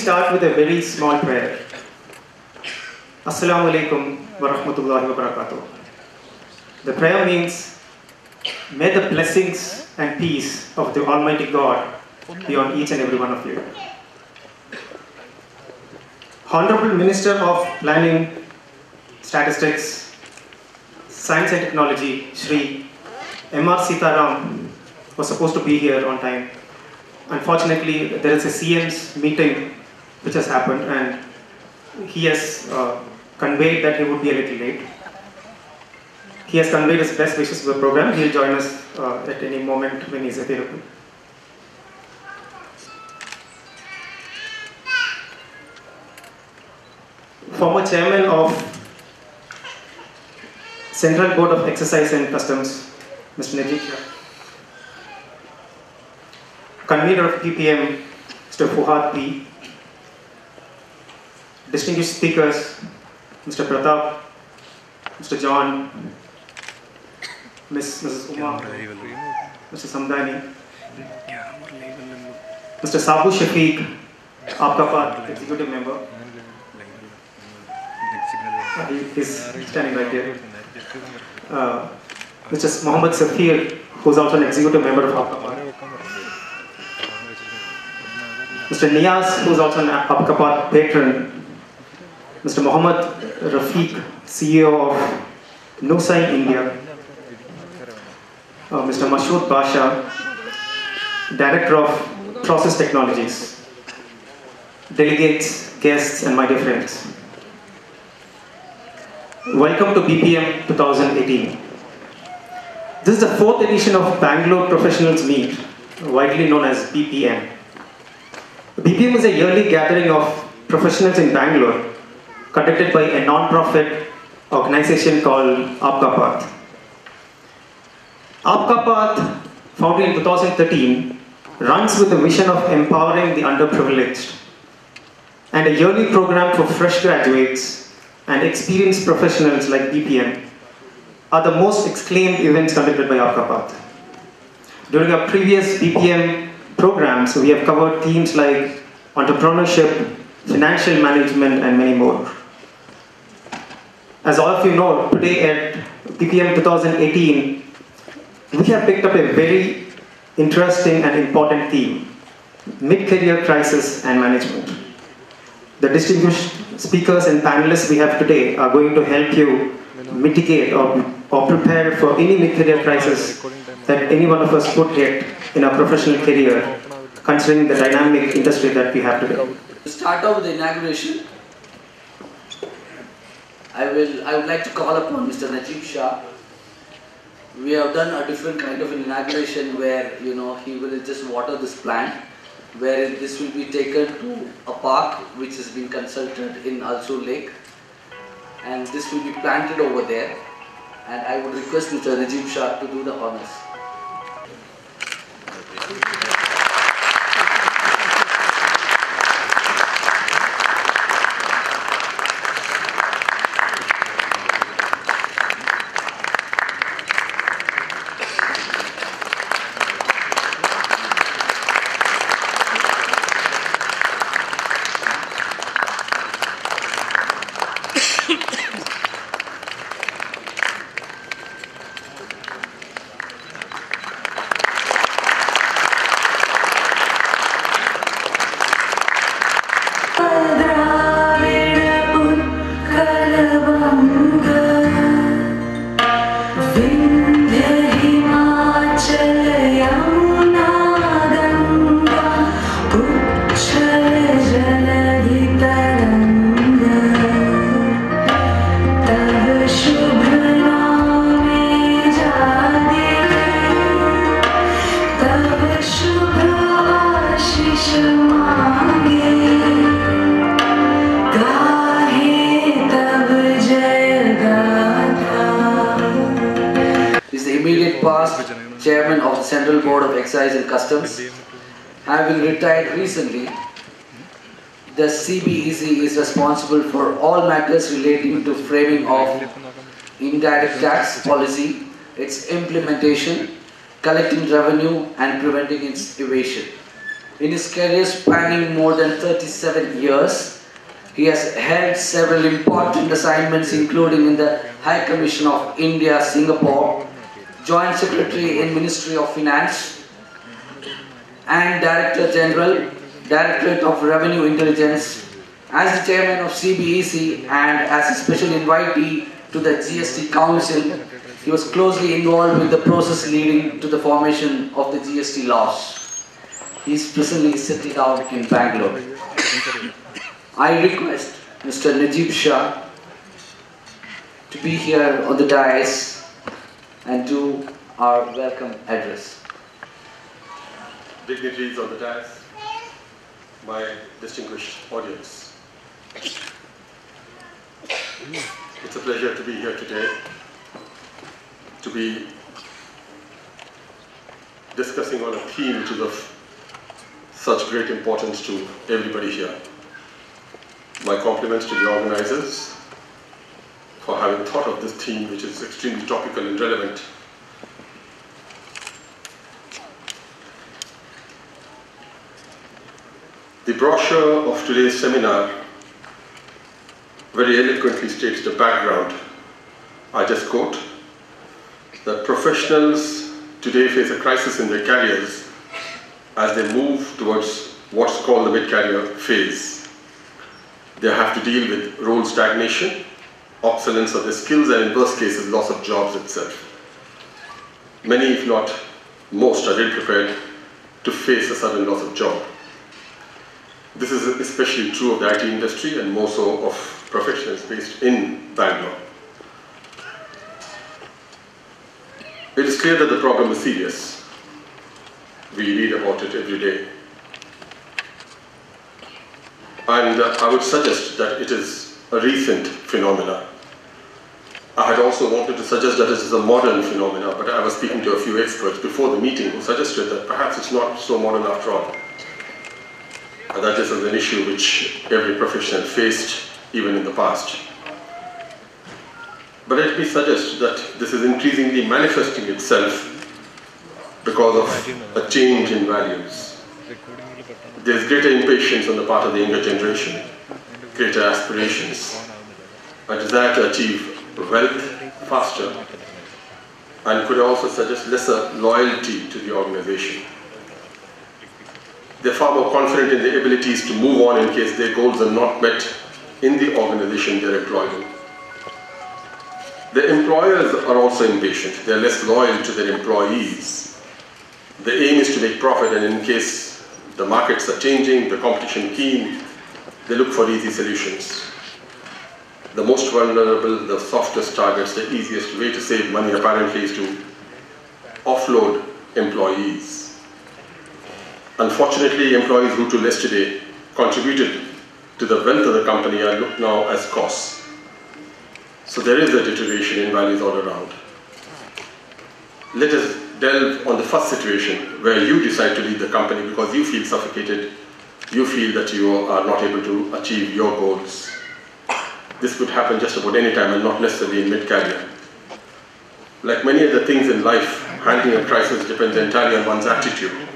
start with a very small prayer. Assalamu alaikum wa rahmatullahi wa barakatuh. The prayer means, may the blessings and peace of the Almighty God be on each and every one of you. Honorable Minister of Planning, Statistics, Science and Technology, Shri M.R. Sitaram was supposed to be here on time. Unfortunately, there is a CM's meeting which has happened and he has conveyed that he would be a little late. He has conveyed his best wishes for the program. He will join us at any moment when he is available. Former Chairman of Central Board of Excise and Customs, Mr. Najib Shah. Convener of PPM, Mr. Fuhad P. Distinguished speakers, Mr. Pratap, Mr. John, Mrs. Uma, Mr. Samdani, Mr. Sabu Shafiq, Aapka Executive Member. He is standing right here. Mr. Mohammed Safir, who is also an Executive Member of Aapka. Mr. Niaz, who is also an Aapka patron. Mr. Mohammed Rafiq, CEO of Nusai India. Mr. Mashood Basha, Director of Process Technologies. Delegates, guests, and my dear friends. Welcome to BPM 2018. This is the 4th edition of Bangalore Professionals Meet, widely known as BPM. BPM is a yearly gathering of professionals in Bangalore conducted by a non-profit organization called Aapka Path. Aapka Path, founded in 2013, runs with the mission of empowering the underprivileged, and a yearly program for fresh graduates and experienced professionals like BPM are the most exclaimed events conducted by Aapka Path. During our previous BPM programs, we have covered themes like entrepreneurship, financial management, and many more. As all of you know, today at BPM 2018, we have picked up a very interesting and important theme: mid-career crisis and management. The distinguished speakers and panelists we have today are going to help you mitigate or prepare for any mid-career crisis that any one of us could hit in our professional career, considering the dynamic industry that we have today. To start off with the inauguration, I would like to call upon Mr. Najib Shah. We have done a different kind of an inauguration where, he will just water this plant, where this will be taken to a park which has been consulted in Alsur Lake, and this will be planted over there. And I would request Mr. Najib Shah to do the honors. Chairman of the Central Board of Excise and Customs. Having retired recently, the CBEC is responsible for all matters relating to framing of indirect tax policy, its implementation, collecting revenue and preventing its evasion. In his career spanning more than 37 years, he has held several important assignments including in the High Commission of India, Singapore, Joint Secretary in Ministry of Finance, and Director General, Directorate of Revenue Intelligence, as the Chairman of CBEC and as a special invitee to the GST Council. He was closely involved with the process leading to the formation of the GST laws. He is presently settled out in Bangalore. I request Mr. Najib Shah to be here on the dais and do our welcome address. Dignitaries on the dais, my distinguished audience. It's a pleasure to be here today, to be discussing on a theme which is of such great importance to everybody here. My compliments to the organizers for having thought of this theme, which is extremely topical and relevant. The brochure of today's seminar very eloquently states the background. I just quote that professionals today face a crisis in their careers as they move towards what's called the mid-career phase. They have to deal with role stagnation, obsolescence of their skills, and in worst cases, loss of jobs itself. Many, if not most, are ill prepared to face a sudden loss of job. This is especially true of the IT industry and more so of professionals based in Bangalore. It is clear that the problem is serious. We read about it every day. And I would suggest that it is a recent phenomenon. I had also wanted to suggest that it is a modern phenomenon, but I was speaking to a few experts before the meeting who suggested that perhaps it's not so modern after all. And that this is an issue which every professional faced even in the past. But let me suggest that this is increasingly manifesting itself because of a change in values. There is greater impatience on the part of the younger generation, greater aspirations, a desire to achieve wealth faster, and could also suggest lesser loyalty to the organization. They're far more confident in their abilities to move on in case their goals are not met in the organization they're employed in. The employers are also impatient. They're less loyal to their employees. The aim is to make profit, and in case the markets are changing, the competition keen, they look for easy solutions. The most vulnerable, the softest targets, the easiest way to save money apparently is to offload employees. Unfortunately, employees who to less today contributed to the wealth of the company are looked now as costs. So there is a deterioration in values all around. Let us delve on the first situation where you decide to leave the company because you feel suffocated, you feel that you are not able to achieve your goals. This could happen just about any time and not necessarily in mid-career. Like many other things in life, handling a crisis depends entirely on one's attitude.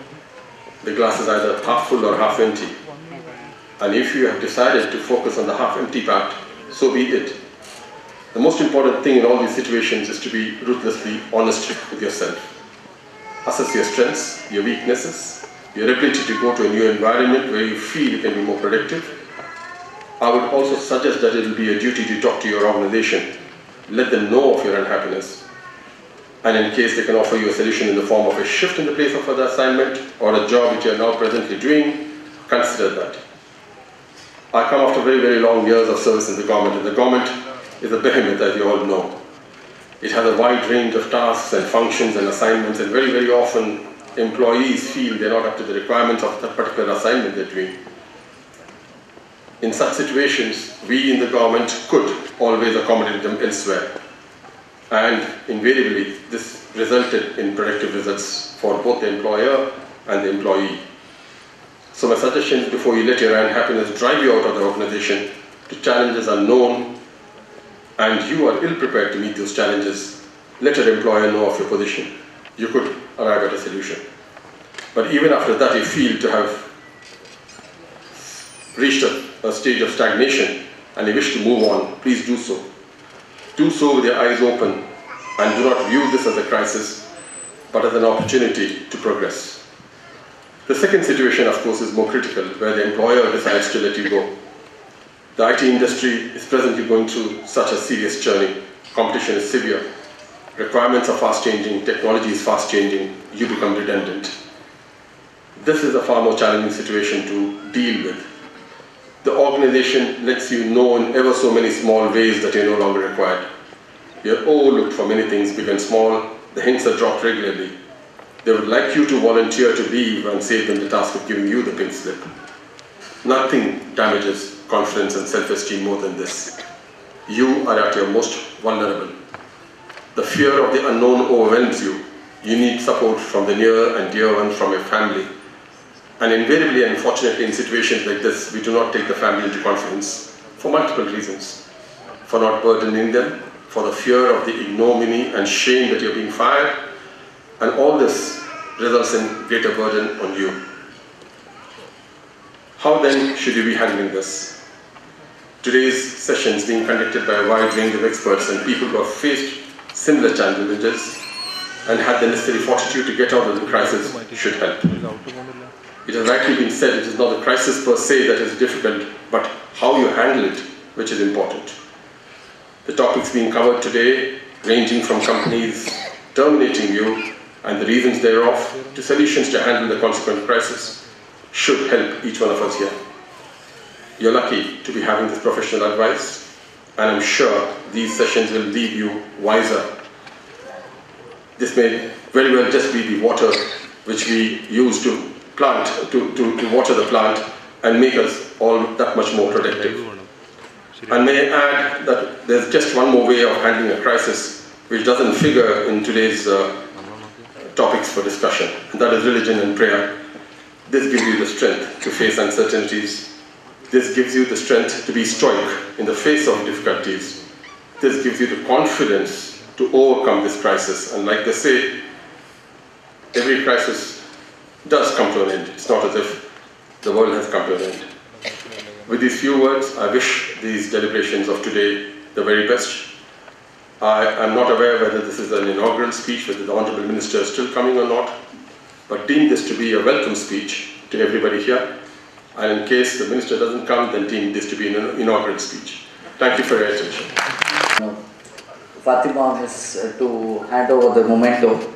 The glass is either half full or half empty. And if you have decided to focus on the half empty part, so be it. The most important thing in all these situations is to be ruthlessly honest with yourself. Assess your strengths, your weaknesses, your ability to go to a new environment where you feel you can be more productive. I would also suggest that it will be a duty to talk to your organization. Let them know of your unhappiness. And in case they can offer you a solution in the form of a shift in the place of further assignment or a job which you are now presently doing, consider that. I come after very, very long years of service in the government, and the government is a behemoth, as you all know. It has a wide range of tasks and functions and assignments, and very, very often employees feel they're not up to the requirements of that particular assignment they're doing. In such situations, we in the government could always accommodate them elsewhere. And invariably, this resulted in productive results for both the employer and the employee. So my suggestion is, before you let your unhappiness drive you out of the organization, the challenges are known and you are ill-prepared to meet those challenges, let your employer know of your position. You could arrive at a solution. But even after that, you feel to have reached a stage of stagnation and you wish to move on, please do so. Do so with your eyes open and do not view this as a crisis, but as an opportunity to progress. The second situation, of course, is more critical, where the employer decides to let you go. The IT industry is presently going through such a serious journey. Competition is severe. Requirements are fast changing, technology is fast changing, you become redundant. This is a far more challenging situation to deal with. The organization lets you know in ever so many small ways that you're no longer required. You're overlooked for many things, big and small. The hints are dropped regularly. They would like you to volunteer to leave and save them the task of giving you the pink slip. Nothing damages confidence and self-esteem more than this. You are at your most vulnerable. The fear of the unknown overwhelms you. You need support from the near and dear ones, from your family. And invariably and unfortunately in situations like this, we do not take the family into confidence for multiple reasons. For not burdening them, for the fear of the ignominy and shame that you're being fired, and all this results in greater burden on you. How then should you be handling this? Today's session is being conducted by a wide range of experts and people who have faced similar challenges and had the necessary fortitude to get out of the crisis should help. It has rightly been said, it is not the crisis per se that is difficult, but how you handle it which is important. The topics being covered today, ranging from companies terminating you and the reasons thereof to solutions to handle the consequent crisis, should help each one of us here. You're lucky to be having this professional advice, and I'm sure these sessions will leave you wiser. This may very well just be the water which we use to plant, to water the plant and make us all that much more productive. And may I add that there's just one more way of handling a crisis which doesn't figure in today's topics for discussion, and that is religion and prayer. This gives you the strength to face uncertainties. This gives you the strength to be stoic in the face of difficulties. This gives you the confidence to overcome this crisis. And like they say, every crisis does come to an end. It's not as if the world has come to an end. With these few words, I wish these deliberations of today the very best. I am not aware whether this is an inaugural speech, whether the Honourable Minister is still coming or not, but deem this to be a welcome speech to everybody here. And in case the Minister doesn't come, then deem this to be an inaugural speech. Thank you for your attention. Fatima is to hand over the memento.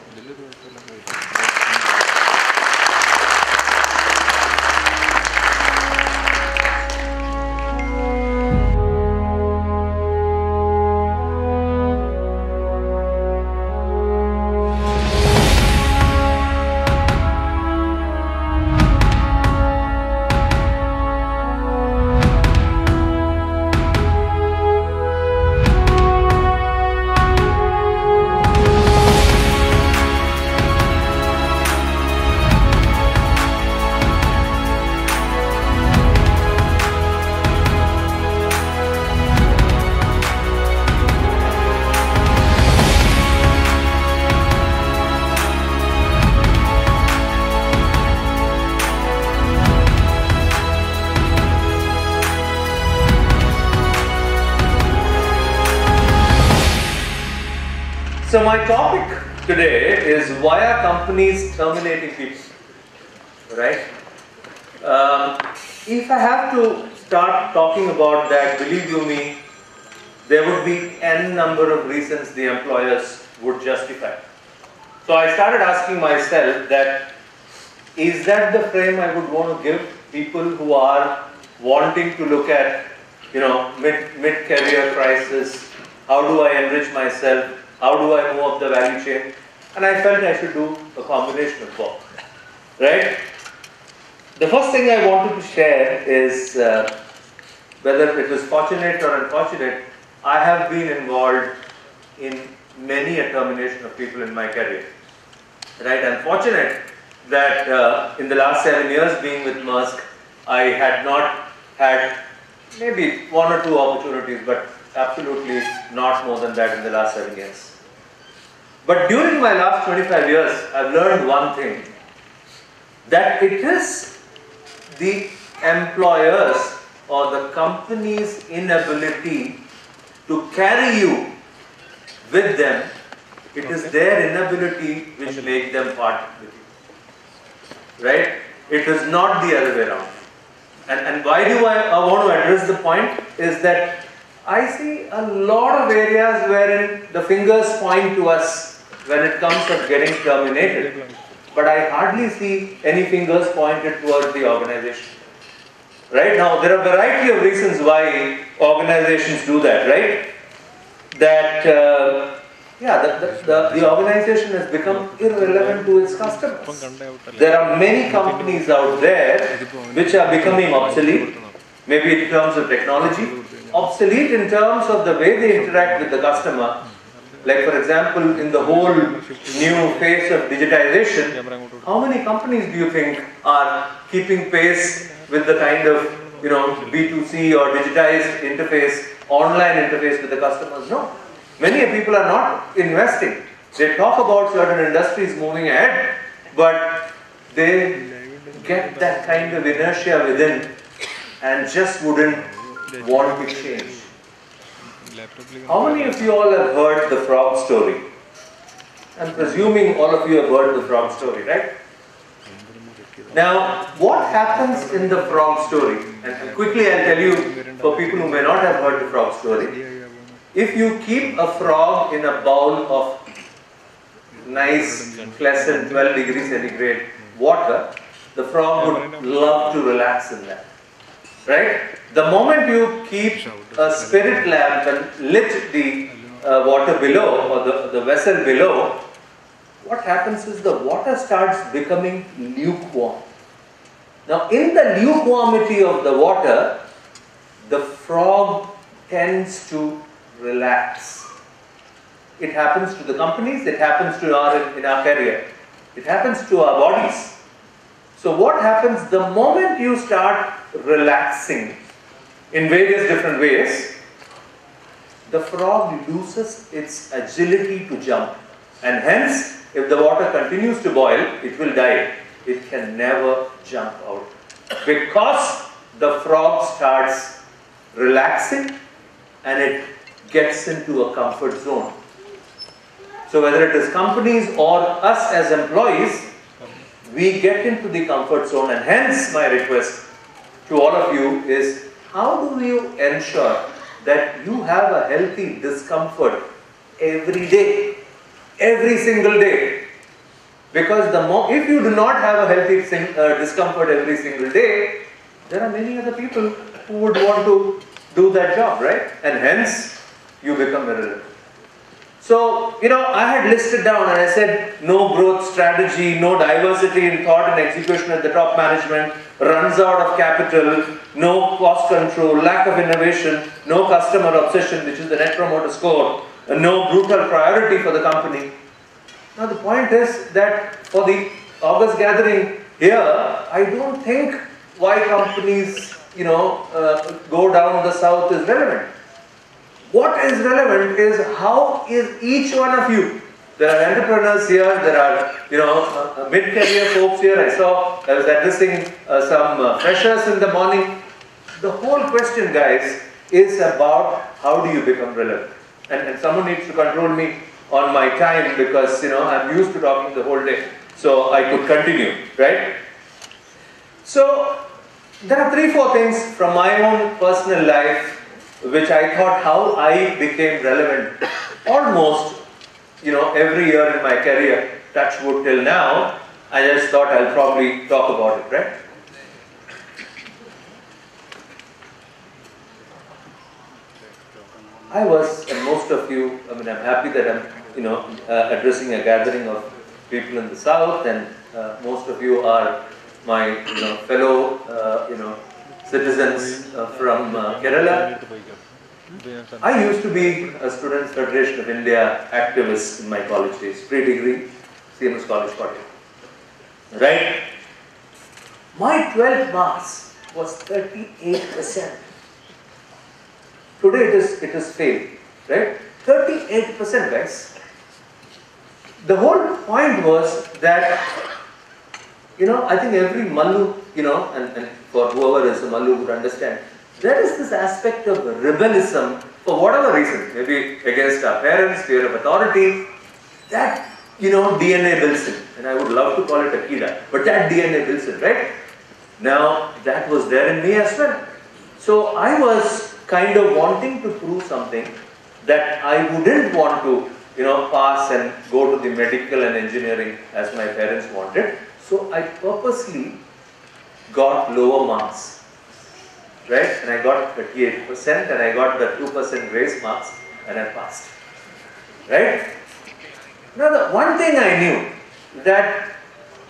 So my topic today is why are companies terminating people, right? If I have to start talking about that, believe you me, there would be n number of reasons the employers would justify. So I started asking myself that, is that the frame I would want to give people who are wanting to look at, mid-career crisis, how do I enrich myself? How do I move up the value chain? And I felt I should do a combination of both, right? The first thing I wanted to share is, whether it was fortunate or unfortunate, I have been involved in many a termination of people in my career, right? I'm fortunate that in the last 7 years being with Maersk, I had not had maybe 1 or 2 opportunities, but absolutely not more than that in the last 7 years. But during my last 25 years, I've learned one thing, that it is the employers or the company's inability to carry you with them. It is their inability which makes them part with you. Right? It is not the other way around. And why do I want to address the point is that I see a lot of areas wherein the fingers point to us when it comes to getting terminated. But I hardly see any fingers pointed towards the organization. Right? Now, there are a variety of reasons why organizations do that, right? That, the organization has become irrelevant to its customers. There are many companies out there which are becoming obsolete, maybe in terms of technology, obsolete in terms of the way they interact with the customer. Like for example, in the whole new phase of digitization, how many companies do you think are keeping pace with the kind of B2C or digitized interface, online interface with the customers? No. Many people are not investing. They talk about certain industries moving ahead, but they get that kind of inertia within and just wouldn't want to change. How many of you all have heard the frog story? I'm presuming all of you have heard the frog story, right? Now, what happens in the frog story? And quickly I'll tell you, for people who may not have heard the frog story, if you keep a frog in a bowl of nice, pleasant 12 degrees centigrade water, the frog would love to relax in that. Right? The moment you keep a spirit lamp and lit the water below or the vessel below, what happens is the water starts becoming lukewarm. Now, in the lukewarmity of the water, the frog tends to relax. It happens to the companies, it happens to in our career, it happens to our bodies. So what happens the moment you start relaxing in various different ways, the frog loses its agility to jump, and hence if the water continues to boil, it will die. It can never jump out because the frog starts relaxing and it gets into a comfort zone. So whether it is companies or us as employees, we get into the comfort zone, and hence my request to all of you is, how do you ensure that you have a healthy discomfort every day, every single day? Because if you do not have a healthy discomfort every single day, there are many other people who would want to do that job, right? And hence, you become irrelevant. So, I had listed down and I said, no growth strategy, no diversity in thought and execution at the top management, runs out of capital, no cost control, lack of innovation, no customer obsession, which is the net promoter score, no brutal priority for the company. Now the point is that for the August gathering here, I don't think why companies, go down the south is relevant. What is relevant is how is each one of you. There are entrepreneurs here, there are, mid-career folks here. I was addressing some freshers in the morning. The whole question, guys, is about how do you become relevant. And someone needs to control me on my time because, I'm used to talking the whole day. So I could continue, right? So there are 3-4 things from my own personal life which I thought how I became relevant almost, every year in my career, touch wood till now. I just thought I'll probably talk about it, right? I was, and most of you, I'm happy that I'm, addressing a gathering of people in the south, and most of you are my, fellow, citizens from Kerala. I used to be a Students' Federation of India activist in my college days, pre-degree, CMS College, Kottayam. Right? My 12th marks was 38%. Today it is failed, right? 38%, guys. The whole point was that, I think every Mallu, and for whoever is a Mallu would understand, there is this aspect of rebellism for whatever reason, maybe against our parents, fear of authority, that, DNA builds in. And I would love to call it a kida, but that DNA builds in, right? Now, that was there in me as well. So I was kind of wanting to prove something that I wouldn't want to, pass and go to the medical and engineering as my parents wanted. So I purposely got lower marks, right? And I got 38% and I got the 2% grace marks and I passed, right? Now the one thing I knew, that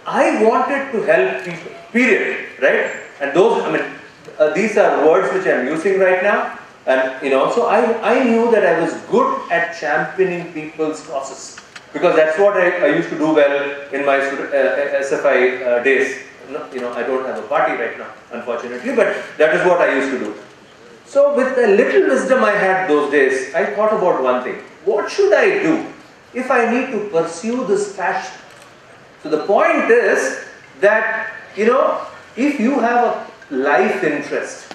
I wanted to help people, period, right? And those, these are words which I am using right now. And so I knew that I was good at championing people's causes, because that's what I used to do well in my SFI days. I don't have a party right now, unfortunately, but that is what I used to do. So with the little wisdom I had those days, I thought about one thing. What should I do if I need to pursue this passion? So the point is that, if you have a life interest,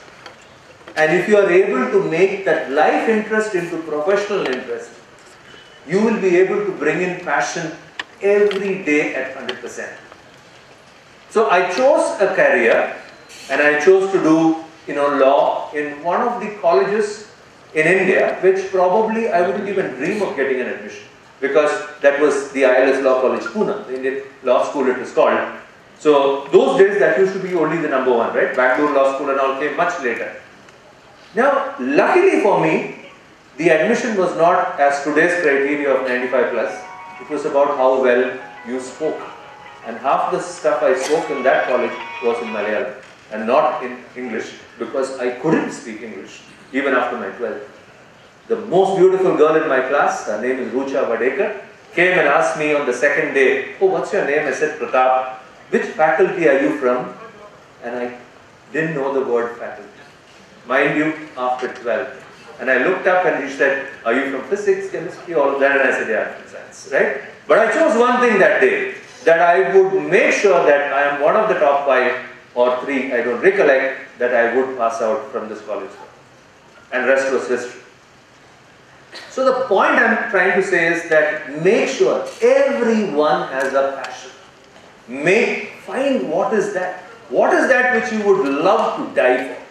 and if you are able to make that life interest into professional interest, you will be able to bring in passion every day at 100%. So I chose a career, and I chose to do, law in one of the colleges in India, which probably I wouldn't even dream of getting an admission, because that was the ILS Law College, Pune, the Indian Law School it was called. So those days that used to be only the number one, right? Bangalore Law School and all came much later. Now, luckily for me, the admission was not as today's criteria of 95 plus. It was about how well you spoke. And half the stuff I spoke in that college was in Malayalam and not in English, because I couldn't speak English even after my 12th. The most beautiful girl in my class, her name is Rucha Vadekar, came and asked me on the second day, "Oh, what's your name?" I said, "Pratap." "Which faculty are you from?" And I didn't know the word faculty. Mind you, after 12. And I looked up and he said, "Are you from physics, chemistry, all of that?" And I said, "Yeah, from science," right? But I chose one thing that day, that I would make sure that I am one of the top 5 or 3, I don't recollect, that I would pass out from this college. And rest was history. So the point I'm trying to say is that make sure everyone has a passion. Find what is that. What is that which you would love to die for?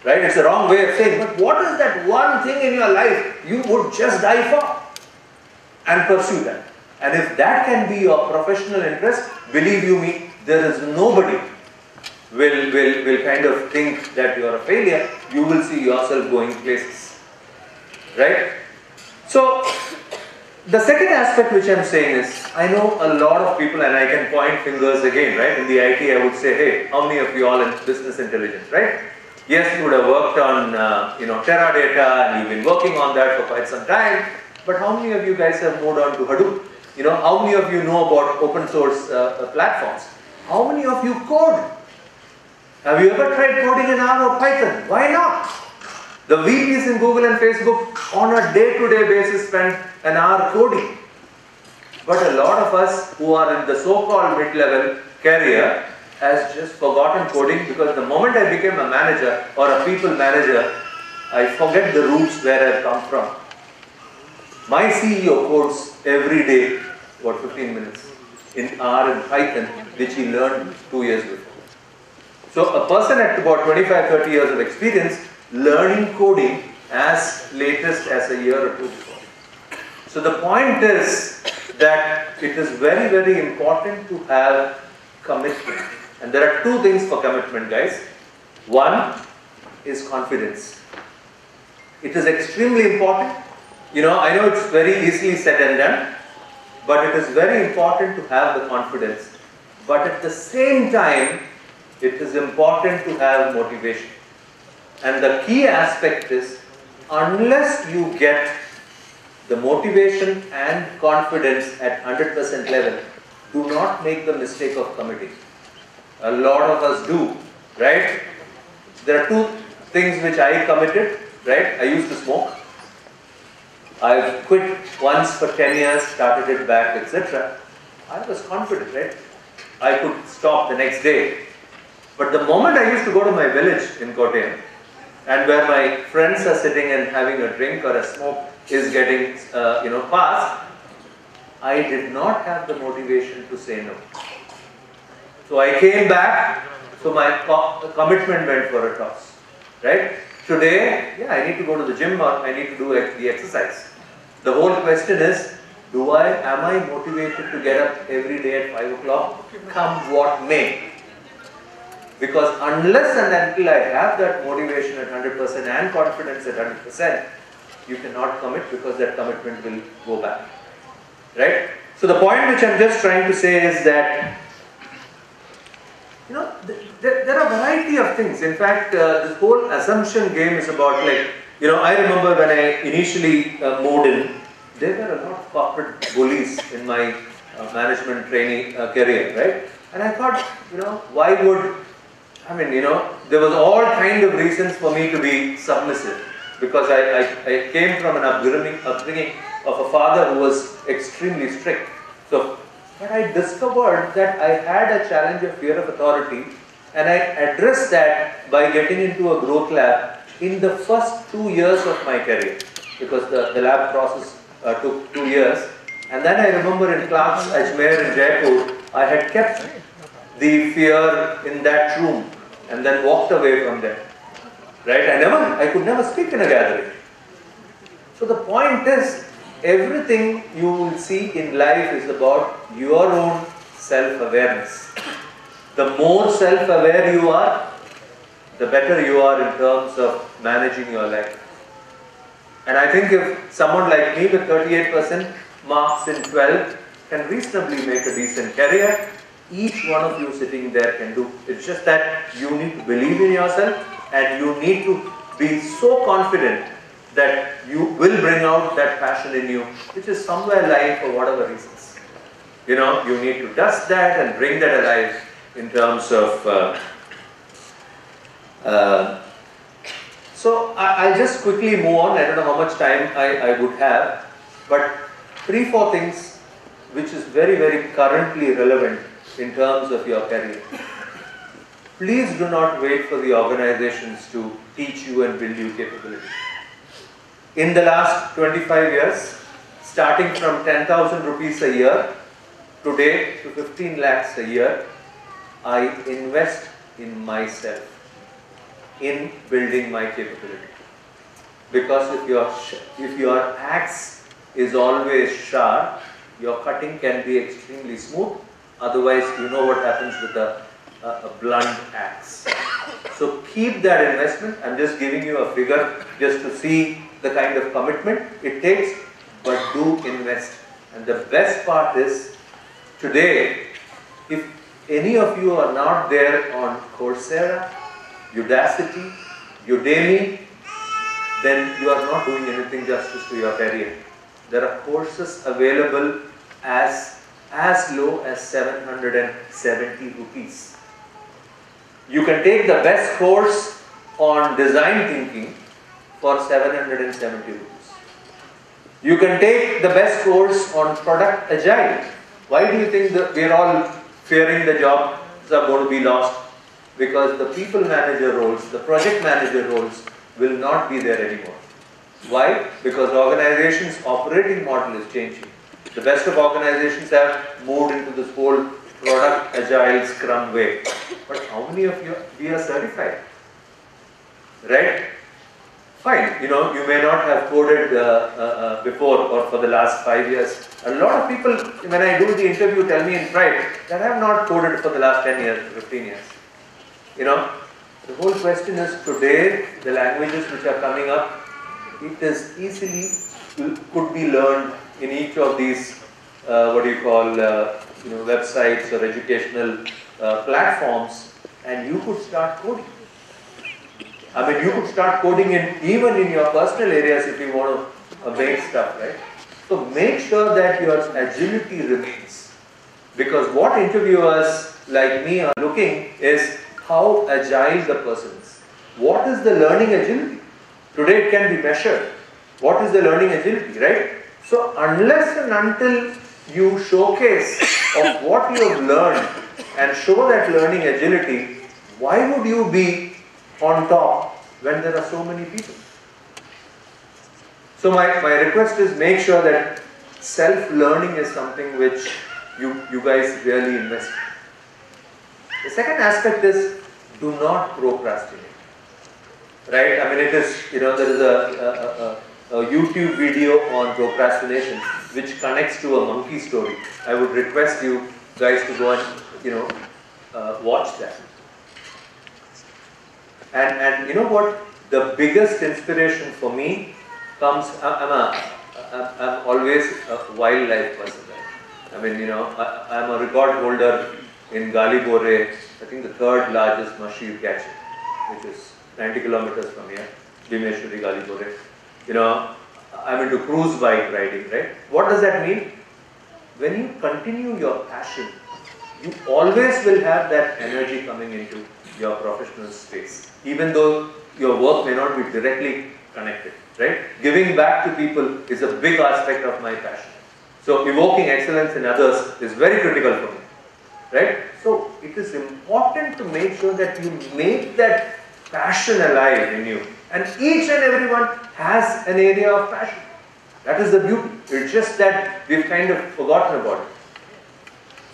Right? It's a wrong way of saying, but what is that one thing in your life you would just die for? And pursue that. And if that can be your professional interest, believe you me, there is nobody will kind of think that you are a failure. You will see yourself going places. Right? So, the second aspect which I am saying is, I know a lot of people, and I can point fingers again, right? In the IT, I would say, hey, how many of you all in business intelligence, right? Yes, you would have worked on, Teradata, and you've been working on that for quite some time. But how many of you guys have moved on to Hadoop? How many of you know about open source platforms? How many of you code? Have you ever tried coding in R or Python? Why not? The VPs in Google and Facebook on a day-to-day basis spend an hour coding. But a lot of us who are in the so-called mid-level career has just forgotten coding, because the moment I became a manager or a people manager, I forget the roots where I've come from. My CEO codes every day for 15 minutes in R and Python, which he learned 2 years before. So a person at about 25-30 years of experience learning coding as latest as a year or two before. So the point is that it is very, very important to have commitment. And there are 2 things for commitment, guys. One is confidence. It is extremely important. I know it's very easily said and done, but it is very important to have the confidence. But at the same time, it is important to have motivation. And the key aspect is, unless you get the motivation and confidence at 100% level, do not make the mistake of committing. A lot of us do, right? There are 2 things which I committed, right? I used to smoke. I've quit once for 10 years, started it back, etc. I was confident, right? I could stop the next day. But the moment I used to go to my village in Kottayam, and where my friends are sitting and having a drink or a smoke is getting passed, I did not have the motivation to say no. So I came back, so my commitment went for a toss, right? Today, yeah, I need to go to the gym or I need to do the exercise. The whole question is, am I motivated to get up every day at 5 o'clock, come what may? Because unless and until I have that motivation at 100% and confidence at 100%, you cannot commit, because that commitment will go back, right? So the point which I'm just trying to say is that, there are a variety of things. In fact, this whole assumption game is about, like, I remember when I initially moved in, there were a lot of corporate bullies in my management trainee career, right? And I thought, why would, there was all kind of reasons for me to be submissive, because I came from an upbringing of a father who was extremely strict. So, but I discovered that I had a challenge of fear of authority, and I addressed that by getting into a growth lab in the first 2 years of my career, because the lab process took 2 years. And then I remember in Clark's Ajmer in Jaipur, I had kept the fear in that room and then walked away from there, right? I could never speak in a gathering. So the point is, everything you will see in life is about your own self-awareness. The more self-aware you are, the better you are in terms of managing your life. And I think if someone like me with 38% marks in 12 can reasonably make a decent career, each one of you sitting there can do. It's just that you need to believe in yourself, and you need to be so confident that you will bring out that passion in you, which is somewhere lying for whatever reasons. You need to dust that and bring that alive in terms of... So I'll just quickly move on. I don't know how much time I would have, but 3-4 things which is very, very currently relevant in terms of your career. Please do not wait for the organizations to teach you and build you capability. In the last 25 years, starting from 10,000 rupees a year, today to 15 lakhs a year, I invest in myself, in building my capability. Because if your axe is always sharp, your cutting can be extremely smooth. Otherwise, you know what happens with a blunt axe. So keep that investment. I'm just giving you a figure just to see the kind of commitment it takes, but do invest. And the best part is, today, if any of you are not there on Coursera, Udacity, Udemy, then you are not doing anything justice to your career. There are courses available as low as 770 rupees. You can take the best course on design thinking for 770 rupees. You can take the best course on product agile. Why do you think that we are all fearing the jobs are going to be lost? Because the people manager roles, the project manager roles will not be there anymore. Why? Because the organization's operating model is changing. The best of organizations have moved into this whole product agile scrum way. But how many of you are certified? Right? Fine, you may not have coded before or for the last 5 years. A lot of people, when I do the interview, tell me in pride that I have not coded for the last 10 years, 15 years. The whole question is, today, the languages which are coming up, it is easily could be learned in each of these, websites or educational platforms, and you could start coding. You could start coding even in your personal areas if you want to make stuff, right? So make sure that your agility remains. Because what interviewers like me are looking is how agile the person is. What is the learning agility? Today it can be measured. What is the learning agility, right? So unless and until you showcase of what you have learned and show that learning agility, why would you be on top when there are so many people? So my request is, make sure that self-learning is something which you guys really invest in. The second aspect is, do not procrastinate. Right? I mean, it is, there is a YouTube video on procrastination which connects to a monkey story. I would request you guys to go and, watch that. And you know what? The biggest inspiration for me comes, I'm always a wildlife person. Right? I mean, I'm a record holder in Galibore, I think the 3rd largest mushy catching, which is 90 kilometers from here, Bhimeshwari, Galibore. I'm into cruise bike riding, right? What does that mean? When you continue your passion, you always will have that energy coming into your professional space, even though your work may not be directly connected, right? Giving back to people is a big aspect of my passion. So evoking excellence in others is very critical for me, right? So it is important to make sure that you make that passion alive in you. And each and everyone has an area of passion. That is the beauty. It's just that we've kind of forgotten about it.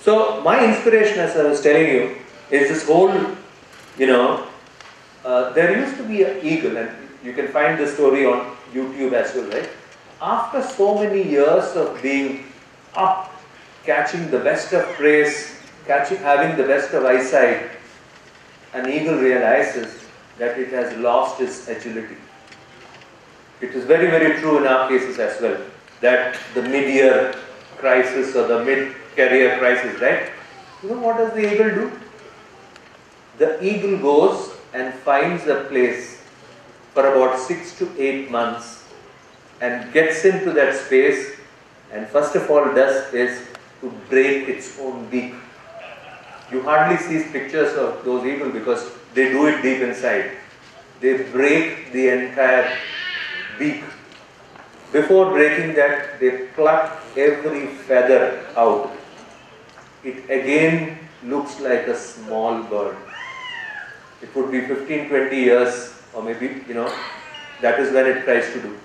So my inspiration, as I was telling you, is this whole, there used to be an eagle, and you can find the story on YouTube as well, right? After so many years of being up, catching the best of praise, having the best of eyesight, an eagle realizes that it has lost its agility. It is very, very true in our cases as well, that the mid-year crisis or the mid-career crisis, right? You know what does the eagle do? The eagle goes and finds a place for about 6 to 8 months and gets into that space, and first of all does is to break its own beak. You hardly see pictures of those eagles because they do it deep inside. They break the entire beak. Before breaking that, they pluck every feather out. It again looks like a small bird. It would be 15-20 years, or maybe, that is when it tries to do.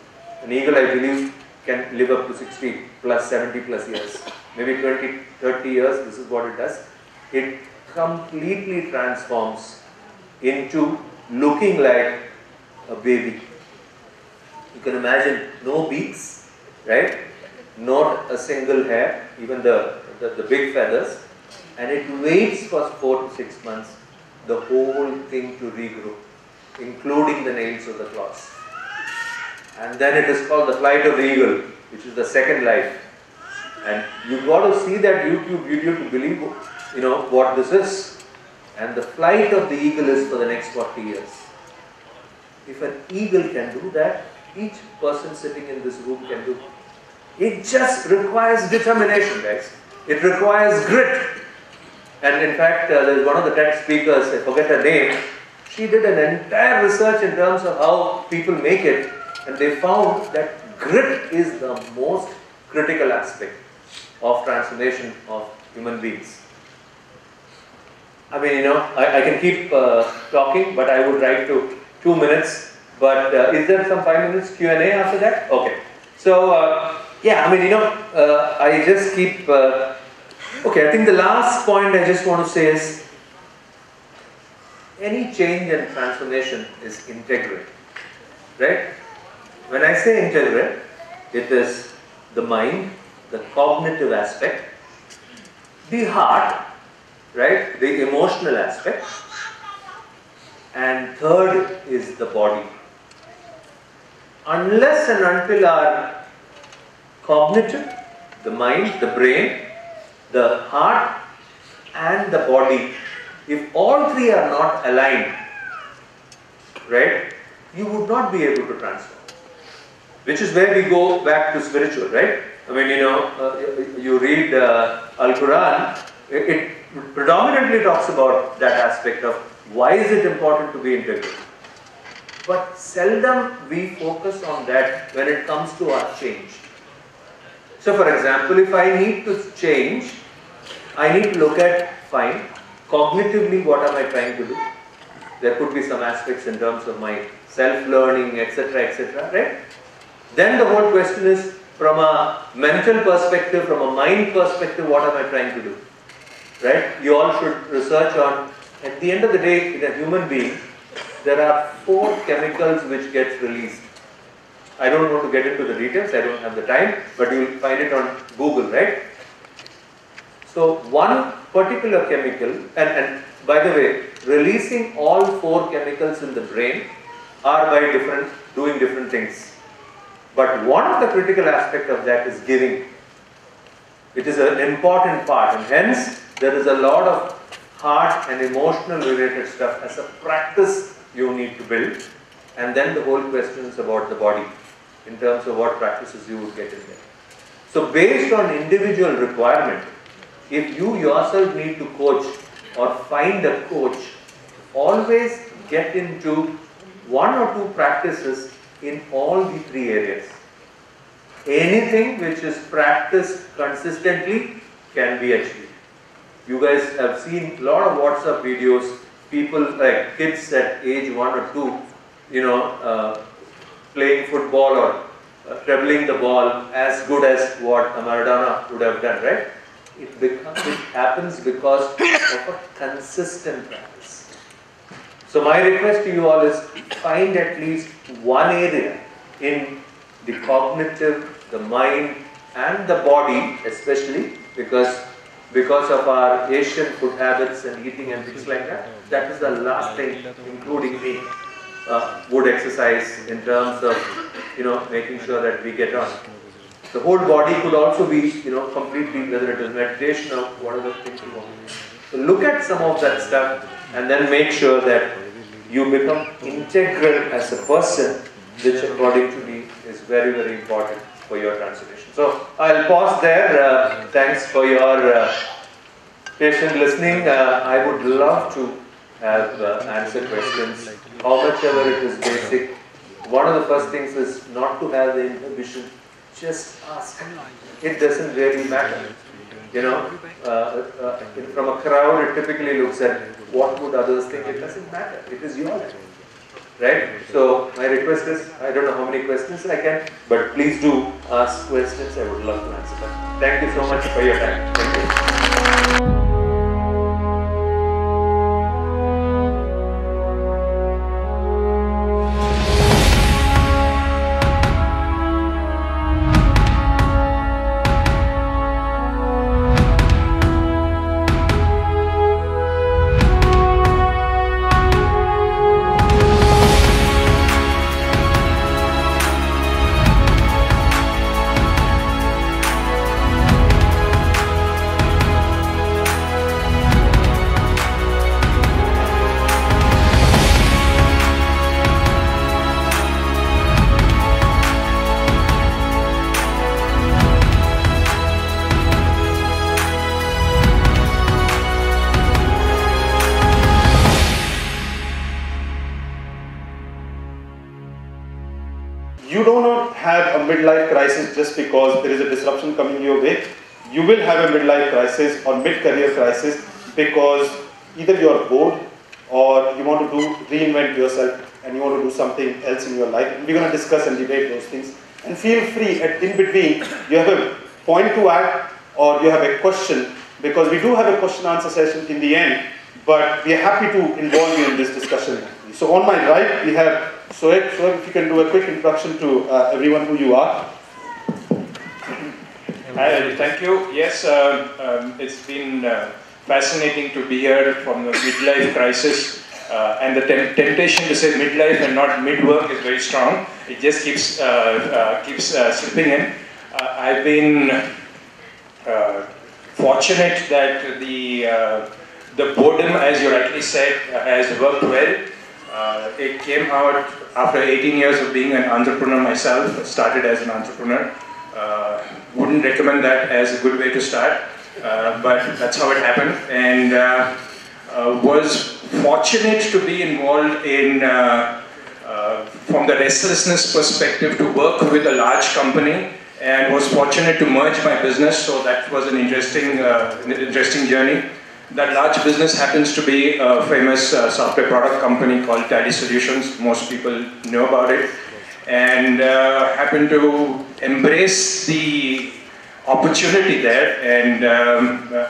An eagle, I believe, can live up to 60 plus, 70 plus years. Maybe 20-30 years, this is what it does. It completely transforms into looking like a baby. You can imagine no beaks, right? Not a single hair, even the big feathers. And it waits for 4 to 6 months, the whole thing to regrow, including the nails of the claws. And then it is called the flight of the eagle, which is the second life. And you've got to see that YouTube video to believe, what this is. And the flight of the eagle is for the next 40 years. If an eagle can do that, each person sitting in this room can do. It just requires determination, guys. It requires grit. And in fact, there's one of the TED speakers, I forget her name, she did an entire research in terms of how people make it, and they found that grit is the most critical aspect of transformation of human beings. I mean, I can keep talking, but I would write to 2 minutes. But is there some 5 minutes Q&A after that? Okay. So, yeah, I mean, I just keep... okay, I think the last point I just want to say is, any change and transformation is integral, right? When I say integral, it is the mind, the cognitive aspect, the heart, right? The emotional aspect, and third is the body. Unless and until our cognitive, the mind, the brain, the heart and the body, if all three are not aligned, right, you would not be able to transform. Which is where we go back to spiritual, right? I mean, you read Al-Quran, it predominantly talks about that aspect of why is it important to be integral. But seldom we focus on that when it comes to our change. So for example, if I need to change, I need to look at, fine, cognitively what am I trying to do? there could be some aspects in terms of my self-learning, etc., right? Then the whole question is, from a mental perspective, from a mind perspective, what am I trying to do? Right? You all should research on, at the end of the day, in a human being, there are 4 chemicals which gets released. I don't want to get into the details, I don't have the time, but you will find it on Google, right? So one particular chemical, and by the way, releasing all 4 chemicals in the brain are by doing different things. But one of the critical aspects of that is giving. It is an important part, and hence there is a lot of heart and emotional related stuff as a practice you need to build. And then the whole question is about the body, in terms of what practices you would get in there. So based on individual requirement, if you yourself need to coach or find a coach, always get into 1 or 2 practices in all the 3 areas. Anything which is practiced consistently can be achieved. You guys have seen a lot of WhatsApp videos, people like kids at age 1 or 2, playing football or dribbling the ball as good as what a Maradona would have done, right? It happens because of a consistent practice. So my request to you all is, find at least one area in the cognitive, the mind and the body, especially because of our Asian food habits and eating and things like that. That is the last thing, including me, would exercise in terms of making sure that we get on. The whole body could also be completely, whether it is meditation or whatever things you want. So look at some of that stuff and then make sure that you become integral as a person, which according to me is very, very important for your transformation. So I'll pause there. Thanks for your patient listening. I would love to have answer questions, how much ever it is basic. One of the first things is not to have the inhibition. Just ask. It doesn't really matter. From a crowd, it typically looks at what would others think. It doesn't matter. It is your life. Right? So my request is, I don't know how many questions I can, but please do ask questions. I would love to answer them. Thank you so much for your time. Thank you. You do not have a midlife crisis just because there is a disruption coming your way. You will have a midlife crisis or mid-career crisis because either you are bored or you want to reinvent yourself and you want to do something else in your life. And we're going to discuss and debate those things. And feel free, in between, you have a point to add or you have a question, because we do have a question-answer session in the end, but we are happy to involve you in this discussion. So on my right, we have Soek. Soek, if you can do a quick introduction to everyone who you are. Hi, thank you. Yes, it's been fascinating to be here from the midlife crisis. And the temptation to say midlife and not mid-work is very strong. It just keeps slipping in. I've been fortunate that the boredom, as you rightly said, has worked well. It came out after 18 years of being an entrepreneur myself. Started as an entrepreneur. Wouldn't recommend that as a good way to start, but that's how it happened. And was fortunate to be involved in, from the restlessness perspective, to work with a large company, and was fortunate to merge my business. So that was an interesting journey. That large business happens to be a famous software product company called Tally Solutions. Most people know about it. And happened to embrace the opportunity there. And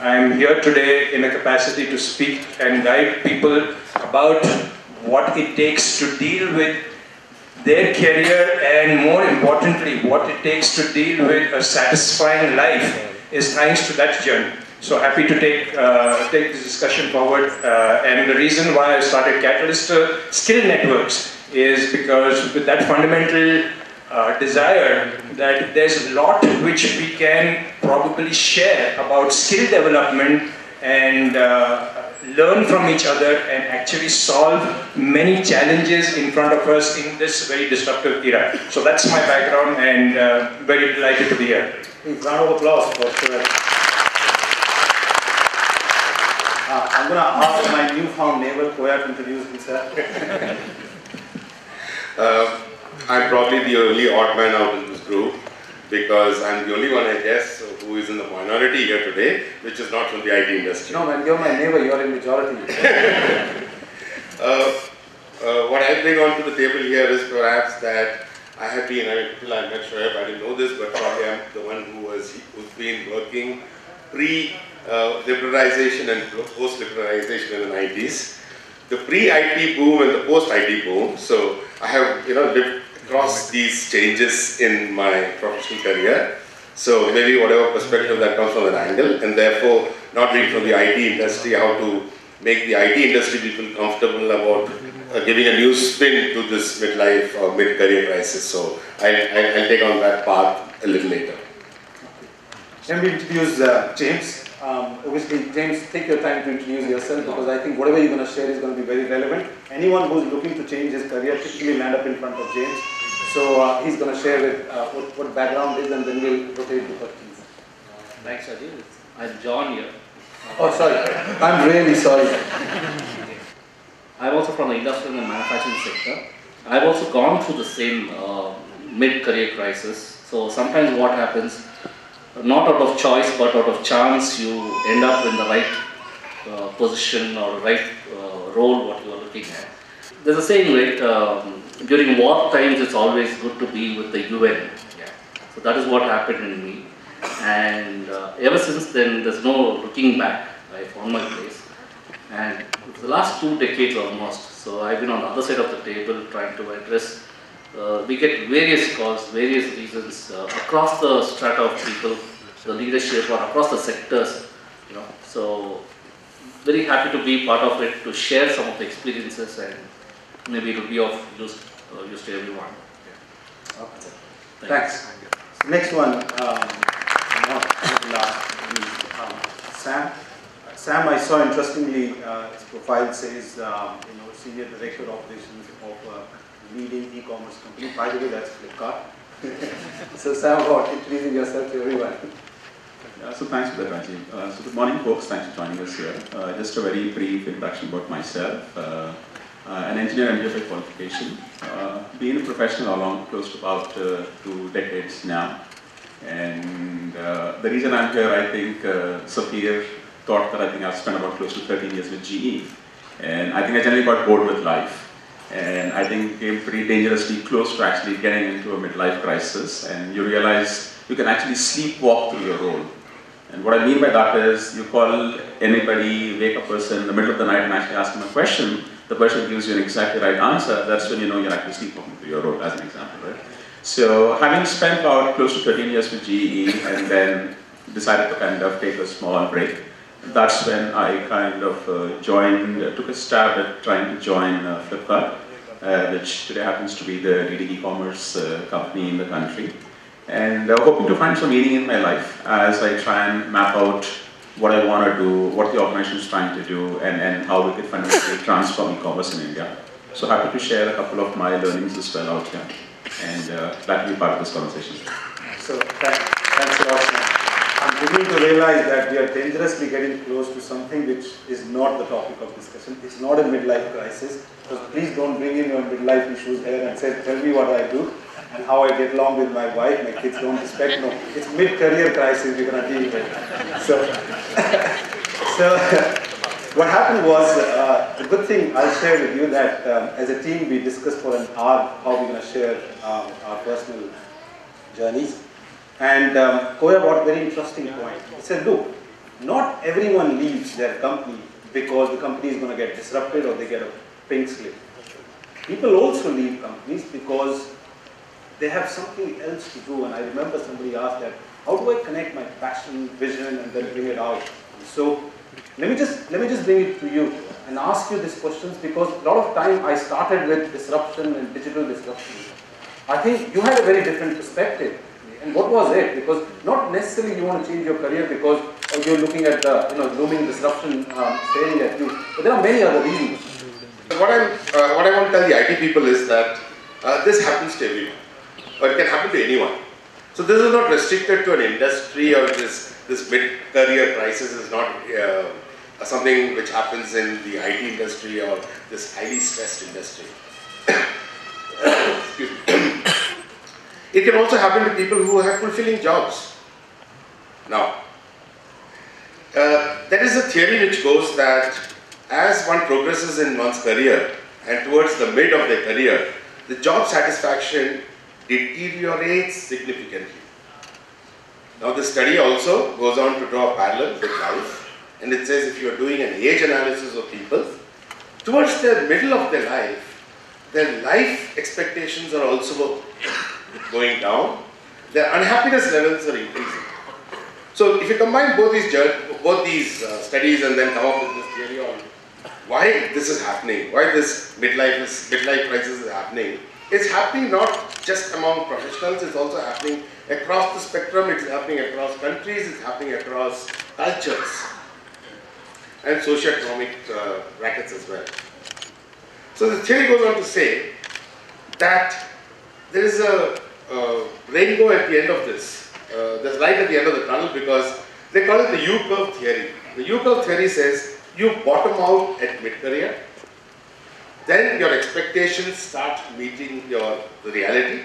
I'm here today in a capacity to speak and guide people about what it takes to deal with their career, and more importantly, what it takes to deal with a satisfying life is thanks to that journey. So happy to take this discussion forward. And the reason why I started Catalyst Skill Networks is because with that fundamental desire that there's a lot which we can probably share about skill development and learn from each other and actually solve many challenges in front of us in this very disruptive era. So that's my background, and very delighted to be here. Round of applause for sure. I'm going to ask my newfound neighbor, Koya, to introduce himself. I'm probably the only odd man out in this group because I'm the only one, I guess, who is in the minority here today, which is not from the IT industry. No man, you're my neighbor, you're in majority. What I bring onto the table here is perhaps that I have been, until I met Shoaib, I didn't know this, but probably I'm the one who's been working pre-liberalization and post-liberalization in the 90s. The pre-IT boom and the post-IT boom. So I have lived across these changes in my professional career. So maybe whatever perspective that comes from an angle, and therefore not being from the IT industry, how to make the IT industry people comfortable about giving a new spin to this midlife or mid-career crisis. So I'll take on that path a little later. Let me introduce James. Obviously, James, take your time to introduce yourself because I think whatever you're going to share is going to be very relevant. Anyone who's looking to change his career typically land up in front of James. So he's going to share with what background is, and then we'll rotate the questions. Thanks, Ajay. I'm John here. Oh, sorry. I'm really sorry. I'm also from the industrial and manufacturing sector. I've also gone through the same mid-career crisis. So sometimes what happens, not out of choice but out of chance, you end up in the right position or right role what you are looking at. There's a saying, right, during war times it's always good to be with the UN. Yeah. So that is what happened in me. And ever since then there's no looking back. I found my place. And it's the last 2 decades almost. So I've been on the other side of the table trying to address. We get various calls, various reasons across the strata of people, the leadership, or across the sectors. So very happy to be part of it, to share some of the experiences, and maybe it will be of use to everyone. Yeah. Okay. Thanks. So next one, Sam. Sam, I saw interestingly, his profile says, Senior Director Operations of a leading e-commerce company. By the way, that's Flipkart. So Sam, about introducing yourself to everyone. So thanks for that, Rajiv. So good morning, folks. Thanks for joining us here. Just a very brief introduction about myself. An engineer by qualification. Being a professional along close to about 2 decades now. And the reason I'm here, I think, Safir thought that I think I've spent about close to 13 years with GE. And I think I generally got bored with life. And I think came pretty dangerously close to actually getting into a midlife crisis. And you realize you can actually sleepwalk through your role. And what I mean by that is you call anybody, wake a person in the middle of the night and actually ask them a question. The person gives you an exactly right answer. That's when you know you're actually sleepwalking through your role, as an example, right? So having spent about close to 13 years with GE and then decided to kind of take a small break, that's when I kind of took a stab at trying to join Flipkart, which today happens to be the leading e-commerce company in the country. And hoping to find some meaning in my life as I try and map out what I want to do, what the organization is trying to do, and how we could fundamentally transform e-commerce in India. So happy to share a couple of my learnings as well out here, and glad to be part of this conversation. So thanks a lot. I'm beginning to realize that we are dangerously getting close to something which is not the topic of discussion. It's not a midlife crisis. So please don't bring in your midlife issues here and say, tell me what I do and how I get along with my wife, my kids don't respect. No, it's mid-career crisis we're going to deal with. So what happened was, the good thing I'll share with you that as a team we discussed for an hour how we're going to share our personal journeys. And Koya brought a very interesting point. He said, look, not everyone leaves their company because the company is going to get disrupted or they get a pink slip. People also leave companies because they have something else to do. And I remember somebody asked that, how do I connect my passion, vision, and then bring it out? So let me just bring it to you and ask you these questions, because a lot of time I started with disruption and digital disruption. I think you had a very different perspective. And what was it? Because not necessarily you want to change your career because you're looking at the looming disruption staring at you. But there are many other reasons. What I want to tell the IT people is that this happens to everyone, or it can happen to anyone. So this is not restricted to an industry, or this mid-career crisis is not something which happens in the IT industry or this highly stressed industry. Excuse me. It can also happen to people who have fulfilling jobs. Now, there is a theory which goes that as one progresses in one's career and towards the mid of their career, the job satisfaction deteriorates significantly. Now, this study also goes on to draw a parallel with life, and it says if you are doing an age analysis of people, towards the middle of their life expectations are also going down, their unhappiness levels are increasing. So if you combine both these studies and then come up with this theory on why this is happening, why this midlife crisis is happening, it's happening not just among professionals, it's also happening across the spectrum, it's happening across countries, it's happening across cultures and socio-economic brackets as well. So the theory goes on to say that there is a rainbow at the end of this. There's light at the end of the tunnel, because they call it the U-curve theory. The U-curve theory says you bottom out at mid-career, then your expectations start meeting the reality,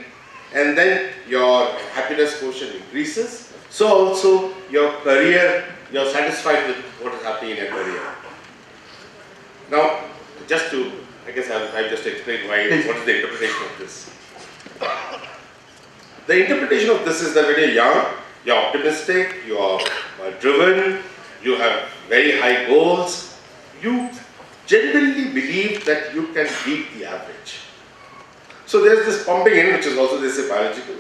and then your happiness quotient increases. So also your career, you're satisfied with what is happening in your career. Now, just to, I guess I've just explained what is the interpretation of this. The interpretation of this is that when you're young, you're optimistic, you are driven, you have very high goals, you genuinely believe that you can beat the average. So there's this pumping in, which is also this biological,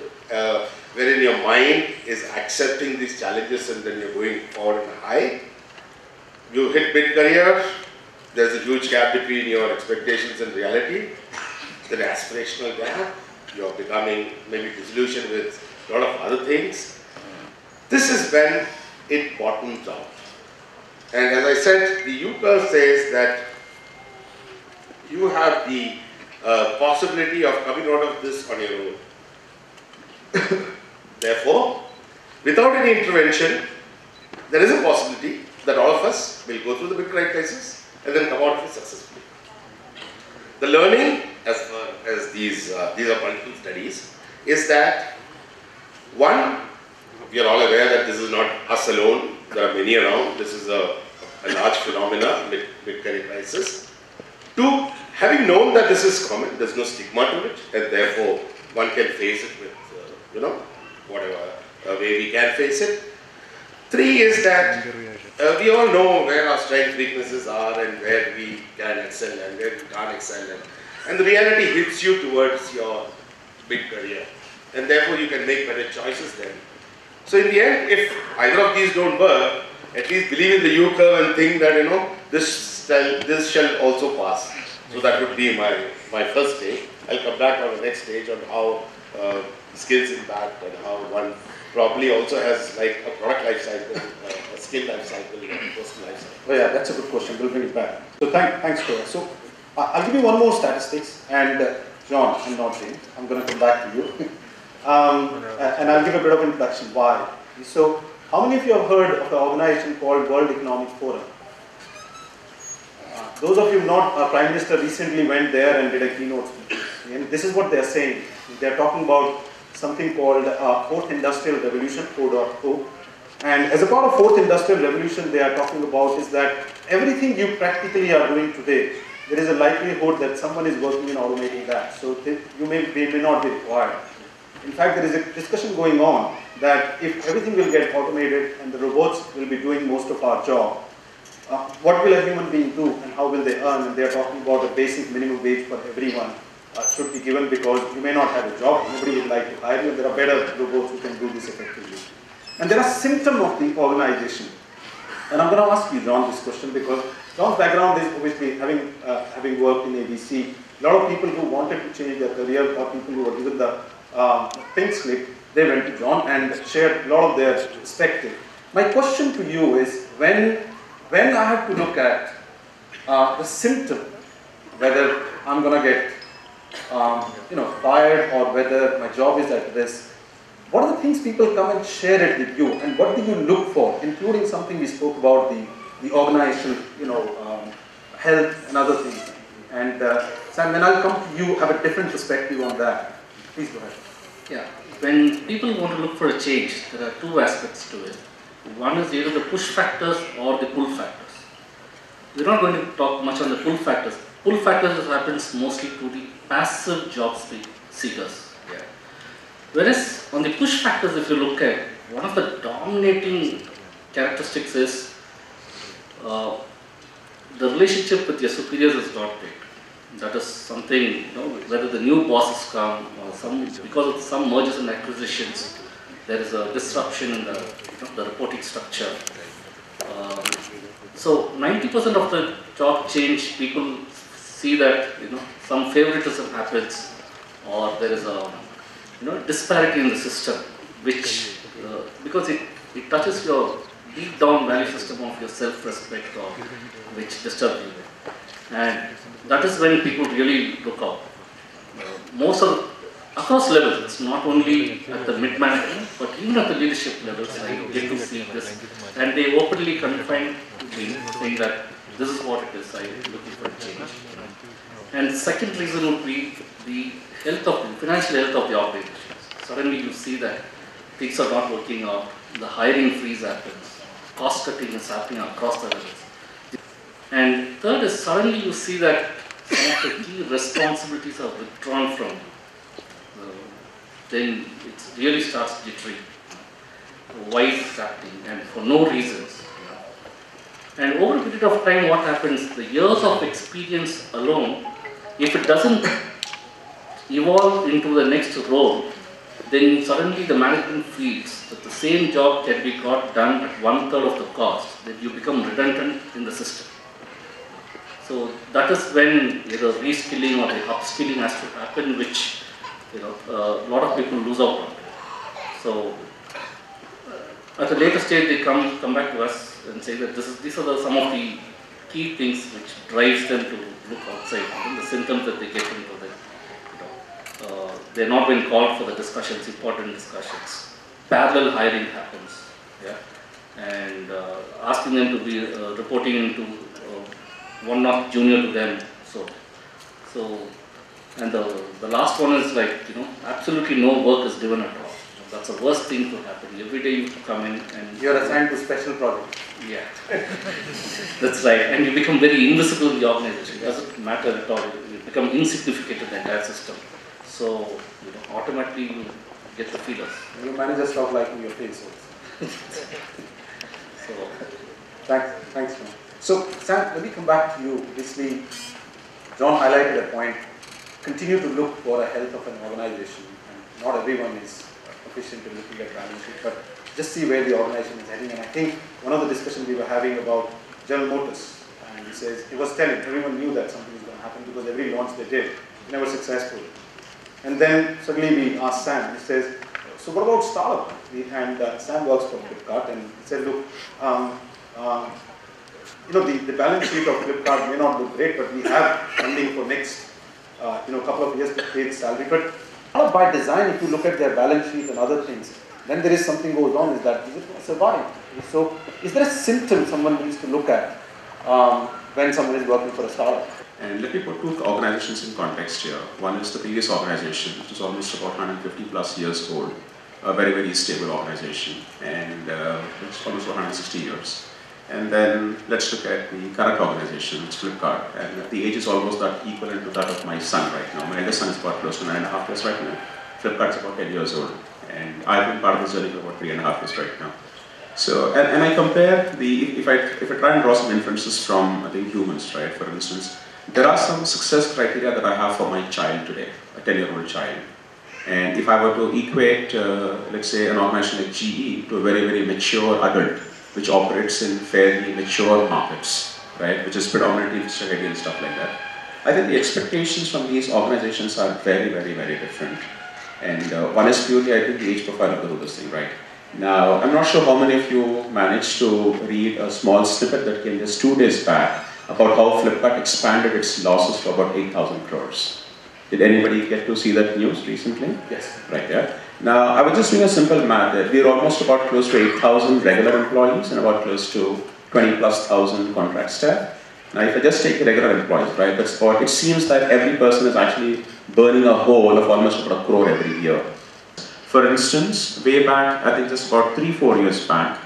wherein your mind is accepting these challenges and then you're going forward and high. You hit mid-career, there's a huge gap between your expectations and reality. There's an aspirational gap. You're becoming maybe disillusioned with a lot of other things. This is when it bottoms out. And as I said, the U-curve says that you have the possibility of coming out of this on your own. Therefore, without any intervention, there is a possibility that all of us will go through the midlife crisis and then come out of it successfully. The learning, as far as these are multiple studies, is that one, we are all aware that this is not us alone. There are many around. This is a large phenomena, mid-career crisis. Two, having known that this is common, there's no stigma to it, and therefore one can face it with, whatever way we can face it. Three is that we all know where our strength weaknesses are and where we can excel and where we can't excel. And the reality hits you towards your mid-career. And therefore you can make better choices then. So in the end, if either of these don't work, at least believe in the U-curve and think that, this shall also pass. So that would be my first stage. I'll come back on the next stage on how skills impact and how one probably also has like a product life cycle, a skill life cycle, and a personal life cycle. Oh yeah, that's a good question. We'll bring it back. So thanks, Koya. So I'll give you one more statistics, and John, and not James, I'm going to come back to you. And I'll give a bit of introduction. Why? So, how many of you have heard of the organization called World Economic Forum? Those of you not, our Prime Minister recently went there and did a keynote speech. And this is what they're saying. They're talking about something called Fourth Industrial Revolution, 4.0. And as a part of fourth industrial revolution they are talking about is that everything you practically are doing today, there is a likelihood that someone is working in automating that. So you may not be required. In fact, there is a discussion going on that if everything will get automated and the robots will be doing most of our job, what will a human being do and how will they earn? And they are talking about a basic minimum wage for everyone should be given, because you may not have a job, nobody would like to hire you, and there are better robots who can do this effectively. And there are symptoms of the organization. And I'm going to ask you, John, this question, because John's background is obviously having worked in ABC. A lot of people who wanted to change their career, or people who were given the pink slip, they went to John and shared a lot of their perspective. My question to you is, when I have to look at the symptom, whether I'm going to get fired or whether my job is at risk, what are the things people come and share it with you, and what do you look for, including something we spoke about, the organizational, health and other things. And Sam, then I'll come to you, have a different perspective on that. Please go ahead. Yeah, when people want to look for a change, there are two aspects to it. One is either the push factors or the pull factors. We're not going to talk much on the pull factors. Pull factors happens mostly to the passive job seekers. Yeah. Whereas on the push factors, if you look at, one of the dominating characteristics is the relationship with your superiors is not great. That is something, whether the new bosses come or because of some mergers and acquisitions, there is a disruption in the reporting structure. So 90% of the job change, people see that some favoritism happens, or there is a disparity in the system, which because it touches your deep down value system of your self-respect, or which disturbs you. And that is when people really look out. Across levels, it's not only at the mid-management, but even at the leadership levels, I get to see this. And they openly confine to me, saying that this is what it is, I'm looking for a change. And the second reason would be the financial health of the organization. Suddenly you see that things are not working out, the hiring freeze happens, cost cutting is happening across the levels. And third is, suddenly you see that some of the key responsibilities are withdrawn from you. Then it really starts jittery. Why is it happening? And for no reasons. And over a period of time, what happens? The years of experience alone, if it doesn't evolve into the next role, then suddenly the management feels that the same job can be got done at 1/3 of the cost, that you become redundant in the system. So that is when either reskilling or the upskilling has to happen, which a lot of people lose out on. So at a later stage, they come back to us and say that these are some of the key things which drives them to look outside, the symptoms that they get into. They're not being called for the discussions, important discussions. Parallel hiring happens, and asking them to be reporting into one not junior to them. And the last one is like, absolutely no work is given at all. That's the worst thing to happen. Every day you come in and you're assigned to special projects. Yeah, that's right. And you become very invisible in the organization. It doesn't matter at all. You become insignificant in the entire system. So automatically you get the feelers. Your manager stop liking your face also. So thanks, John. So Sam, let me come back to you. Obviously, John highlighted a point. Continue to look for a health of an organization. And not everyone is efficient in looking at balance sheet, but just see where the organization is heading. And I think one of the discussions we were having about General Motors, and he was telling everyone knew that something was going to happen because every launch they did, never successful. And then suddenly we asked Sam, he says, so what about startup? And Sam works for Flipkart, and he said, look, the balance sheet of Flipkart may not look great, but we have funding for next couple of years to pay its salary. But by design, if you look at their balance sheet and other things, then there is something goes wrong, is that, is it going to survive? So is there a symptom someone needs to look at when someone is working for a startup? And let me put two organizations in context here. One is the previous organization, which is almost about 150 plus years old. a very, very stable organization, and it's almost 160 years. And then let's look at the current organization, it's Flipkart, and the age is almost that equivalent to that of my son right now. My eldest son is about close to 9.5 years right now. Flipkart's about 10 years old, and I've been part of this journey for about 3.5 years right now. So, and I compare if I try and draw some inferences from, I think, humans, right? For instance, there are some success criteria that I have for my child today, a 10-year-old child. And if I were to equate, let's say, an organization like GE to a very, very mature adult, which operates in fairly mature markets, right, which is predominantly Instagram and stuff like that, I think the expectations from these organizations are very, very, very different. And one is purely, I think, the age profile of the whole thing, right? Now, I'm not sure how many of you managed to read a small snippet that came just 2 days back about how Flipkart expanded its losses to about 8,000 crores. Did anybody get to see that news recently? Yes. Right there. Now, I was just doing a simple math that we're almost about close to 8,000 regular employees and about close to 20,000+ contract staff. Now, if I just take the regular employees, right, that's what it seems that every person is actually burning a hole of almost about 1 crore every year. For instance, way back, I think just about 3-4 years back,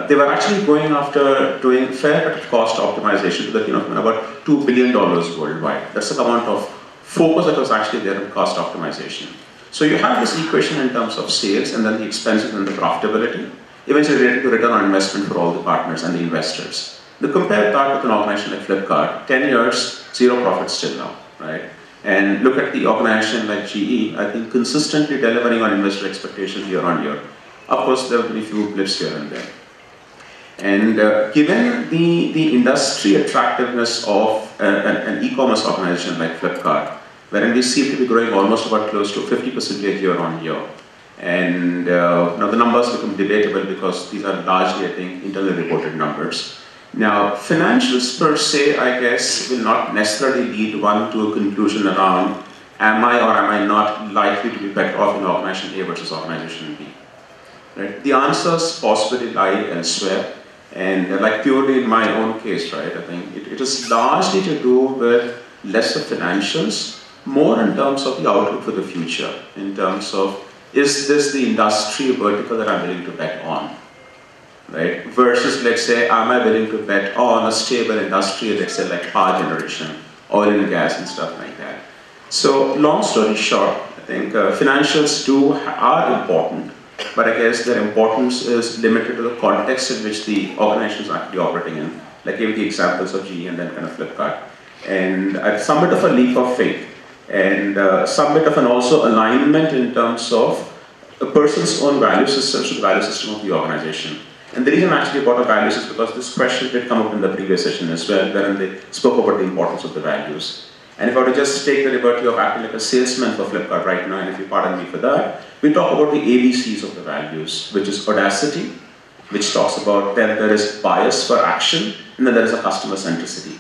they were actually going after doing fair bit of cost optimization to the tune of about $2 billion worldwide. That's the amount of focus that was actually there on cost optimization. So you have this equation in terms of sales and then the expenses and the profitability, eventually related to return on investment for all the partners and the investors. Now compare that with an organization like Flipkart, 10 years, 0 profit still now, right? And look at the organization like GE, I think consistently delivering on investor expectations year on year. Of course, there will be a few blips here and there. And given the industry attractiveness of an e-commerce organization like Flipkart, wherein we seem to be growing almost about close to 50% year on year. And now the numbers become debatable because these are largely, I think, internally reported numbers. Now, financials per se, I guess, will not necessarily lead one to a conclusion around am I or am I not likely to be better off in organization A versus organization B. Right? The answers possibly lie elsewhere, and like purely in my own case, right, I think it is largely to do with less of financials, more in terms of the outlook for the future, in terms of is this the industry vertical that I'm willing to bet on? Right? Versus, let's say, am I willing to bet on a stable industry, let's say like power generation, oil and gas and stuff like that. So, long story short, I think financials are important, but I guess their importance is limited to the context in which the organization is actually operating in. Like give the examples of GE and then kind of Flipkart. And some bit of a leap of faith and some bit of an also alignment in terms of a person's own value systems to the value system of the organization. And the reason I actually brought up values is because this question did come up in the previous session as well, wherein they spoke about the importance of the values. And if I were to just take the liberty of acting like a salesman for Flipkart right now, and if you pardon me for that, we talk about the ABCs of the values, which is audacity, which talks about then there is bias for action, and then there is a customer centricity.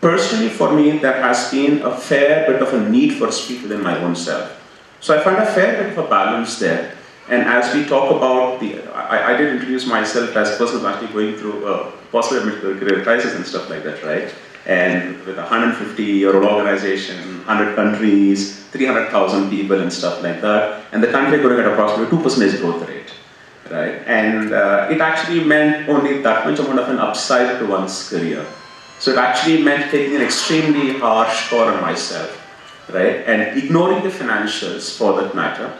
Personally, for me, there has been a fair bit of a need for speed within my own self. So I find a fair bit of a balance there. And as we talk about I did introduce myself as a person who's actually going through a possible career crisis and stuff like that, right? And with a 150-year-old organization, 100 countries, 300,000 people and stuff like that, and the country growing at approximately 2% growth rate, right? And it actually meant only that much amount of an upside to one's career. So it actually meant taking an extremely harsh call on myself, right? And ignoring the financials for that matter,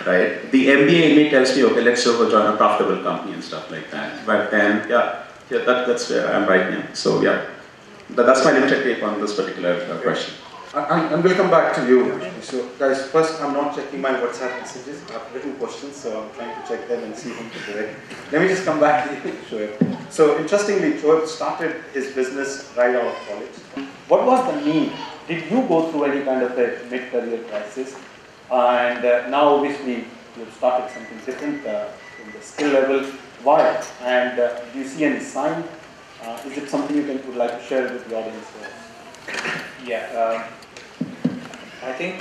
right? The MBA in me tells me, okay, let's go join a profitable company and stuff like that. But then, that's where I am right now. So yeah, that's my limited take on this particular question. And we'll come back to you. So guys, first I'm not checking my WhatsApp messages. I have written questions, so I'm trying to check them and see whom to direct. Let me just come back to you, Shoaib. So interestingly, Shoaib started his business right out of college. What was the need? Did you go through any kind of a mid-career crisis? And now obviously you've started something different in the skill level. Why? And do you see any sign? Is it something you would like to share with the audience? Yeah, I think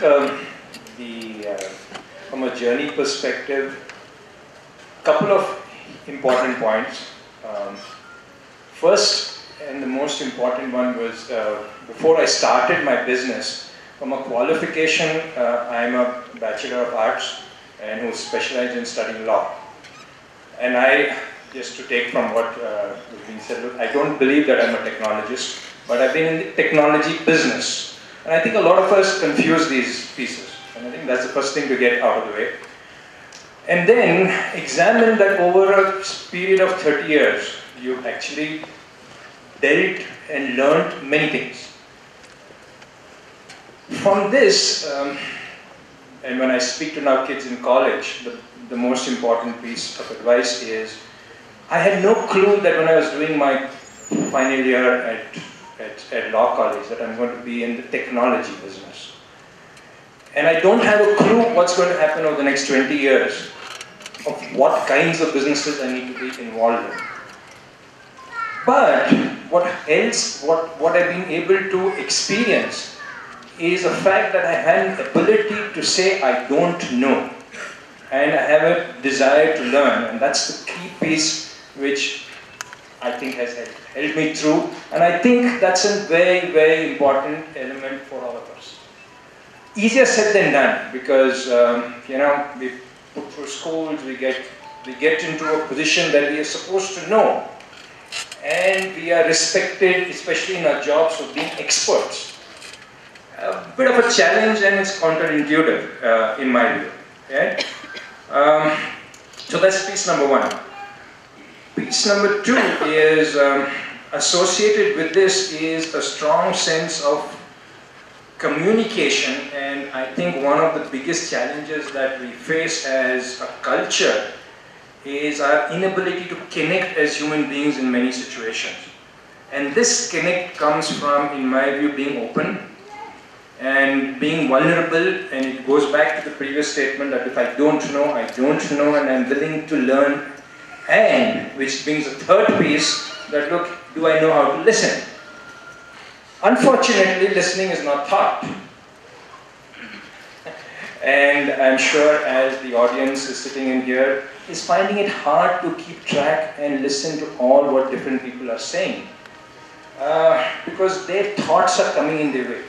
from a journey perspective, couple of important points. First, and the most important one was before I started my business, from a qualification, I'm a Bachelor of Arts, and who specialized in studying law. And I, just to take from what was being said, look, I don't believe that I'm a technologist, but I've been in the technology business. And I think a lot of us confuse these pieces. And I think that's the first thing to get out of the way. And then examine that over a period of 30 years, you've actually dealt and learned many things. From this, and when I speak to now kids in college, the most important piece of advice is, I had no clue that when I was doing my final year at law college that I'm going to be in the technology business. And I don't have a clue what's going to happen over the next 20 years of what kinds of businesses I need to be involved in. But what I've been able to experience is the fact that I had an ability to say I don't know. And I have a desire to learn. And that's the key piece which I think has helped me through. And I think that's a very, very important element for all of us. Easier said than done, because we put through schools, we get into a position that we are supposed to know. And we are respected, especially in our jobs, for being experts. A bit of a challenge, and it's counterintuitive in my view. Right? So that's piece number one. Piece number two is, associated with this is a strong sense of communication, and I think one of the biggest challenges that we face as a culture is our inability to connect as human beings in many situations. And this connect comes from, in my view, being open and being vulnerable, and it goes back to the previous statement that if I don't know, I don't know, and I'm willing to learn. And which brings a third piece, that look, do I know how to listen? Unfortunately, listening is not taught. And I'm sure as the audience is sitting in here, is finding it hard to keep track and listen to all what different people are saying. Because their thoughts are coming in their way.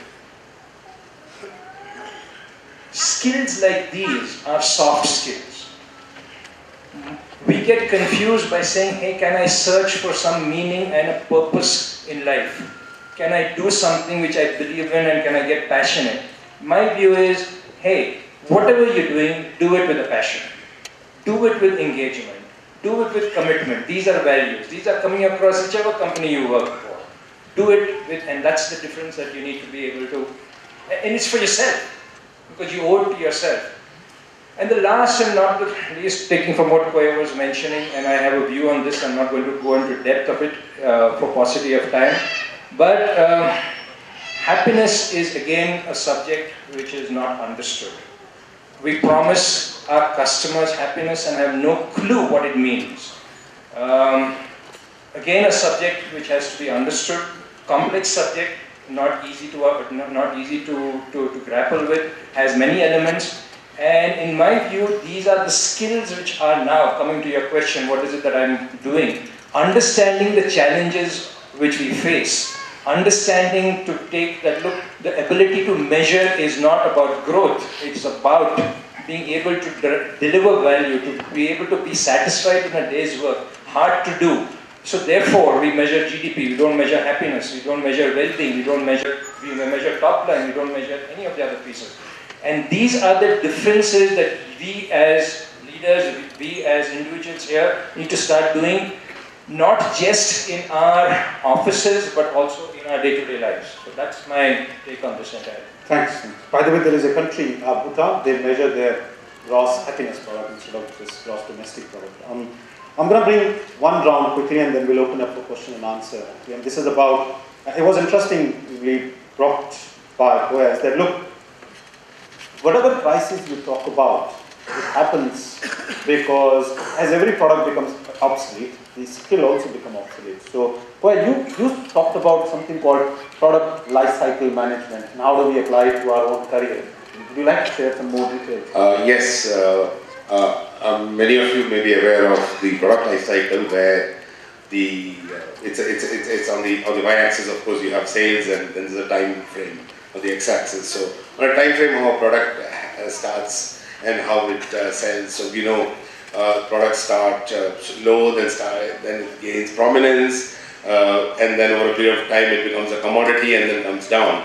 Skills like these are soft skills. We get confused by saying, hey, can I search for some meaning and a purpose in life? Can I do something which I believe in, and can I get passionate? My view is, hey, whatever you're doing, do it with a passion. Do it with engagement. Do it with commitment. These are values. These are coming across whichever company you work for. Do it with, and that's the difference that you need to be able to, and it's for yourself, because you owe it to yourself. And the last and not the least, taking from what Koya was mentioning, and I have a view on this, I'm not going to go into depth of it for paucity of time, but happiness is again a subject which is not understood. We promise our customers happiness and have no clue what it means. Again, a subject which has to be understood, complex subject, not easy to grapple with, has many elements. And in my view, these are the skills which are now, coming to your question, what is it that I'm doing? Understanding the challenges which we face. Understanding to take that look, the ability to measure is not about growth. It's about being able to deliver value, to be able to be satisfied in a day's work. Hard to do. So therefore, we measure GDP, we don't measure happiness, we don't measure well-being, we measure top line, we don't measure any of the other pieces. And these are the differences that we as leaders, we as individuals here need to start doing, not just in our offices, but also in our day-to-day lives. So that's my take on this entire. Thanks. By the way, there is a country, Bhutan, they measure their gross happiness product instead of this gross domestic product. I'm going to bring one round quickly, and then we'll open up for question and answer. And this is about, it was interestingly brought by Koya, that look, whatever prices you talk about, it happens because as every product becomes obsolete, the skill also becomes obsolete. So, Koya, you talked about something called product life cycle management, and how do we apply it to our own career? Would you like to share some more details? Yes, many of you may be aware of the product life cycle, where it's on the y-axis. Of course, you have sales, and then there's a time frame on the x-axis. So, on a time frame, how a product starts and how it sells. So we know products start low, then it gains prominence, and then over a period of time it becomes a commodity and then comes down.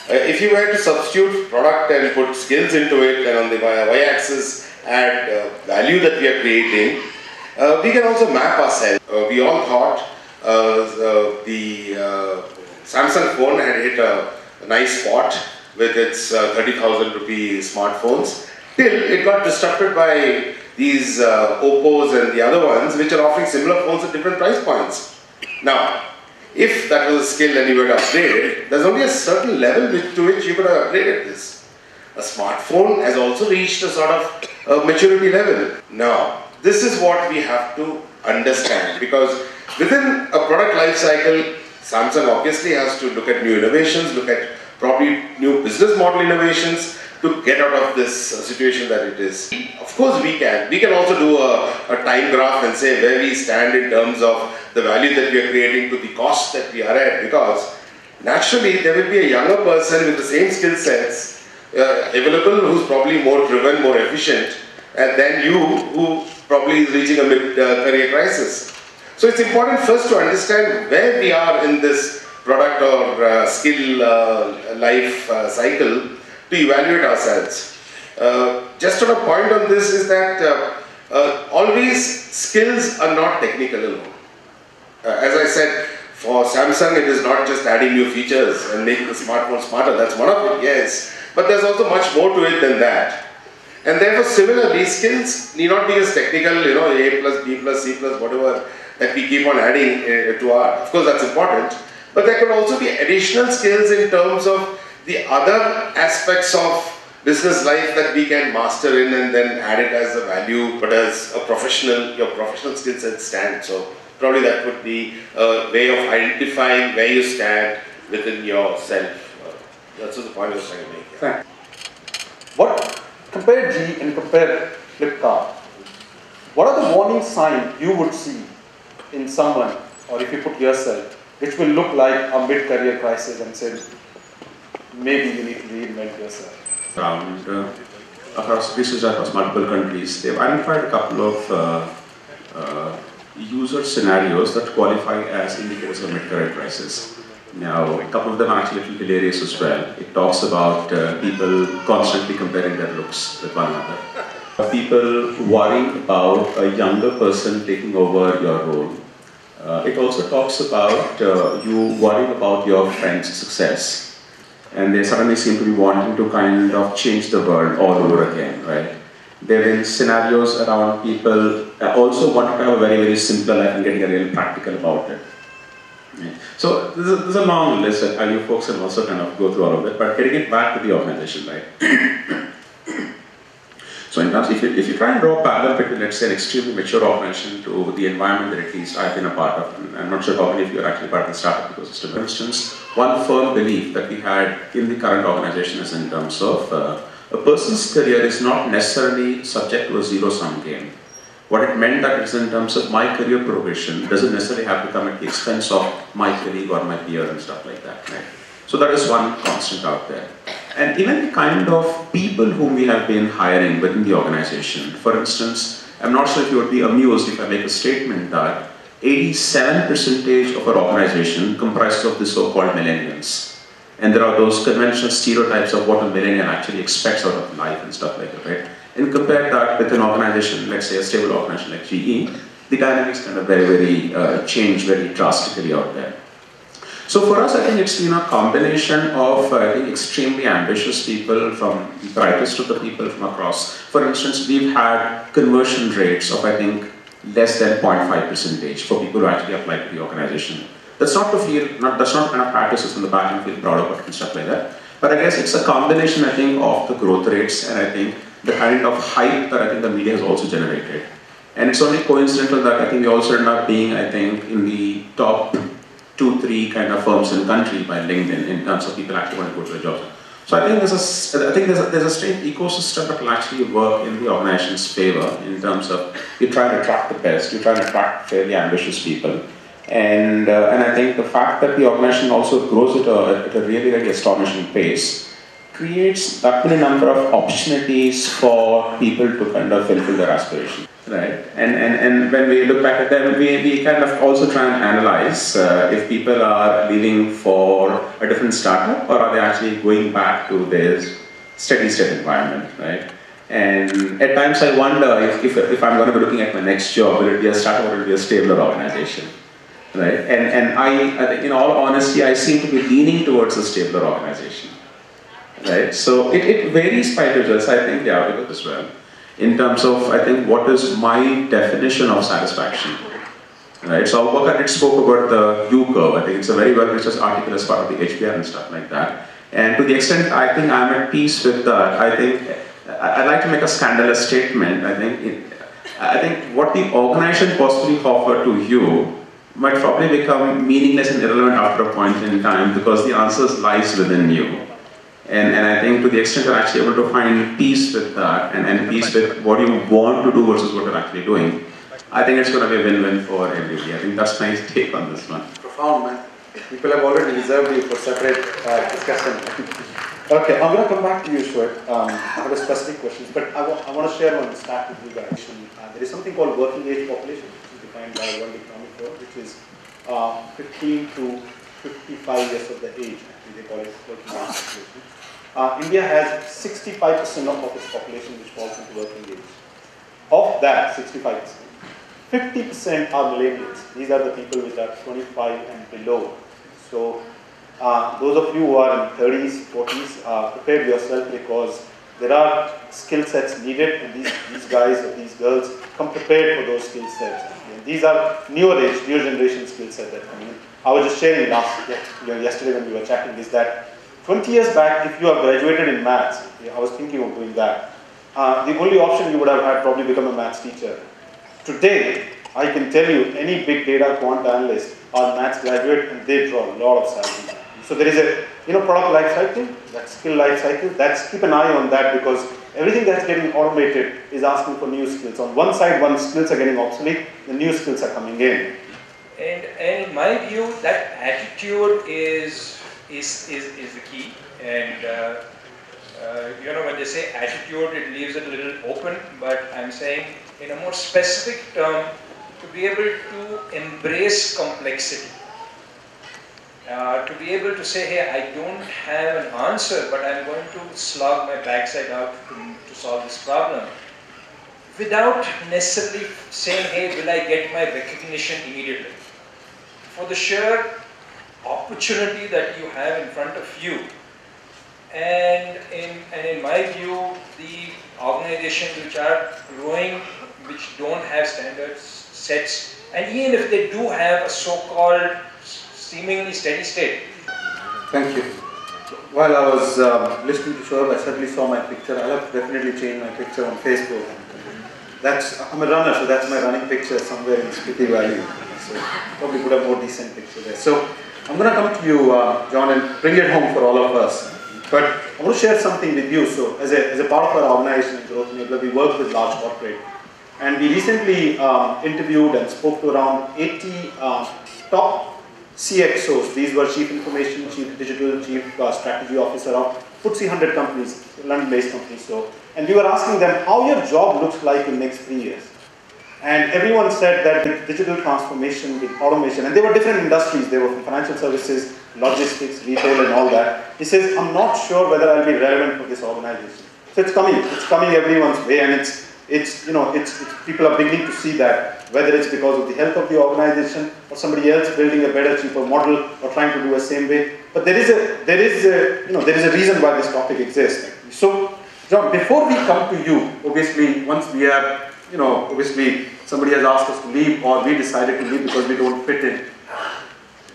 If you were to substitute product and put skills into it, and on the y-axis add value that we are creating, we can also map ourselves. We all thought the Samsung phone had hit a nice spot with its 30,000 rupee smartphones, till it got disrupted by these Oppos and the other ones, which are offering similar phones at different price points. Now, if that was a skill and you were to upgrade it, there's only a certain level to which you could have upgraded this. A smartphone has also reached a sort of maturity level. Now, this is what we have to understand, because within a product life cycle, Samsung obviously has to look at new innovations, look at probably new business model innovations to get out of this situation that it is. Of course we can. We can also do a time graph and say where we stand in terms of the value that we are creating to the cost that we are at, because naturally there will be a younger person with the same skill sets available who's probably more driven, more efficient, and than you who probably is reaching a mid-career crisis. So it's important first to understand where we are in this product or skill life cycle to evaluate ourselves. Just on a point on this is that always skills are not technical alone. As I said, for Samsung it is not just adding new features and making the smartphone smarter, that's one of it, yes. But there's also much more to it than that. And therefore similarly, skills need not be as technical, you know, A plus, B plus, C plus, whatever that we keep on adding to art. Of course that's important. But there could also be additional skills in terms of the other aspects of business life that we can master in and then add it as a value, but as a professional, your professional skill set stands. So probably that would be a way of identifying where you stand within yourself. That's the point I was trying to make. Yeah. What, compare G and compare Flipkart, what are the warning signs you would see in someone, or if you put yourself, which will look like a mid-career crisis and say, maybe you need to reinvent yourself? Around across multiple countries, they've identified a couple of user scenarios that qualify as indicators of mid-career crisis. Now, a couple of them are actually a little hilarious as well. It talks about people constantly comparing their looks with one another. People worrying about a younger person taking over your role. It also talks about you worrying about your friend's success. And they suddenly seem to be wanting to kind of change the world all over again, right? There have been scenarios around people also wanting to have a very, very simple life and getting a real practical about it. Yeah. So there's a long list that you folks can also kind of go through all of it, but getting it back to the organization, right? So in terms, if you try and draw a parallel between, let's say, an extremely mature organization to the environment that at least I've been a part of, and I'm not sure how many of you are actually part of the startup ecosystem. For instance, one firm belief that we had in the current organization is in terms of a person's career is not necessarily subject to a zero-sum game. What it meant that is in terms of my career progression doesn't necessarily have to come at the expense of my colleague or my peer and stuff like that, right? So that is one constant out there. And even the kind of people whom we have been hiring within the organization, for instance, I'm not sure if you would be amused if I make a statement that 87% of our organization comprises of the so-called millennials. And there are those conventional stereotypes of what a millennial actually expects out of life and stuff like that, right? And compare that with an organization, let's say a stable organization like GE, the dynamics kind of very change very drastically out there. So for us, I think it's been a combination of extremely ambitious people, from the brightest of the people from across. For instance, we've had conversion rates of, I think, less than 0.5% for people who actually apply to the organization. That's not to feel, that's not kind of practices in the back and feel proud of it and stuff like that. But I guess it's a combination, I think, of the growth rates and I think the kind of hype that I think the media has also generated. And it's only coincidental that I think we also end up being, I think, in the top 2-3 kind of firms in the country by LinkedIn in terms of people actually want to go to the jobs. So I think there's a strange ecosystem that will actually work in the organization's favor in terms of you try to attract the best, you try to attract fairly ambitious people. And I think the fact that the organization also grows at a really, really astonishing pace creates that many number of opportunities for people to kind of fulfill their aspirations, right? And when we look back at them, we kind of also try and analyze if people are leaving for a different startup or are they actually going back to their steady state environment, right? And at times I wonder if I'm going to be looking at my next job, will it be a startup or will it be a stabler organization, right? And I think in all honesty, I seem to be leaning towards a stabler organization. Right, so it varies by individuals. I think yeah, we got this well. In terms of, I think, what is my definition of satisfaction, right? So Abubakar spoke about the U curve. I think it's a very well researched article as part of the HBR and stuff like that. And to the extent I think I'm at peace with that, I think I'd like to make a scandalous statement. I think what the organization possibly offer to you might probably become meaningless and irrelevant after a point in time because the answers lies within you. And I think to the extent you're actually able to find peace with that and peace with what you want to do versus what you're actually doing, I think it's going to be a win-win for everybody. I think that's my take on this one. Profound, man. People have already reserved you for separate discussion. Okay, I'm going to come back to you, Shoaib. I have a specific questions, but I want to share one stat with you guys. There is something called working age population, which is defined by World Economic Forum, which is 15 to 55 years of the age. Actually, they call it working age population. India has 65% of its population which falls into working age. Of that 65%, 50% are millennials. These are the people which are 25 and below. So those of you who are in 30s, 40s, prepare yourself because there are skill sets needed and these guys or these girls come prepared for those skill sets. And these are newer generation skill sets that come in. I was just sharing yesterday when we were chatting is that 20 years back, if you have graduated in maths, I was thinking of doing that, the only option you would have had probably become a maths teacher. Today, I can tell you, any big data quant analyst are maths graduate and they draw a lot of salary. So there is a product life cycle, that skill life cycle, keep an eye on that because everything that's getting automated is asking for new skills. On one side, skills are getting obsolete, the new skills are coming in. And in my view, that attitude is the key, and when they say attitude, it leaves it a little open, but I'm saying in a more specific term, to be able to embrace complexity, to be able to say, hey, I don't have an answer, but I'm going to slog my backside out to solve this problem, without necessarily saying, hey, will I get my recognition immediately? For the sheer opportunity that you have in front of you, and in my view, the organizations which are growing, which don't have standards sets, and even if they do have a so-called seemingly steady state. Thank you. While I was listening to Shoaib, I suddenly saw my picture. I'll have to definitely change my picture on Facebook. I'm a runner, so that's my running picture somewhere in Spiti Valley. So probably put a more decent picture there. So I'm going to come to you, John, and bring it home for all of us. But I want to share something with you. So as a part of our organization, Growth Enabler, we work with large corporate. And we recently interviewed and spoke to around 80 top CXOs. These were Chief Information, Chief Digital, Chief Strategy Officer of FTSE 100 companies, London-based companies. And we were asking them how your job looks like in the next 3 years. And everyone said that with digital transformation, with automation, and they were different industries. They were from financial services, logistics, retail, and all that. He says, I'm not sure whether I'll be relevant for this organization. So it's coming everyone's way, and it's people are beginning to see that, whether it's because of the health of the organization or somebody else building a better, cheaper model or trying to do the same way. But there is a reason why this topic exists. So, John, before we come to you, obviously, once we have, obviously somebody has asked us to leave or we decided to leave because we don't fit in.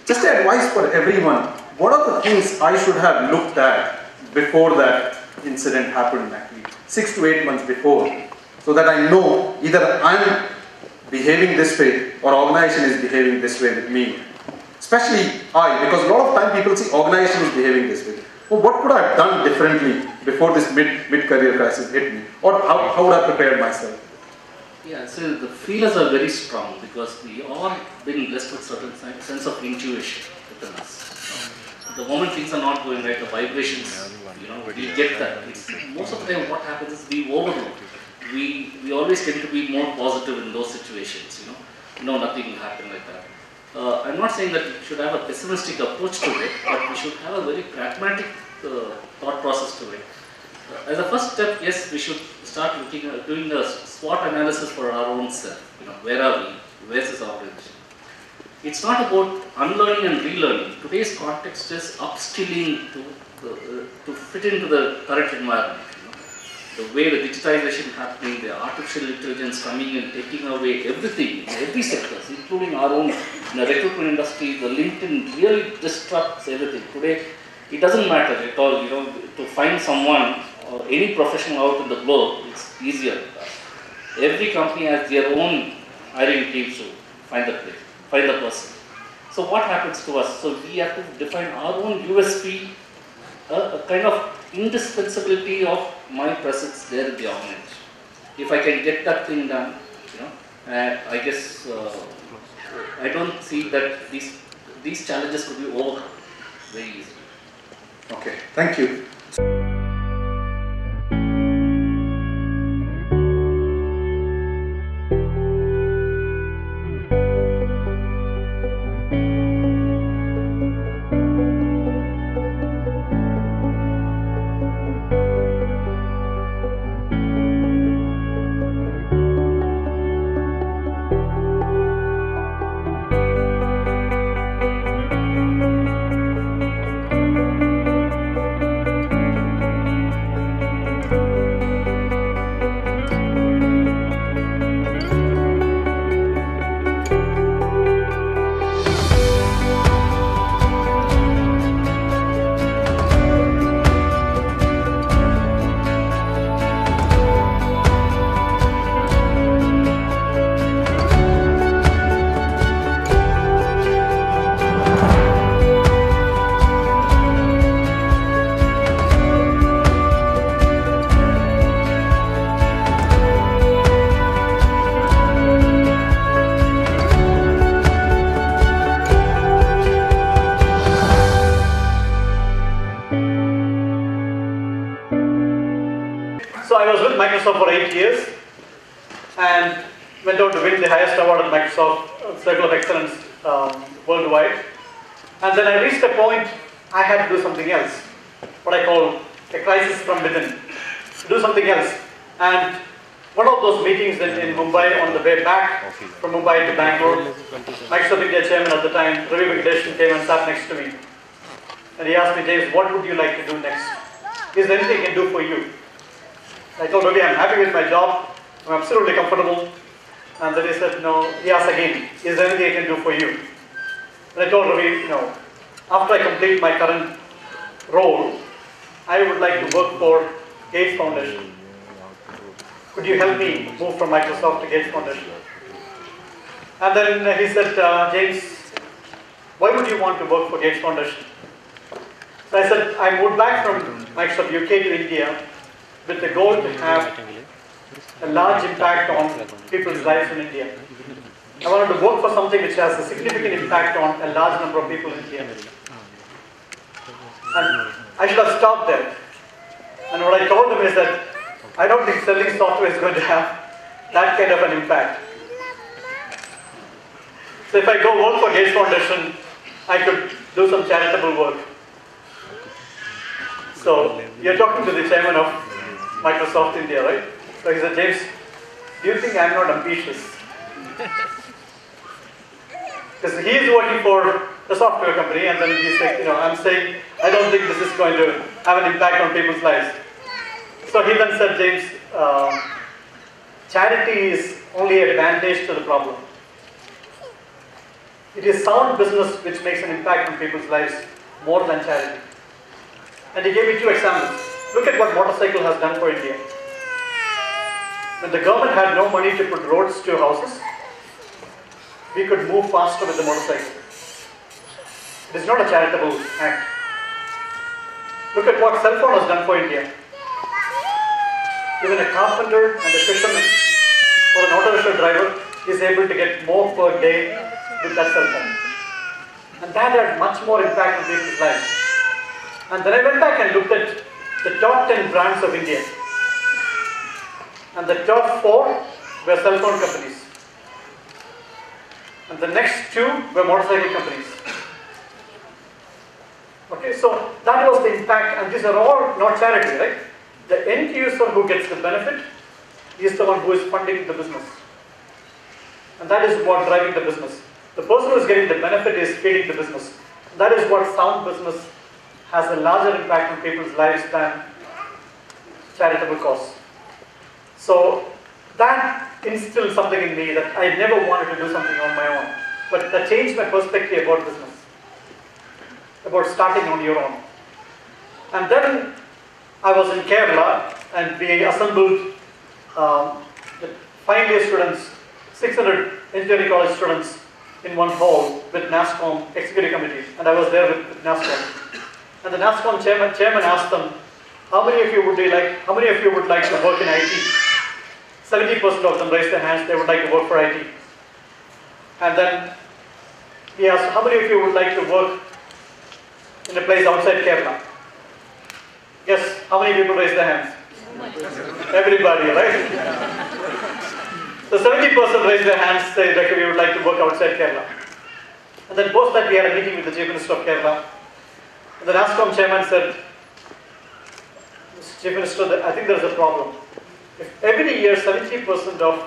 Just advice for everyone. What are the things I should have looked at before that incident happened, actually, 6 to 8 months before, so that I know either I'm behaving this way or organization is behaving this way with me. Especially because a lot of time people see organization is behaving this way. Well, what could I have done differently before this mid-career crisis hit me? Or how would I prepare myself? Yeah, so the feelers are very strong because we all been blessed with certain sense of intuition within us. The moment things are not going right, the vibrations We get that. Most of the time what happens is we overlook. We always tend to be more positive in those situations, No, nothing will happen like that. I'm not saying that we should have a pessimistic approach to it, but we should have a very pragmatic thought process to it. As a first step, yes, we should start doing a SWOT analysis for our own self. Where are we? Where's this organization? It's not about unlearning and relearning. Today's context is upskilling to fit into the current environment. The way the digitization happening, the artificial intelligence coming and taking away everything in every sector, including our own recruitment industry. The LinkedIn really disrupts everything. Today, it doesn't matter at all. To find someone or any professional out in the globe, it's easier. Every company has their own hiring teams to find the person. So what happens to us? So we have to define our own USP, a kind of indispensability of my presence there in the organization. If I can get that thing done, I guess I don't see that these challenges could be overcome very easily. Okay, thank you. So I was with Microsoft for 8 years and went on to win the highest award at Microsoft Circle of Excellence worldwide. And then I reached a point I had to do something else, what I call a crisis from within, to do something else. And one of those meetings in Mumbai, on the way back from Mumbai to Bangalore, Microsoft India chairman at the time, Ravi Venkatesan, came and sat next to me. And he asked me, James, what would you like to do next? Is there anything I can do for you? I told Ravi, I'm happy with my job, I'm absolutely comfortable. And then he said, no, he asked again, is there anything I can do for you? And I told Ravi, after I complete my current role, I would like to work for Gates Foundation. Could you help me move from Microsoft to Gates Foundation? And then he said, James, why would you want to work for Gates Foundation? So I said, I moved back from Microsoft UK to India with the goal to have a large impact on people's lives in India. I wanted to work for something which has a significant impact on a large number of people in India. And I should have stopped there. And what I told him is that I don't think selling software is going to have that kind of an impact. So if I go work for Gates Foundation, I could do some charitable work. So you're talking to the chairman of Microsoft India, right? So he said, James, do you think I'm not ambitious? Because he is working for a software company, and then he's like, I'm saying, I don't think this is going to have an impact on people's lives. So he then said, James, charity is only a bandage to the problem. It is sound business which makes an impact on people's lives more than charity. And he gave me 2 examples. Look at what motorcycle has done for India. When the government had no money to put roads to houses, we could move faster with the motorcycle. It is not a charitable act. Look at what cell phone has done for India. Even a carpenter and a fisherman or an auto rickshaw driver is able to get more per day with that cell phone. And that had much more impact on people's lives. And then I went back and looked at the top 10 brands of India. And the top 4 were cell phone companies. And the next 2 were motorcycle companies. Okay, so that was the impact, and these are all not charity, right? The end user who gets the benefit is the one who is funding the business. And that is what driving the business. The person who is getting the benefit is feeding the business. That is what sound business has a larger impact on people's lives than charitable cause. So that instilled something in me that I never wanted to do something on my own. But that changed my perspective about business, about starting on your own. And then I was in Kerala and we assembled the final year students, 600 engineering college students in one hall with NASSCOM executive committee, and I was there with NASSCOM. And the NASSCOM chairman asked them, how many of you would like to work in IT? 70% of them raised their hands, they would like to work for IT. And then he asked, how many of you would like to work in a place outside Kerala? Yes, how many people raised their hands? Everybody, right? So 70% raised their hands, said that we would like to work outside Kerala. And then post that we had a meeting with the Chief Minister of Kerala. And the NASSCOM chairman said, Mr. Chief Minister, I think there is a problem. If every year 70% of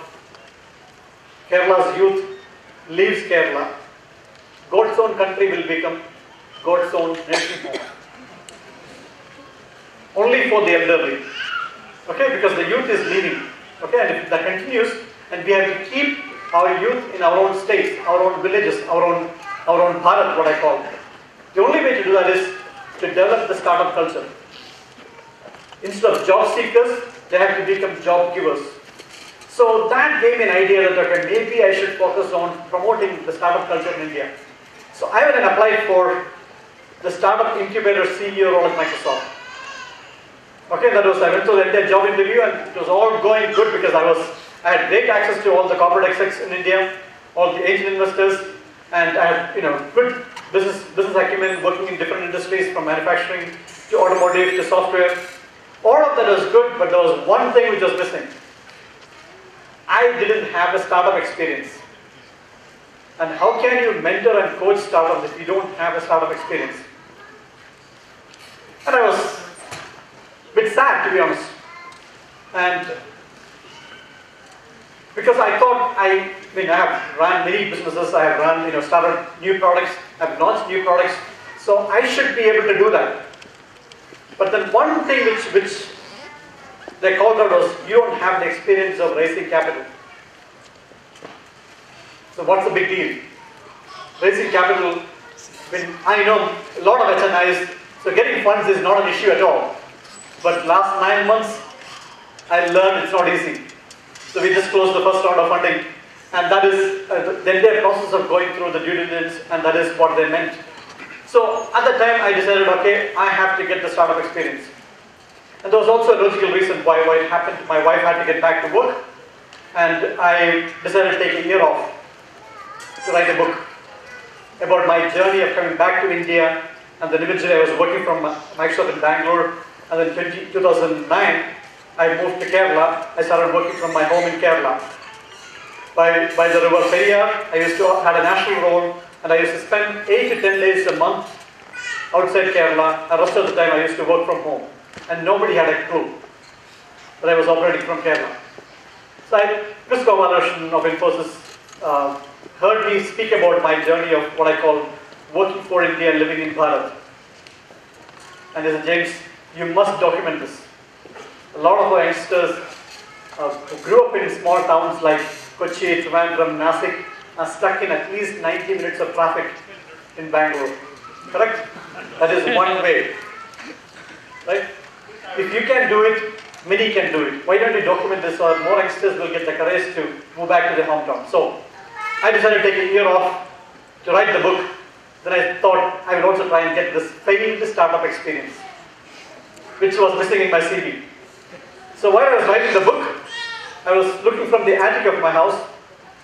Kerala's youth leaves Kerala, God's own country will become God's own nursing home. Only for the elderly. Okay, because the youth is leaving. Okay, and if that continues, and we have to keep our youth in our own states, our own villages, our own Bharat, what I call it. The only way to do that is to develop the startup culture. Instead of job seekers, they have to become job givers. So that gave me an idea that okay, maybe I should focus on promoting the startup culture in India. So I went and applied for the startup incubator CEO role at Microsoft. Okay, I went through the entire job interview and it was all going good because I had great access to all the corporate execs in India, all the angel investors, and I had good business acumen working in different industries from manufacturing to automotive to software. All of that was good, but there was one thing which was missing. I didn't have a startup experience. And how can you mentor and coach startups if you don't have a startup experience? And I was a bit sad, to be honest. And because I thought, I have run many businesses, I have run, started new products, I've launched new products, so I should be able to do that. But then one thing which they called out was, you don't have the experience of raising capital. So what's the big deal? Raising capital, I know a lot of HNIs, so getting funds is not an issue at all. But last 9 months, I learned it's not easy. So we just closed the first round of funding, and that is the entire process of going through the due diligence, and that is what they meant. So at the time, I decided, okay, I have to get the startup experience. And there was also a logical reason why it happened. My wife had to get back to work, and I decided to take a year off to write a book about my journey of coming back to India, and then eventually I was working from Microsoft in Bangalore, and then in 2009, I moved to Kerala. I started working from my home in Kerala. By the river Periyar, I used to have a national role, and I used to spend 8 to 10 days a month outside Kerala, and the rest of the time I used to work from home. And nobody had a clue that I was operating from Kerala. So Chris Gopalashan of Infosys heard me speak about my journey of what I call working for India and living in Bharat. And he said, James, you must document this. A lot of our youngsters who grew up in small towns like Kochi, Trivandrum, Nasik are stuck in at least 90 minutes of traffic in Bangalore. Correct? That is one way. Right? If you can do it, many can do it. Why don't you document this so more youngsters will get the courage to move back to their hometown? So I decided to take a year off to write the book. Then I thought I will also try and get this failed startup experience, which was missing in my CV. So while I was writing the book, I was looking from the attic of my house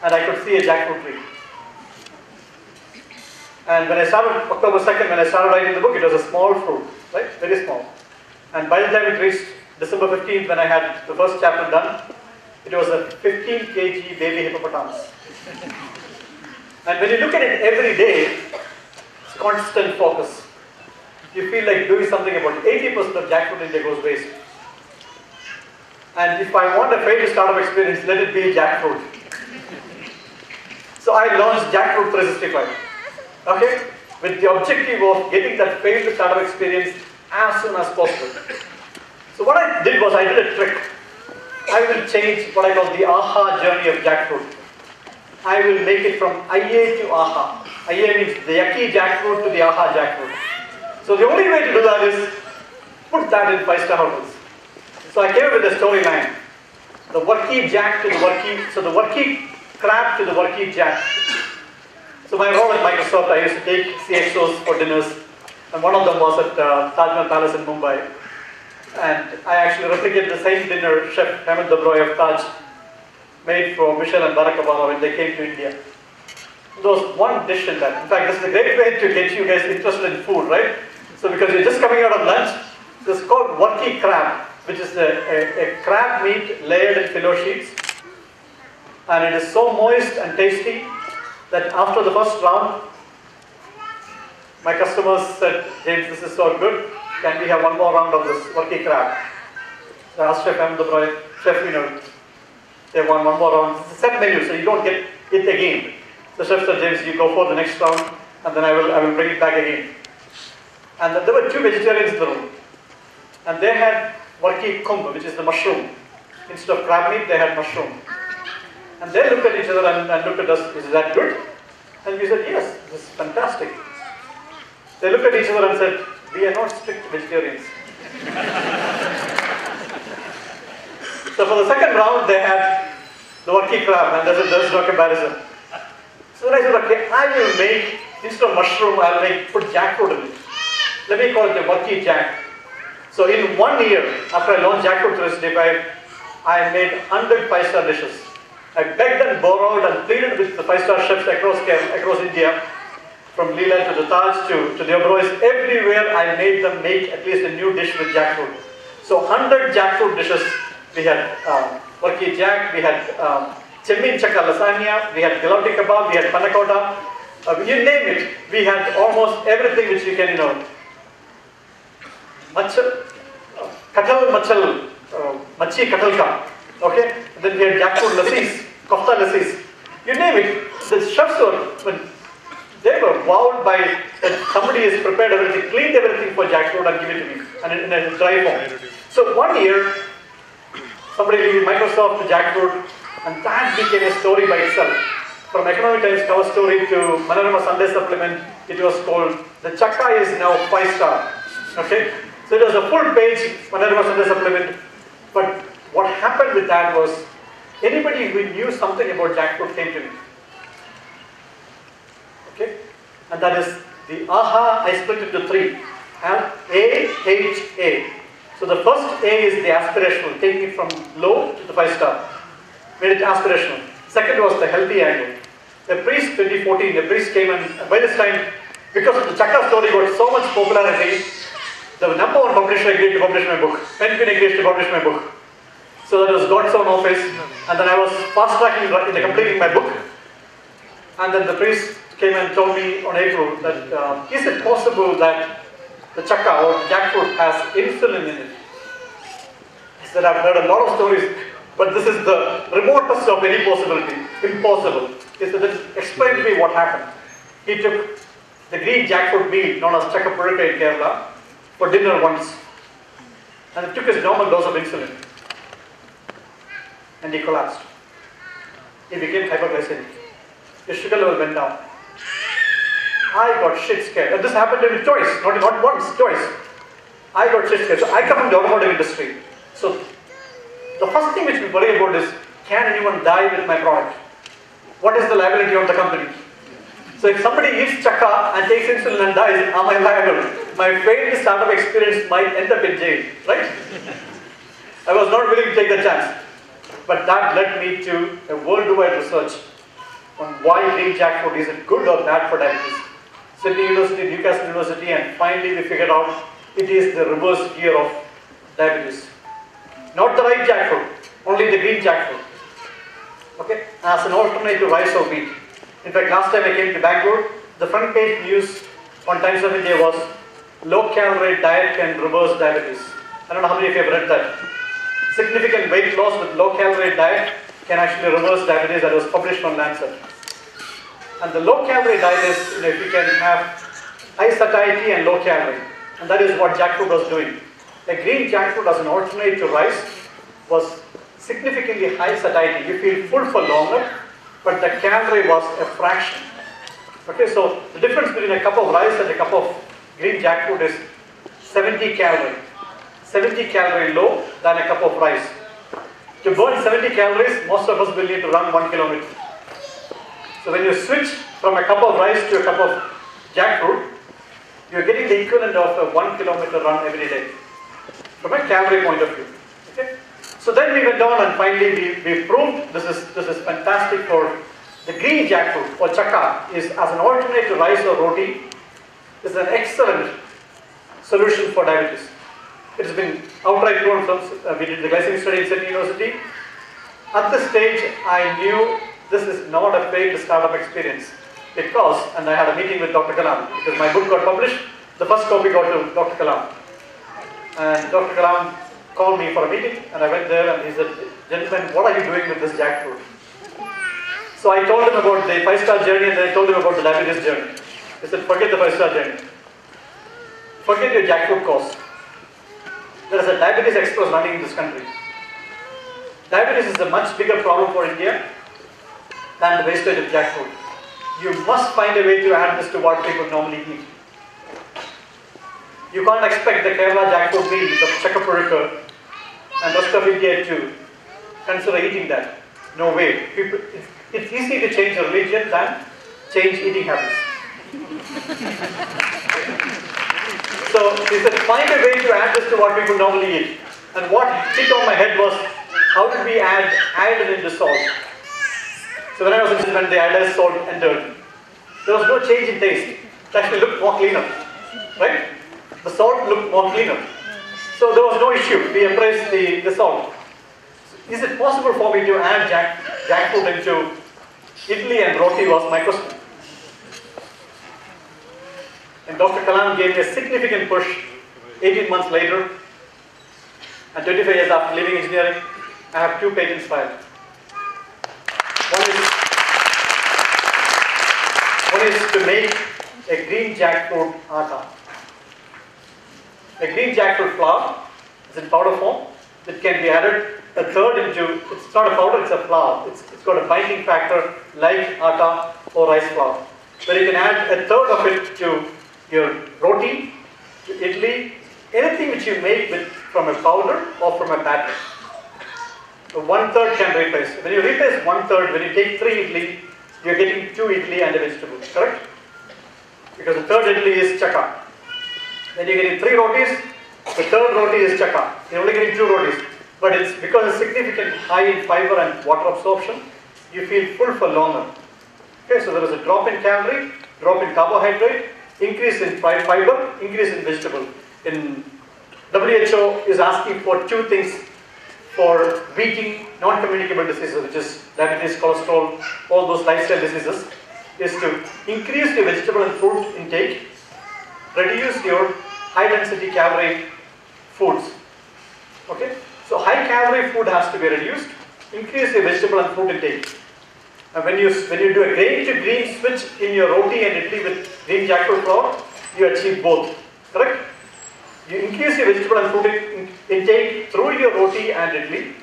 and I could see a jackfruit tree. And when I started, October 2nd, when I started writing the book, it was a small fruit, right? Very small. And by the time it reached December 15th, when I had the first chapter done, it was a 15 kg baby hippopotamus. And when you look at it every day, it's constant focus. You feel like doing something about 80% of jackfruit in India goes waste. And if I want a failed startup experience, let it be jackfruit. So I launched Jackfruit 365. Okay? With the objective of getting that failed startup experience as soon as possible. So what I did was I did a trick. I will change what I call the AHA journey of jackfruit. I will make it from IA to AHA. IA means the yucky jackfruit to the AHA jackfruit. So the only way to do that is put that in 5-star hotels. So I came up with a storyline. The worky jack to the worky, so the worky crab to the worky jack. So my role at Microsoft, I used to take CXOs for dinners, and one of them was at Taj Mahal Palace in Mumbai. And I actually replicated the same dinner Chef Hemant Dabroy of Taj made for Michelle and Barack Obama when they came to India. There was one dish in that. In fact, this is a great way to get you guys interested in food, right? So because you're just coming out of lunch, this is called worky crab, which is a crab meat layered in filo sheets. And it is so moist and tasty that after the first round, my customers said, James, this is so good. Can we have one more round of this worky crab? So I asked Chef Hemant Dabroy, Chef, they want one more round. It's a set menu, so you don't get it again. The chef said, James, you go for the next round, and then I will bring it back again. And there were 2 vegetarians in the room. And they had worky kumb, which is the mushroom. Instead of crab meat, they had mushroom. And they looked at each other and looked at us, is that good? And we said, yes, this is fantastic. They looked at each other and said, we are not strict vegetarians. So for the second round, they had the worky crab, and there's no comparison. So then I said, okay, I will make, instead of mushroom, I'll put jackfruit in it. Let me call it a worky jack. So in 1 year, after I launched Jackfruit 365, I made 100 5-star dishes. I begged and borrowed and pleaded with the 5-star chefs across India, from Leela to the Taj to the Obroys. Everywhere I made them make at least a new dish with jackfruit. So 100 jackfruit dishes. We had worky jack, we had chimmin chakka lasagna, we had galati kebab, we had panna cotta. You name it, we had almost everything which you can, Machal, katal machal, machi katalka. Okay? Then we had jackfruit lassis, kofta lassis. You name it. The chefs they were wowed by that somebody has prepared everything, cleaned everything for jackfruit and given it to me, and in a dry form. So 1 year, somebody gave Microsoft to jackfruit, and that became a story by itself. From Economic Times cover story to Manorama Sunday supplement, it was called, the chakka is now 5-star. Okay? So it was a full page Manorama Sunday supplement. But what happened with that was, anybody who knew something about jackfruit came to me. Okay? And that is the AHA, I split into 3. A, H, A. So the first A is the aspirational, taking it from low to the 5-star. Made it aspirational. Second was the healthy angle. The priest, 2014, the priest came, and by this time, because of the chakra story got so much popularity, the #1 publisher agreed to publish my book. Penguin agreed to publish my book. So that was God's own office, and then I was fast-tracking in completing my book. And then the priest came and told me on April that, is it possible that the chakka or jackfruit has insulin in it? I said, I've heard a lot of stories, but this is the remotest of any possibility. Impossible. He said, explain to me what happened. He took the green jackfruit meal known as chakka purika in Kerala for dinner once. And he took his normal dose of insulin. And he collapsed. He became hyperglycemic. His sugar level went down. I got shit scared. And this happened to me twice, not once, twice. I got shit scared. So I come from the automotive industry. So the first thing which we worry about is, can anyone die with my product? What is the liability of the company? So if somebody eats chakka and takes insulin and dies, am I liable? My failed startup experience might end up in jail, right? I was not willing to take the chance. But that led me to a worldwide research on why green jackfruit is it good or bad for diabetes. Sydney University, Newcastle University, and finally we figured out it is the reverse gear of diabetes. Not the right jackfruit, only the green jackfruit. Okay, as an alternate to rice or wheat. In fact, last time I came to Bangalore, the front page news on Times of India was low calorie diet can reverse diabetes. I don't know how many of you have read that. Significant weight loss with low calorie diet can actually reverse diabetes. That was published on Lancet. And the low calorie diet is, if you can have high satiety and low calorie. And that is what jackfruit was doing. A green jackfruit as an alternate to rice was significantly high satiety. You feel full for longer, but the calorie was a fraction. Okay, so the difference between a cup of rice and a cup of green jackfruit is 70 calorie. 70 calorie low than a cup of rice. To burn 70 calories, most of us will need to run 1 kilometer. So when you switch from a cup of rice to a cup of jackfruit, you're getting the equivalent of a 1 kilometer run every day, from a calorie point of view. Okay? So then we went on and finally we proved this is fantastic for the green jackfruit or chakka is as an alternate to rice or roti is an excellent solution for diabetes. It has been outright proven from, we did the glycemic study in City University. At this stage, I knew this is not a paid startup experience because, and I had a meeting with Dr. Kalam because my book got published, the first copy got to Dr. Kalam. And Dr. Kalam called me for a meeting and I went there and he said, gentlemen, what are you doing with this jackfruit? So I told him about the 5-star journey and then I told him about the diabetes journey. He said, forget the 5-star journey. Forget your jackfruit course. There is a diabetes express running in this country. Diabetes is a much bigger problem for India than the wastage of jackfruit. You must find a way to add this to what people normally eat. You can't expect the Kerala jackfruit meal, the chakapurika, and rest of India to consider eating that. No way. People, it's easy to change a religion than change eating habits. So he said, find a way to add this to what people normally eat. And what hit on my head was, how did we add iodine into salt? So when I was in, when the iodized salt entered, there was no change in taste. It actually looked more cleaner, right? The salt looked more cleaner. So there was no issue. We embraced the salt. Is it possible for me to add jackfruit into idli and roti was my question. And Dr. Kalam gave me a significant push 18 months later, and 25 years after leaving engineering, I have 2 patents filed. One is to make a green jackfruit atta. A green jackfruit flour is in powder form. It can be added a third into, it's not a powder, it's a flour. It's got a binding factor like atta or rice flour. But you can add a third of it to your roti, to idli, anything which you make from a powder or from a batter. So 1/3 can replace. When you replace 1/3, when you take 3 idli, you're getting 2 idli and a vegetable, correct? Because the third idli is chakka. Then you're getting 3 rotis, the third roti is chakka. You're only getting 2 rotis. But it's because it's significant high in fiber and water absorption, you feel full for longer. Okay, so there is a drop in calorie, drop in carbohydrate, increase in fiber, increase in vegetable. In WHO is asking for 2 things for beating non-communicable diseases, which is diabetes, cholesterol, all those lifestyle diseases, is to increase your vegetable and fruit intake, reduce your high-density calorie foods. Okay, so high-calorie food has to be reduced, increase your vegetable and fruit intake. And when you do a grain to green switch in your roti and idli with green jackfruit flour, you achieve both. Correct? You increase your vegetable and fruit intake through your roti and idli,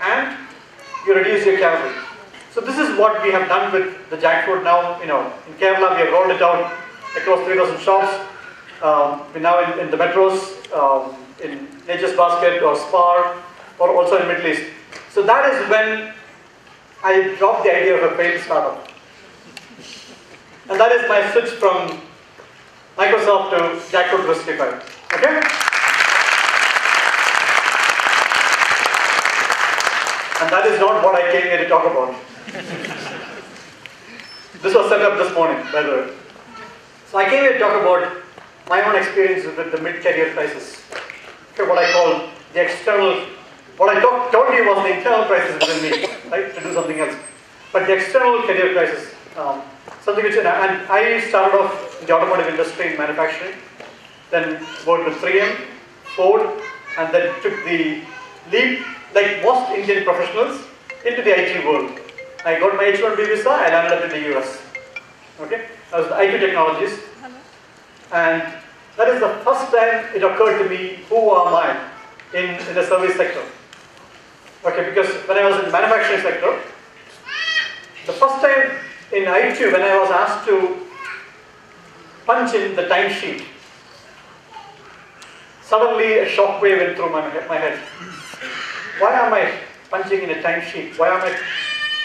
and you reduce your calorie. So this is what we have done with the jackfruit now. In Kerala we have rolled it out across 3,000 shops. We're now in the metros, in Nature's Basket or Spar, or also in Middle East. So that is when I dropped the idea of a paid startup. And that is my switch from Microsoft to jackfruit Riskified. Okay? And that is not what I came here to talk about. This was set up this morning, by the way. So I came here to talk about my own experience with the mid-career crisis. what I call the external, what I told you was the internal crisis within me, right, to do something else. But the external career crisis, something which, and I started off in the automotive industry in manufacturing, then worked with 3M, Ford, and then took the leap, like most Indian professionals, into the IT world. I got my H-1B visa, I landed up in the US. Okay, I was the IT technologist, and that is the first time it occurred to me, who am I in the service sector? Okay, because when I was in the manufacturing sector, the first time in IT, when I was asked to punch in the timesheet, suddenly a shockwave went through my head. Why am I punching in a timesheet? Why am I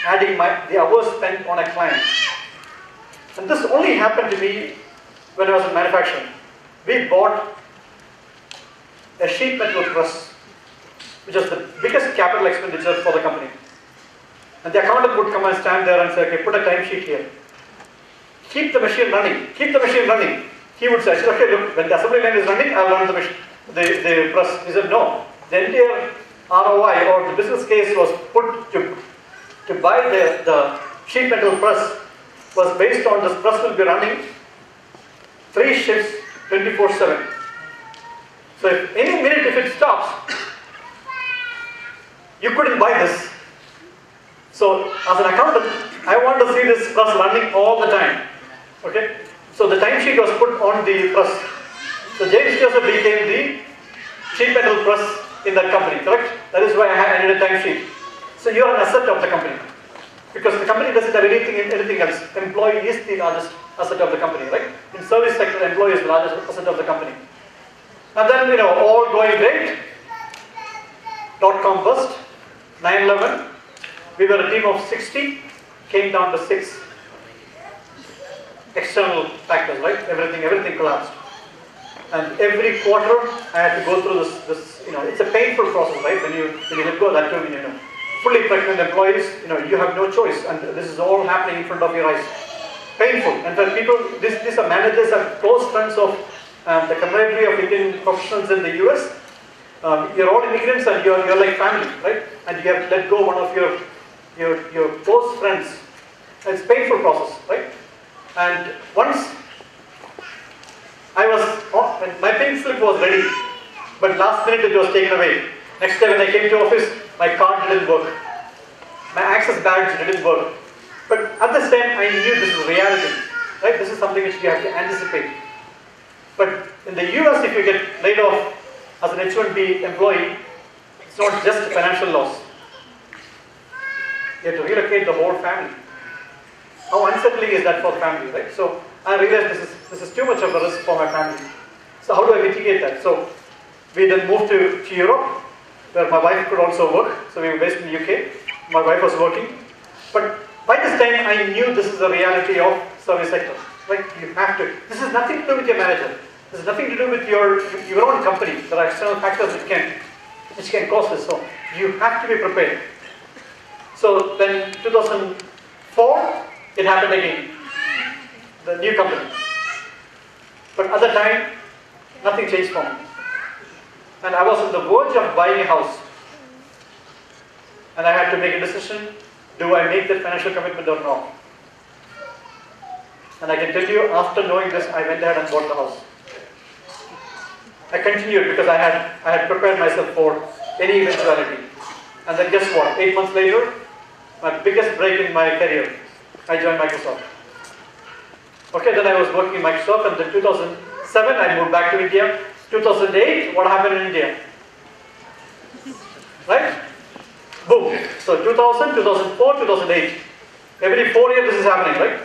adding the hours spent on a client? And this only happened to me when I was in manufacturing. We bought a sheet metal press, which was the biggest capital expenditure for the company. And the accountant would come and stand there and say, okay, put a timesheet here. Keep the machine running. Keep the machine running. He would say, okay, look, when the assembly line is running, I'll run the press. He said, no. The entire ROI or the business case was put to buy the sheet metal press was based on this press will be running 3 shifts 24/7. So if any minute if it stops, you couldn't buy this. So as an accountant, I want to see this press running all the time. Okay? So the timesheet was put on the press. So James Joseph became the sheet metal press in that company, correct? That is why I needed a timesheet. So you are an asset of the company. Because the company doesn't have anything else. Employee is the largest asset of the company, right? In service sector, employee is the largest asset of the company. And then, all going great. .com bust, 9/11. We were a team of 60, came down to 6. External factors, right? Everything collapsed. And every quarter, I had to go through this. It's a painful process, right? When you let go of that too, fully pregnant employees, you have no choice, and this is all happening in front of your eyes. Painful. And for people, these are managers and close friends of the camaraderie of Indian professionals in the US. You're all immigrants and you're like family, right? And you have to let go one of your close friends. It's a painful process, right? And once my pink slip was ready, but last minute it was taken away. Next day when I came to office, my card didn't work. My access badge didn't work. But at this time, I knew this is reality, right? This is something which you have to anticipate. But in the US, if you get laid off as an H-1B employee, it's not just a financial loss. You have to relocate the whole family. How unsettling is that for the family, right? So I realized this is too much of a risk for my family. So how do I mitigate that? So we then moved to Europe, where my wife could also work. So we were based in the UK. My wife was working. But by this time, I knew this is the reality of service sector. Like, you have to. This has nothing to do with your manager. This has nothing to do with your own company. There are external factors which can cause this. So you have to be prepared. So then 2004, it happened again. The new company. But at the time, nothing changed for me. And I was on the verge of buying a house. And I had to make a decision, do I make that financial commitment or not? And I can tell you, after knowing this, I went ahead and bought the house. I continued because I had prepared myself for any eventuality. And then guess what? 8 months later, my biggest break in my career, I joined Microsoft. Okay, then I was working in Microsoft, and then 2007, I moved back to India. 2008, what happened in India? Right? Boom. So 2000, 2004, 2008. Every 4 years this is happening, right?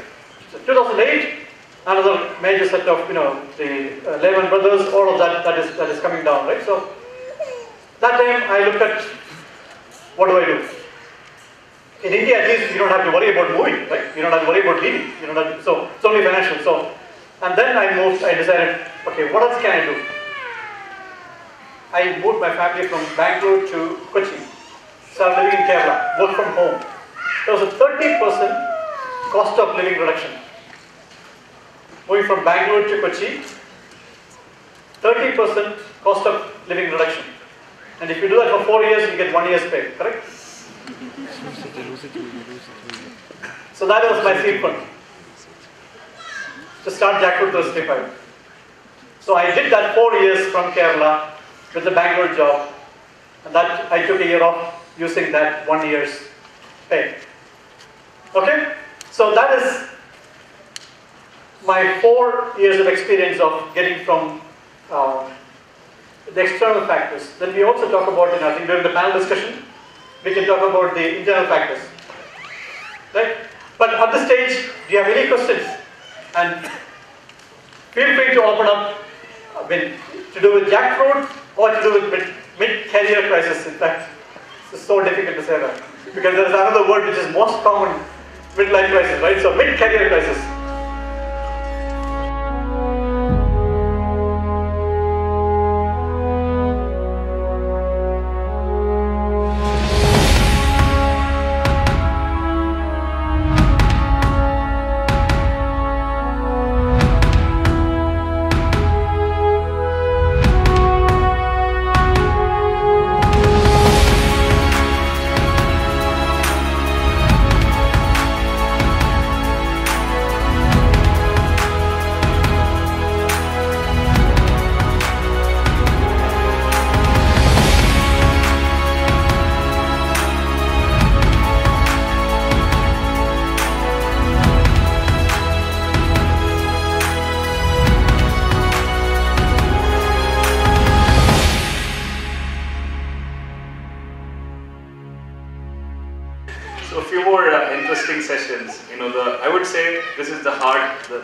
So 2008, another major set of, the Lehman Brothers, all of that is coming down, right? So that time I looked at, what do I do? In India, at least you don't have to worry about moving, right? You don't have to worry about leaving. So it's only financial. So, and then I decided, okay, what else can I do? I moved my family from Bangalore to Kochi. So I'm living in Kerala, work from home. There was a 30% cost of living reduction. Moving from Bangalore to Kochi, 30% cost of living reduction. And if you do that for 4 years, you get 1 year's pay, correct? So that was my seed fund to start Jackfruit 365. So I did that 4 years from Kerala with the Bangalore job, and that I took a year off using that 1 year's pay. Okay? So that is my 4 years of experience of getting from the external factors. Then we also talk about, I think during the panel discussion, we can talk about the internal factors. Right? But at this stage, do you have any questions? And feel free to open up to do with Jackfruit or to do with mid-career crisis. In fact, it's so difficult to say that. Because there is another word which is most common, midlife crisis, right? So mid-career crisis.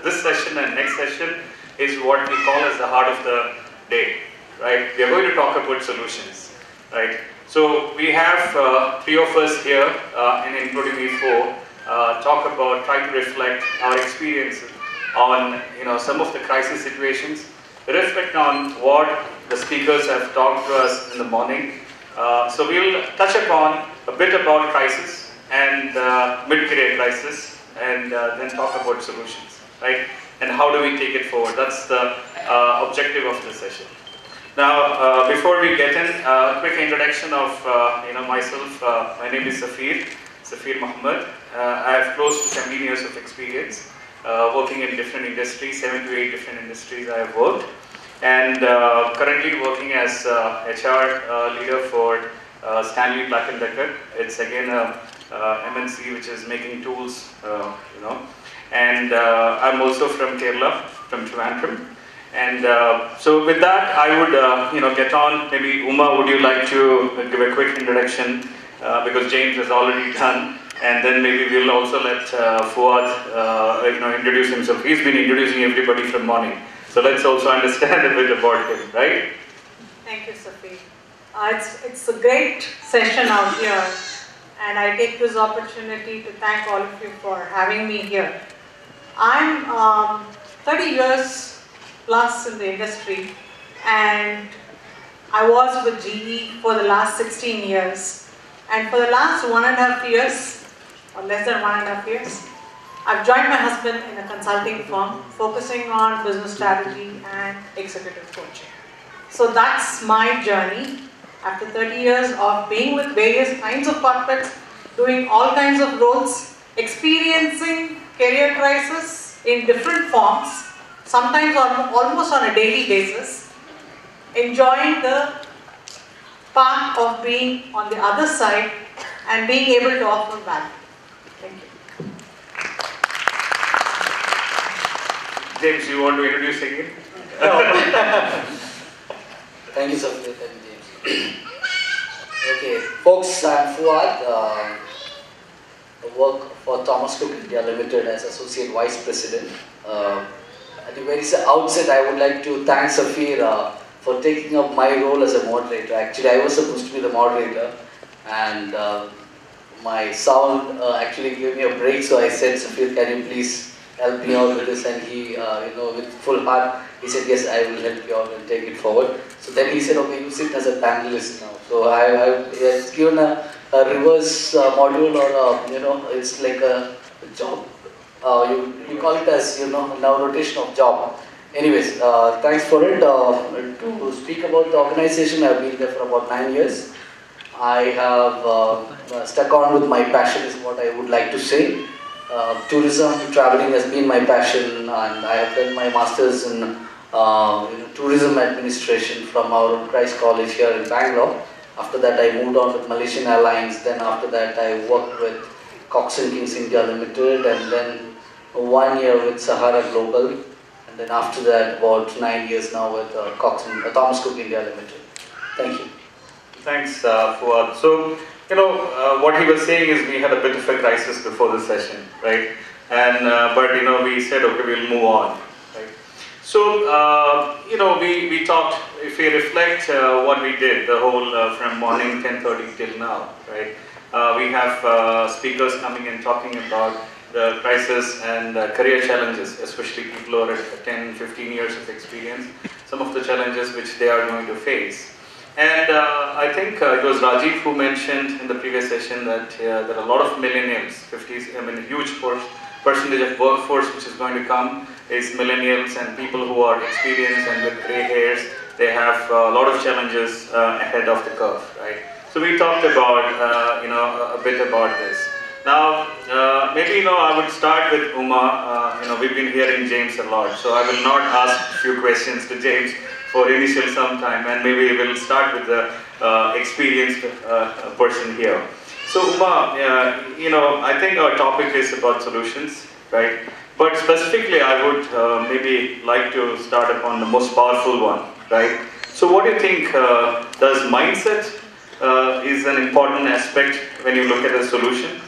This session and next session is what we call as the heart of the day, right? We are going to talk about solutions, right? So we have 3 of us here, and including me 4, try to reflect our experiences on some of the crisis situations, reflect on what the speakers have talked to us in the morning. So we'll touch upon a bit about crisis and mid-career crisis, and then talk about solutions, right? And how do we take it forward? That's the objective of this session. Now, before we get in, a quick introduction of myself. My name is Safir Muhammad. I have close to 17 years of experience working in different industries, 7 to 8 different industries I have worked. And currently working as HR leader for Stanley Black & Decker. It's again a MNC which is making tools, And I'm also from Kerala, from Trivandrum. And so with that, I would get on. Maybe Uma, would you like to give a quick introduction because James has already done, and then maybe we'll also let Fuad introduce himself. He's been introducing everybody from morning, so let's also understand a bit about him, right? Thank you, Safi. It's a great session out here, and I take this opportunity to thank all of you for having me here. I'm 30 years plus in the industry, and I was with GE for the last 16 years. And for the last 1.5 years, or less than 1.5 years, I've joined my husband in a consulting firm focusing on business strategy and executive coaching. So that's my journey. After 30 years of being with various kinds of corporates, doing all kinds of roles, experiencing career crisis in different forms, sometimes almost on a daily basis, enjoying the part of being on the other side and being able to offer value. Thank you. James, you want to introduce again? Thank you, Safir. Thank you, James. Okay, folks, I'm Fuad. I work for Thomas Cook India Limited as Associate Vice President. At the very outset, I would like to thank Safir for taking up my role as a moderator. Actually, I was supposed to be the moderator, and my sound actually gave me a break, so I said, Safir, can you please help me out with this? And he, with full heart, he said, yes, I will help you out and take it forward. So then he said, okay, you sit as a panelist now. So it's given a reverse module, or it's like a job. You call it as now rotation of job Anyways, thanks for it. To speak about the organization, I've been there for about 9 years. I have stuck on with my passion is what I would like to say. Tourism, traveling has been my passion, and I have done my master's in tourism administration from our Christ College here in Bangalore. After that, I moved on with Malaysian Airlines. Then after that, I worked with Cox and Kings India Limited, and then 1 year with Sahara Global, and then after that, about 9 years now with Thomas Cook India Limited. Thank you. Thanks, Fuad. So, what he was saying is we had a bit of a crisis before the session, right? And but we said, okay, we'll move on, right? So, we talked. If we reflect what we did, the whole from morning 10:30 till now, right? We have speakers coming and talking about the crisis and career challenges, especially people who are at 10, 15 years of experience, some of the challenges which they are going to face. And I think it was Rajiv who mentioned in the previous session that there are a lot of millennials, 50s, huge percentage of workforce which is going to come is millennials and people who are experienced and with grey hairs. They have a lot of challenges ahead of the curve, right? So we talked about, a bit about this. Now, maybe, I would start with Uma. We've been hearing James a lot, so I will not ask a few questions to James for initial some time, and maybe we'll start with the experienced person here. So Uma, I think our topic is about solutions, right? But specifically, I would maybe like to start upon the most powerful one, right? So what do you think, does mindset is an important aspect when you look at a solution?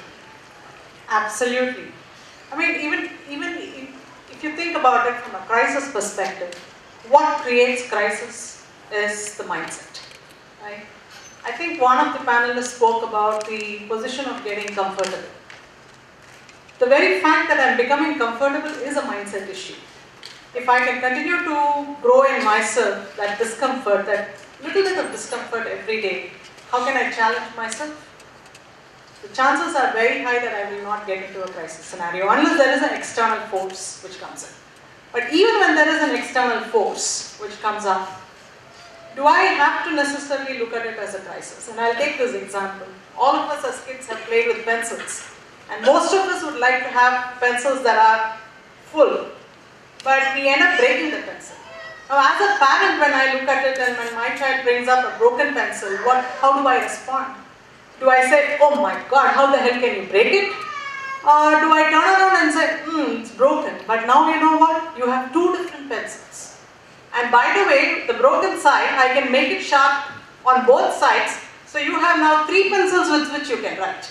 Absolutely. I mean, even if you think about it from a crisis perspective, what creates crisis is the mindset, right? I think one of the panelists spoke about the position of getting comfortable. The very fact that I'm becoming comfortable is a mindset issue. If I can continue to grow in myself that discomfort, that little bit of discomfort every day, how can I challenge myself? The chances are very high that I will not get into a crisis scenario unless there is an external force which comes in. But even when there is an external force which comes up, do I have to necessarily look at it as a crisis? And I'll take this example. All of us as kids have played with pencils. And most of us would like to have pencils that are full. But we end up breaking the pencil. Now as a parent, when I look at it and when my child brings up a broken pencil, how do I respond? Do I say, oh my God, how the hell can you break it? Or do I turn around and say, it's broken. But now you know what? You have two different pencils. And by the way, the broken side, I can make it sharp on both sides. So you have now three pencils with which you can write.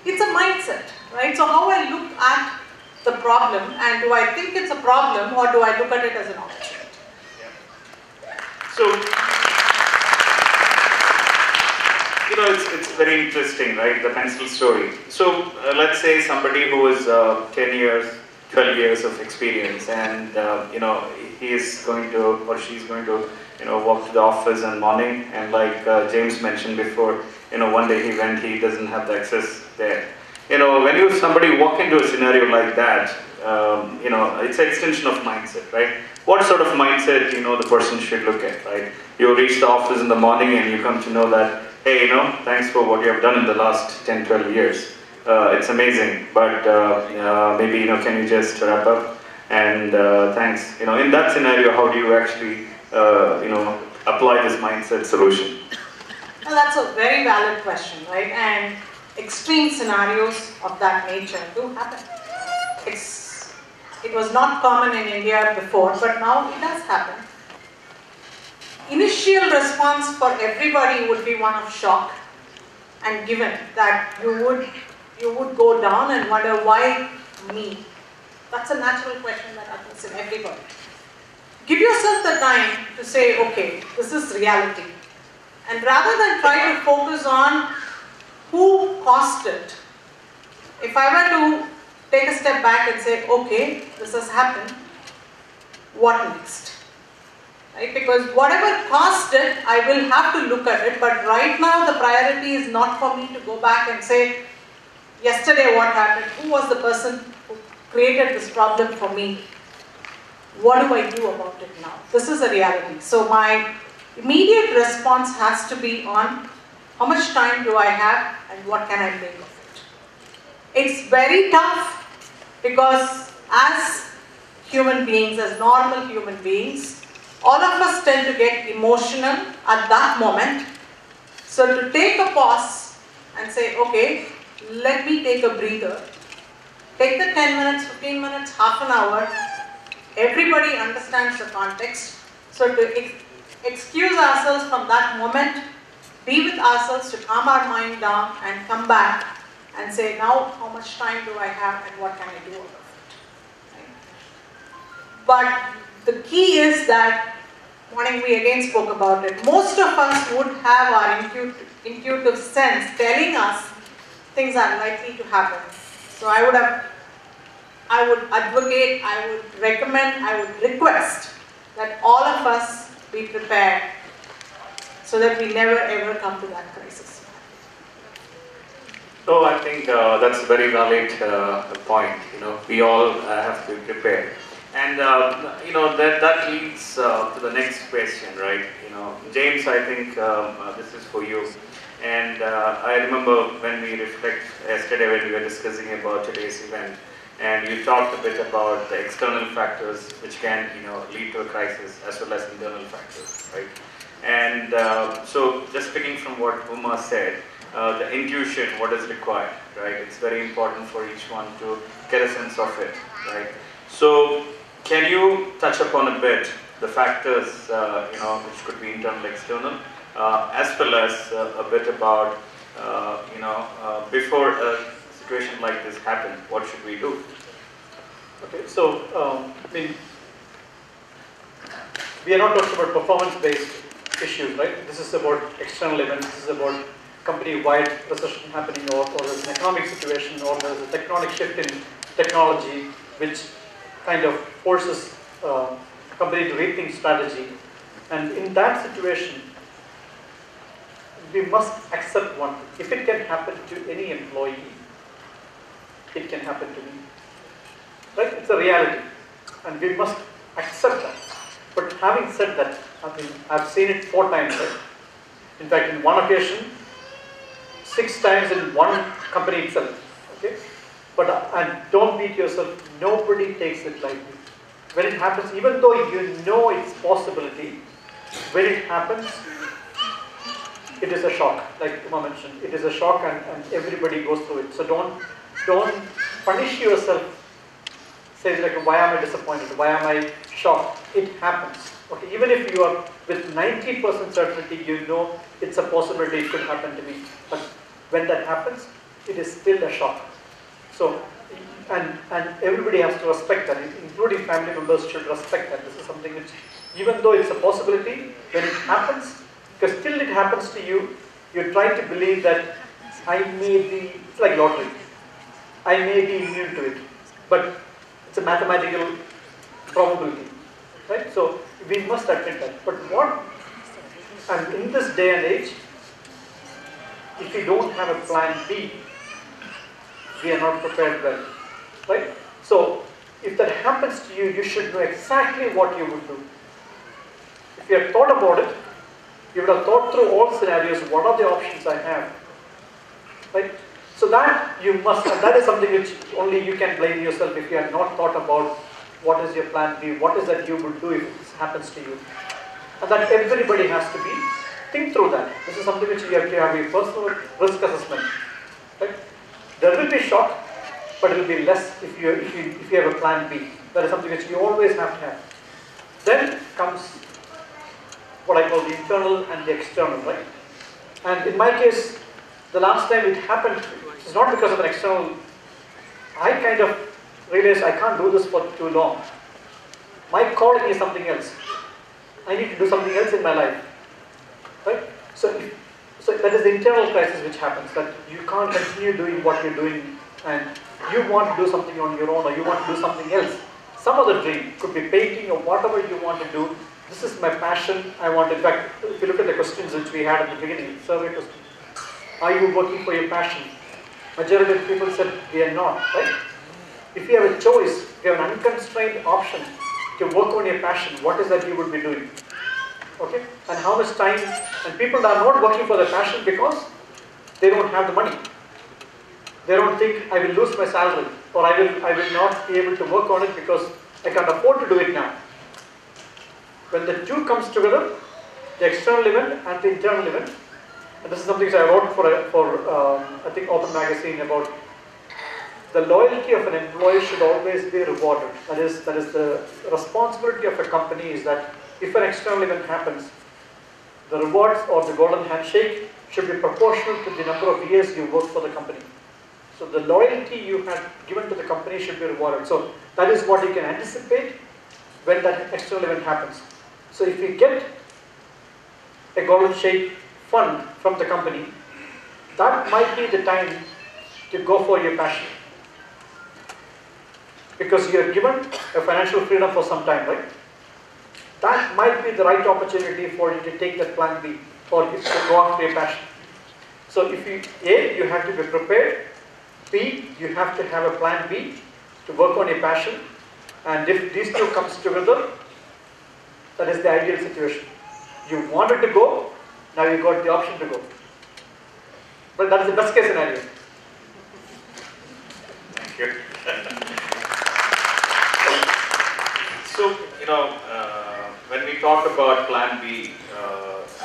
It's a mindset, right? So how I look at the problem, and do I think it's a problem or do I look at it as an opportunity? Yeah. So, it's very interesting, right, the pencil story. So let's say somebody who is 10 years, 12 years of experience, and he is going to, or she's going to, walk to the office in the morning, and like James mentioned before, one day he went, he doesn't have the access there. When somebody walk into a scenario like that, it's an extension of mindset, right? What sort of mindset, the person should look at, right? You reach the office in the morning and you come to know that, hey, thanks for what you have done in the last 10, 12 years. It's amazing, but maybe, can you just wrap up? And thanks. In that scenario, how do you actually, apply this mindset solution? Well, that's a very valid question, right? And extreme scenarios of that nature do happen. It was not common in India before, but now it does happen. Initial response for everybody would be one of shock, and given that you would go down and wonder, why me? That's a natural question that happens in everybody. Give yourself the time to say, okay, this is reality. And rather than try to focus on who caused it, if I were to take a step back and say, okay, this has happened, what next? Right? Because whatever caused it, I will have to look at it, but right now the priority is not for me to go back and say, yesterday what happened, who was the person who created this problem for me? what do I do about it now? This is a reality. So my immediate response has to be on how much time do I have and what can I make of it. It's very tough because as human beings, as normal human beings, all of us tend to get emotional at that moment. So to take a pause and say, okay, let me take a breather. Take the 10 minutes, 15 minutes, half an hour. Everybody understands the context. So to excuse ourselves from that moment, be with ourselves to calm our mind down and come back and say, now how much time do I have and what can I do about it? Right? But the key is that, morning we again spoke about it, most of us would have our intuitive sense telling us things are likely to happen. So I would advocate, I would recommend, I would request that all of us be prepared so that we never ever come to that crisis. So I think that's a very valid point. We all have to be prepared. And that leads to the next question, right? James, I think this is for you. And I remember when we reflect yesterday when we were discussing about today's event, and you talked a bit about the external factors which can lead to a crisis as well as internal factors, right? And so just picking from what Uma said, the intuition, what is required, right? It's very important for each one to get a sense of it, right? So can you touch upon a bit the factors, which could be internal, external, as well as a bit about, before a situation like this happens, what should we do? Okay, so we are not talking about performance-based issues, right? This is about external events. This is about company-wide recession happening, or there's an economic situation, or there's a tectonic shift in technology, which kind of forces a company to rethink strategy. And in that situation, we must accept one thing. If it can happen to any employee, it can happen to me. Right? It's a reality. And we must accept that. But having said that, I've seen it 4 times. Right? In fact, in one occasion, 6 times in one company itself. Okay? But and don't beat yourself. Nobody takes it lightly. When it happens, even though you know its possibility, when it happens, it is a shock. Like Uma mentioned, it is a shock, and everybody goes through it. So don't punish yourself. Say like, why am I disappointed? Why am I shocked? It happens. Okay, even if you are with 90% certainty, you know it's a possibility it could happen to me. But when that happens, it is still a shock. So, and everybody has to respect that, including family members should respect that. This is something which, even though it's a possibility, when it happens, because till it happens to you, you try to believe that I may be, it's like lottery, I may be immune to it. But it's a mathematical probability, right? So we must admit that. But and in this day and age, if you don't have a plan B, we are not prepared well, right? So if that happens to you, you should know exactly what you would do. If you have thought about it, you would have thought through all scenarios, what are the options I have, right? So that you must, and that is something which only you can blame yourself if you have not thought about what is your plan B, what is that you would do if this happens to you. And that everybody has to think through that. This is something which you have to have a personal risk assessment, right? There will be shock, but it will be less if you have a plan B. That is something which you always have to have. Then comes what I call the internal and the external, right? And in my case, the last time it happened, it's not because of an external. I kind of realized I can't do this for too long. My calling is something else. I need to do something else in my life, right? So that is the internal crisis which happens, that you can't continue doing what you're doing and you want to do something on your own, or you want to do something else. Some other dream, could be painting or whatever you want to do. This is my passion. I want, in fact, if you look at the questions which we had at the beginning, survey questions, are you working for your passion? Majority of people said we are not, right? If you have a choice, if you have an unconstrained option, to work on your passion, what is that you would be doing? Okay? And how much time, and people are not working for their passion because they don't have the money. They don't think, I will lose my salary, or I will not be able to work on it because I can't afford to do it now. When the two comes together, the external event and the internal event, and this is something I wrote for I think Open Magazine about the loyalty of an employee should always be rewarded. That is the responsibility of a company is that if an external event happens, the rewards or the golden handshake should be proportional to the number of years you worked for the company. So the loyalty you had given to the company should be rewarded. So that is what you can anticipate when that external event happens. So if you get a golden shake fund from the company, that might be the time to go for your passion. Because you are given a financial freedom for some time, right? That might be the right opportunity for you to take that plan B or to go after your passion. So if you, A, you have to be prepared, B, you have to have a plan B to work on your passion, and if these two comes together, that is the ideal situation. You wanted to go, now you got the option to go. But that is the best case scenario. Thank you. So, when we talk about Plan B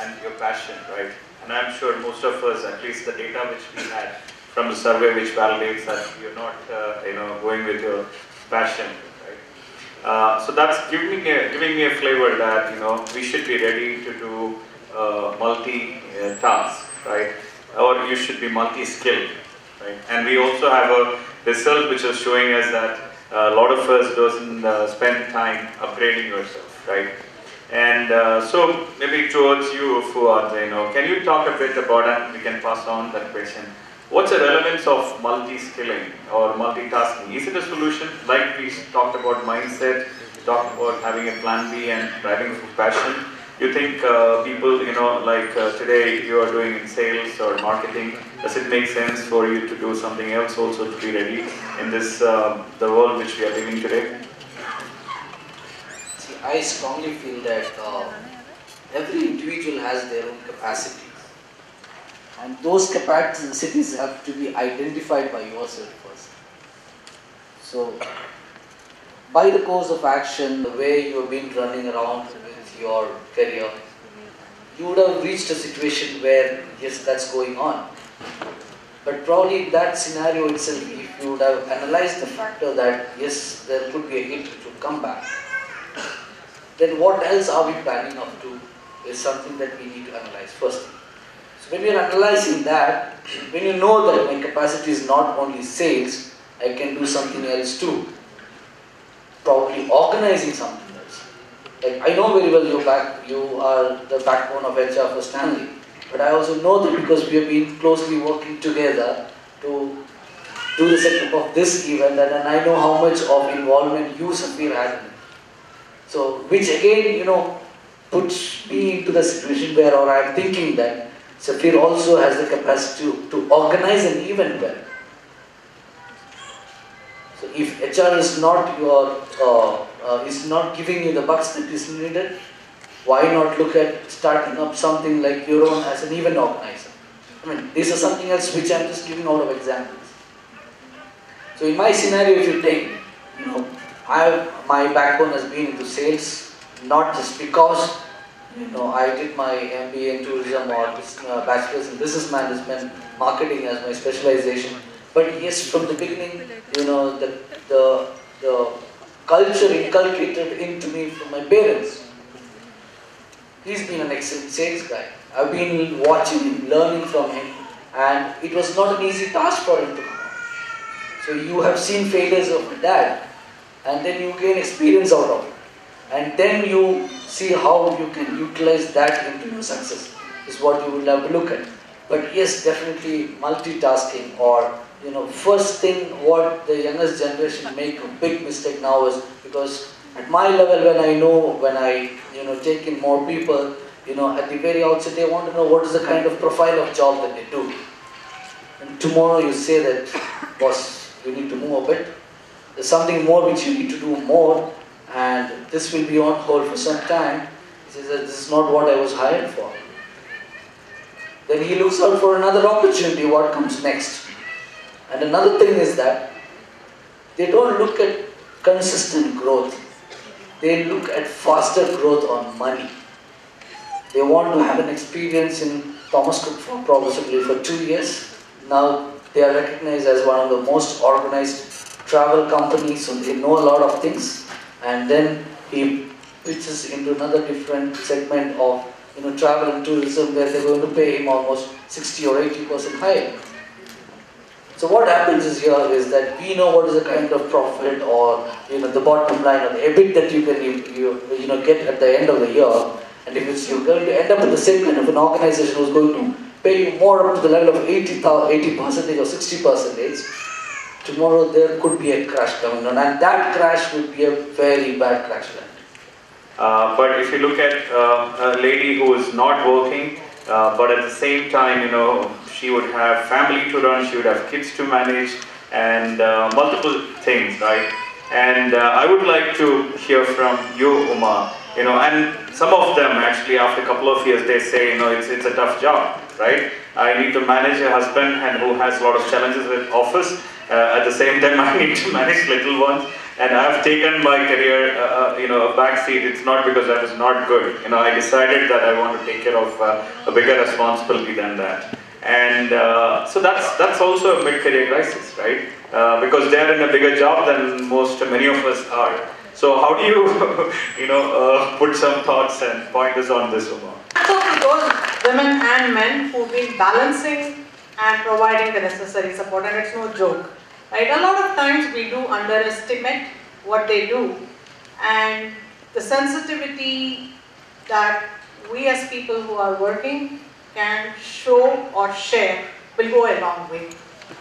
and your passion, right? And I'm sure most of us, at least the data which we had from the survey, which validates that you're not, going with your passion, right? So that's giving me a flavor that we should be ready to do multi-task, right? Or you should be multi-skilled, right? And we also have a result which is showing us that a lot of us doesn't spend time upgrading yourself, right? And so maybe towards you, Fuad, can you talk a bit about, and we can pass on that question, what's the relevance of multi-skilling or multitasking? Is it a solution? Like we talked about mindset, we talked about having a plan B and driving for passion. You think people, today you are doing in sales or marketing, does it make sense for you to do something else also to be ready in this, the world which we are living today? See, I strongly feel that every individual has their own capacities. And those capacities have to be identified by yourself first. So, by the course of action, the way you have been running around with your career, you would have reached a situation where, yes, that's going on. But probably that scenario itself, if you would have analyzed the factor that, yes, there could be a hit which would come back, then what else are we planning of to is something that we need to analyze first. So when we are analyzing that, when you know that my capacity is not only sales, I can do something else too. Probably organizing something else. Like I know very well you are the backbone of HR for Stanley, but I also know that because we have been closely working together to do the setup of this event, and I know how much of involvement you, Safir, had in it. So, which again, puts me into the situation where, or I am thinking that Safir also has the capacity to organize an event well. So, if HR is not is not giving you the bucks that is needed, why not look at starting up something like your own as an event organizer? I mean, this is something else which I am just giving out of examples. So, in my scenario, if you take, my backbone has been into sales, not just because I did my MBA in tourism or bachelor's in business management, marketing as my specialization. But yes, from the beginning, the culture inculcated into me from my parents. He's been an excellent sales guy. I've been watching him, learning from him, and it was not an easy task for him to come. So you have seen failures of my dad, and then you gain experience out of it. And then you see how you can utilize that into your success, is what you will have to look at. But yes, definitely multitasking, or first thing what the youngest generation make a big mistake now is, because at my level when I take in more people, at the very outset they want to know what is the kind of profile of job that they do. And tomorrow you say that, boss, you need to move a bit. There's something more which you need to do more, and this will be on hold for some time. He says that this is not what I was hired for. Then he looks out for another opportunity, what comes next. And another thing is that they don't look at consistent growth. They look at faster growth on money. They want to have an experience in Thomas Cook for possibly for 2 years. Now they are recognized as one of the most organized travel companies, so they know a lot of things. And then he pitches into another different segment of travel and tourism, where they're going to pay him almost 60 or 80% higher. So what happens is here is that we know what is the kind of profit or the bottom line or the EBIT that you can get at the end of the year. And if you're going to end up with the same kind of an organization who's going to pay you more up to the level of 80% or 60%, tomorrow there could be a crash coming on, and that crash would be a very bad crash. But if you look at a lady who is not working, but at the same time, she would have family to run, she would have kids to manage, and multiple things, right? And I would like to hear from you, Uma. And some of them actually, after a couple of years, they say, it's a tough job, right? I need to manage a husband and who has a lot of challenges with office. At the same time, I need to manage little ones. And I have taken my career, a backseat. It's not because I was not good. I decided that I want to take care of a bigger responsibility than that. And so that's also a mid-career crisis, right? Because they're in a bigger job than many of us are. So how do you, put some thoughts and pointers on this, Uma? So to those women and men who've been balancing and providing the necessary support, and it's no joke. Right? A lot of times we do underestimate what they do, and the sensitivity that we as people who are working can show or share will go a long way.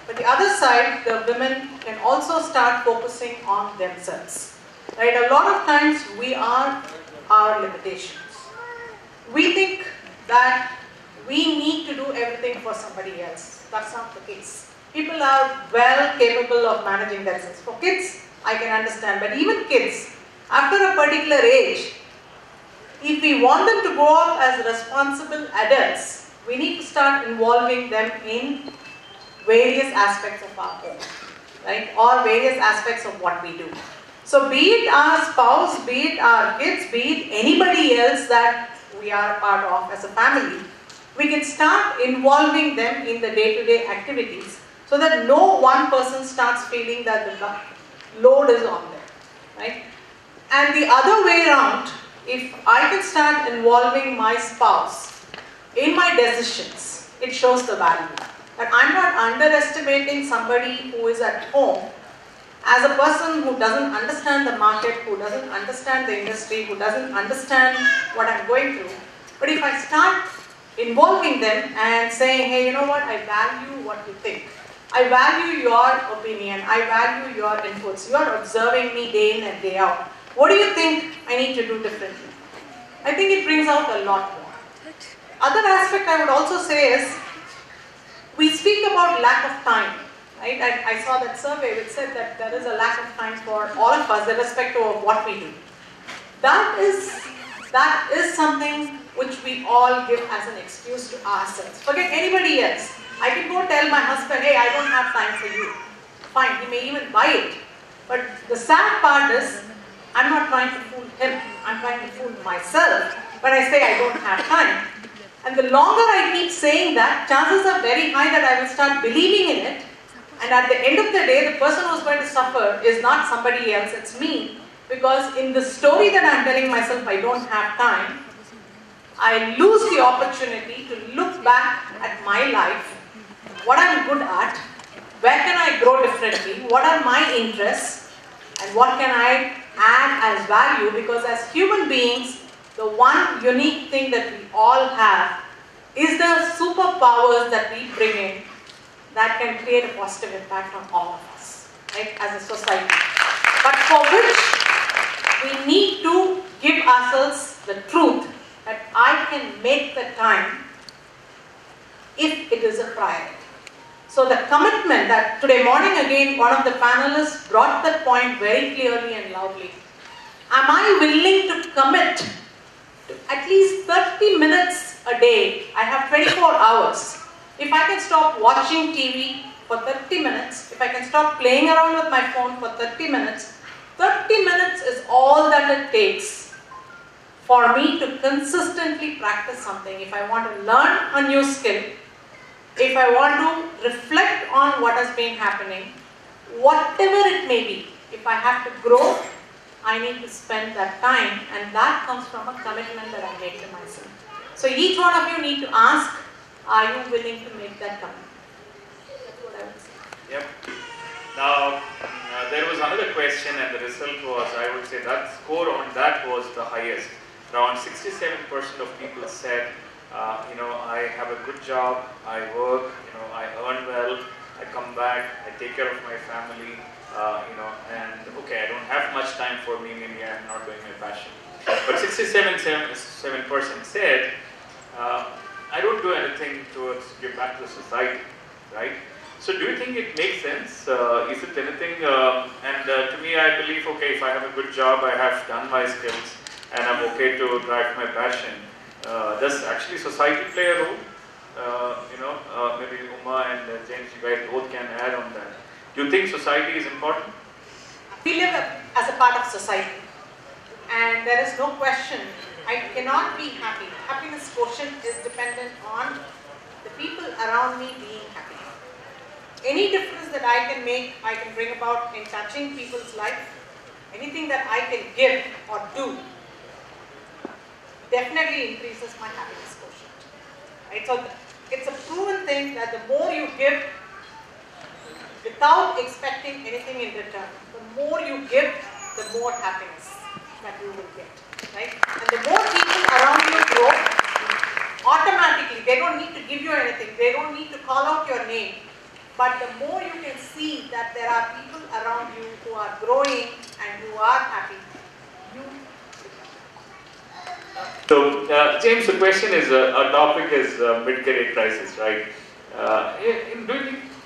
But the other side, the women can also start focusing on themselves. Right? A lot of times we are our limitations. We think that we need to do everything for somebody else. That's not the case. People are well capable of managing themselves. For kids, I can understand, but even kids, after a particular age, if we want them to grow up as responsible adults, we need to start involving them in various aspects of our home, right? Or various aspects of what we do. So be it our spouse, be it our kids, be it anybody else that we are part of as a family, we can start involving them in the day-to-day activities, so that no one person starts feeling that the load is on them, right? And the other way around, if I can start involving my spouse in my decisions, it shows the value. That I'm not underestimating somebody who is at home as a person who doesn't understand the market, who doesn't understand the industry, who doesn't understand what I'm going through. But if I start involving them and saying, hey, you know what, I value what you think. I value your opinion. I value your inputs. You are observing me day in and day out. What do you think I need to do differently? I think it brings out a lot more. Other aspect I would also say is, we speak about lack of time. Right? I saw that survey which said that there is a lack of time for all of us, irrespective of what we do. That is something which we all give as an excuse to ourselves. Forget anybody else. I can go tell my husband, hey, I don't have time for you. Fine, he may even buy it. But the sad part is, I'm not trying to fool him. I'm trying to fool myself when I say I don't have time. And the longer I keep saying that, chances are very high that I will start believing in it. And at the end of the day, the person who's going to suffer is not somebody else, it's me. Because in the story that I'm telling myself I don't have time, I lose the opportunity to look back at my life, what I'm good at, where can I grow differently, what are my interests, and what can I add as value. Because as human beings, the one unique thing that we all have is the superpowers that we bring in that can create a positive impact on all of us, right, as a society. But for which we need to give ourselves the truth that I can make the time if it is a priority. So the commitment that today morning again one of the panelists brought that point very clearly and loudly. am I willing to commit to at least 30 minutes a day? I have 24 hours. If I can stop watching TV for 30 minutes, if I can stop playing around with my phone for 30 minutes, 30 minutes is all that it takes for me to consistently practice something. If I want to learn a new skill, if I want to reflect on what has been happening, whatever it may be, if I have to grow, I need to spend that time, and that comes from a commitment that I make to myself. So each one of you need to ask, are you willing to make that commitment? That's what I would say. Yep. Now, there was another question, and the result was, I would say that score on that was the highest. Around 67% of people said, I have a good job, I work, I earn well, I come back, I take care of my family, and okay, I don't have much time for me, maybe I'm not doing my passion. But 67% said, I don't do anything towards give back to the society, right? So do you think it makes sense? Is it anything, to me I believe, okay, if I have a good job, I have done my skills, and I'm okay to drive my passion. Does actually society play a role? Maybe Uma and James, you guys both can add on that. Do you think society is important? We live as a part of society, and there is no question, I cannot be happy. Happiness quotient is dependent on the people around me being happy. Any difference that I can make, I can bring about in touching people's life, anything that I can give or do, definitely increases my happiness quotient. Right? So it's a proven thing that the more you give without expecting anything in return, the more you give, the more happiness that you will get. Right? And the more people around you grow, automatically, they don't need to give you anything, they don't need to call out your name, but the more you can see that there are people around you who are growing and who are happy, you. So, James, the question is, our topic is mid-career crisis, right?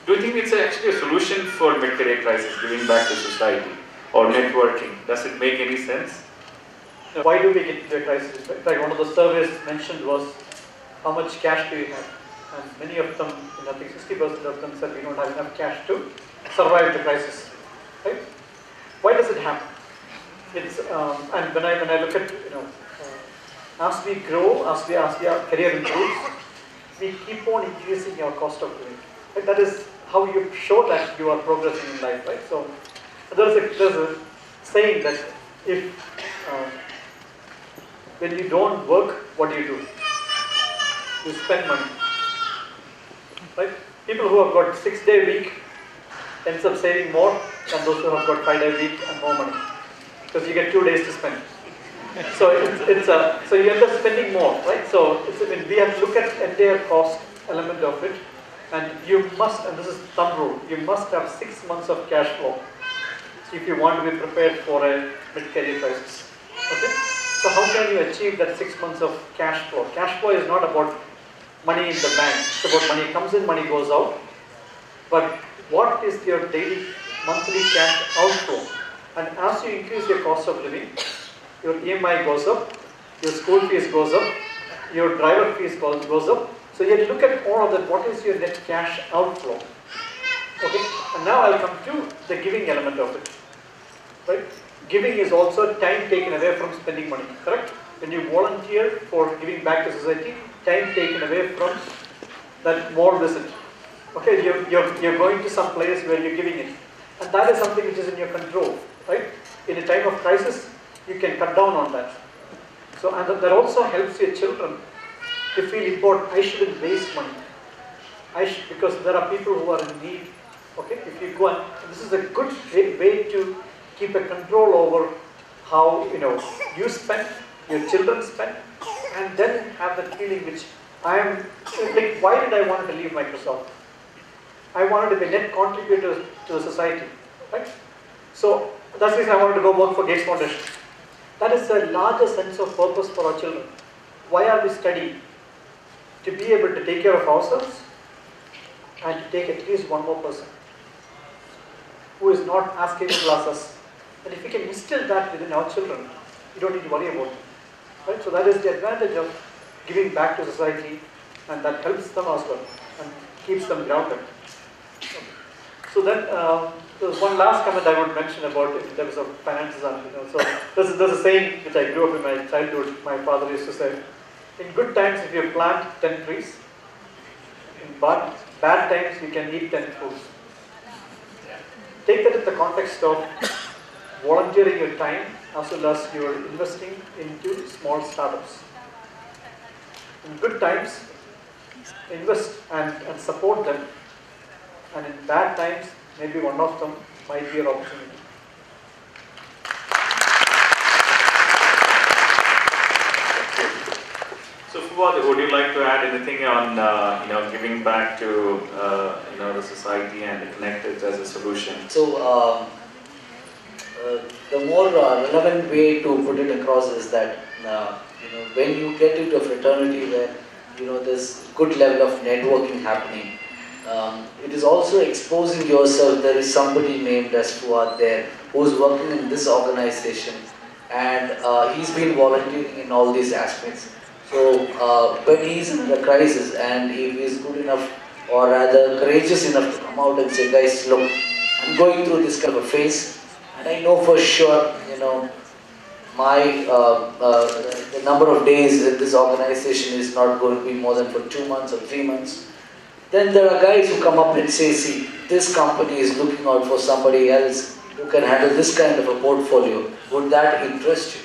Do you think it's actually a solution for mid-career crisis, giving back to society or networking? Does it make any sense? Why do we get into a crisis? In fact, one of the surveys mentioned was, how much cash do you have? And many of them, I think 60% of them said we don't have enough cash to survive the crisis. Right? Why does it happen? It's and when I look at as we grow, as our career improves, we keep on increasing our cost of living. Right? That is how you show that you are progressing in life, right? So there's a saying that if when you don't work, what do? You spend money. Right? People who have got 6-day week ends up saving more than those who have got 5-day week and more money, because you get 2 days to spend. So so you end up spending more, right? So we have to look at entire cost element of it, and you must, and this is thumb rule, you must have 6 months of cash flow if you want to be prepared for a mid-career crisis. Okay? So how can you achieve that 6 months of cash flow? Cash flow is not about money in the bank. It's about money comes in, money goes out. But what is your daily, monthly cash outflow? And as you increase your cost of living, your EMI goes up, your school fees goes up, your driver fees goes up. So you have to look at all of that. What is your net cash outflow? Okay. And now I'll come to the giving element of it. Right? Giving is also time taken away from spending money. Correct? When you volunteer for giving back to society, time taken away from that mall visit. Okay, you're going to some place where you're giving it, and that is something which is in your control, right? In a time of crisis, you can cut down on that. So, and that also helps your children to feel important. I shouldn't waste money. Because there are people who are in need. Okay, if you go and this is a good way to keep a control over how you spend, your children spend, and then have that feeling which I am like. Why did I want to leave Microsoft? I wanted to be a net contributor to the society, right? So that's the reason I wanted to go work for Gates Foundation. That is a larger sense of purpose for our children. Why are we studying? To be able to take care of ourselves and to take at least one more person who is not as capable as us, And if we can instill that within our children, you don't need to worry about it. Right? So that is the advantage of giving back to society, and that helps them as well and keeps them grounded. So then, there's one last comment I would mention about in terms of finances. And, so there's a saying which I grew up in my childhood. My father used to say, in good times if you plant 10 trees, in bad times you can eat 10 fruits. Take that in the context of volunteering your time as well as you're investing into small startups. In good times, invest and support them, and in bad times, maybe one of them might be an opportunity. So, Fuad, would you like to add anything on giving back to the society and connect it as a solution? So, the more relevant way to put it across is that when you get into a fraternity where there's good level of networking happening, it is also exposing yourself. There is somebody named as Fuad there who's working in this organization, and he's been volunteering in all these aspects. So when he's in a crisis and if he's good enough or rather courageous enough to come out and say, guys, look, I'm going through this kind of a phase, and I know for sure, my the number of days in this organization is not going to be more than for 2 months or 3 months. Then there are guys who come up and say, see, this company is looking out for somebody else who can handle this kind of a portfolio. Would that interest you?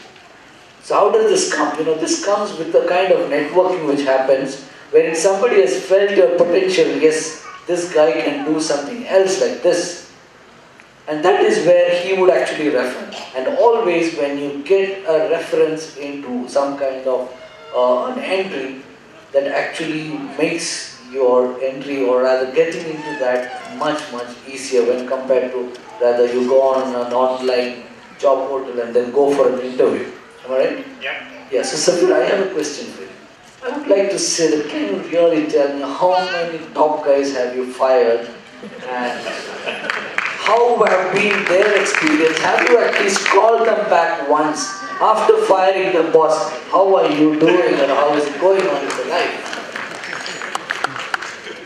So how does this come? This comes with the kind of networking which happens wherein somebody has felt your potential, yes, this guy can do something else like this. And that is where he would actually refer. And always when you get a reference into some kind of an entry, that actually makes your entry or rather getting into that much easier when compared to rather you go on an online job portal and then go for an interview. Am I right? Yeah. Yeah, so Safir, I have a question for you. I would like to say that can you really tell me how many top guys have you fired and how have been their experience? Have you at least called them back once after firing the boss? How are you doing and how is it going on in the life?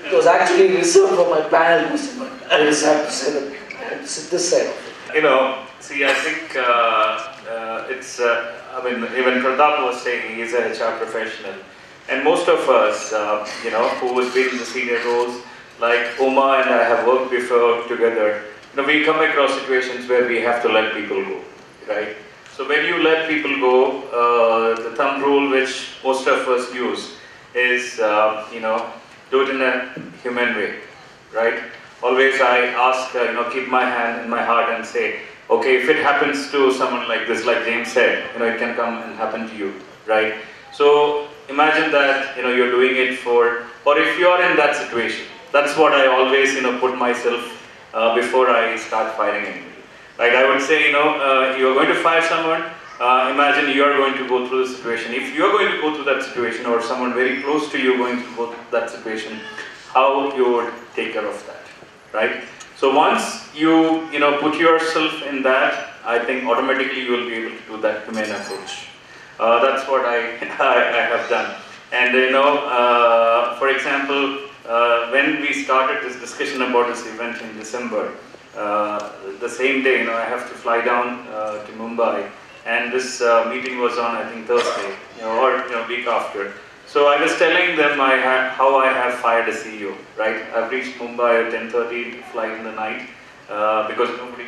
It was actually reserved for my panel question, but I just have to say that I have to sit this side of it. See, I think it's, even Pratap was saying he's a HR professional. And most of us, who has been in the senior roles, like Uma and I have worked before together, we come across situations where we have to let people go, right? So when you let people go, the thumb rule which most of us use is, do it in a human way, right? Always I ask, keep my hand in my heart and say, okay, if it happens to someone like this, like James said, it can come and happen to you, right? So imagine that, you're doing it for, or if you're in that situation, that's what I always, put myself before I start firing anybody. Right? I would say, you're going to fire someone, imagine you're going to go through the situation. If you're going to go through that situation or someone very close to you going to go through that situation, how you would take care of that, right? So once you, put yourself in that, I think automatically you will be able to do that humane approach. That's what I have done. And for example, when we started this discussion about this event in December, the same day, I have to fly down to Mumbai, and this meeting was on, I think, Thursday, or week after. So I was telling them how I have fired a CEO, right? I've reached Mumbai at 10:30 flight in the night because nobody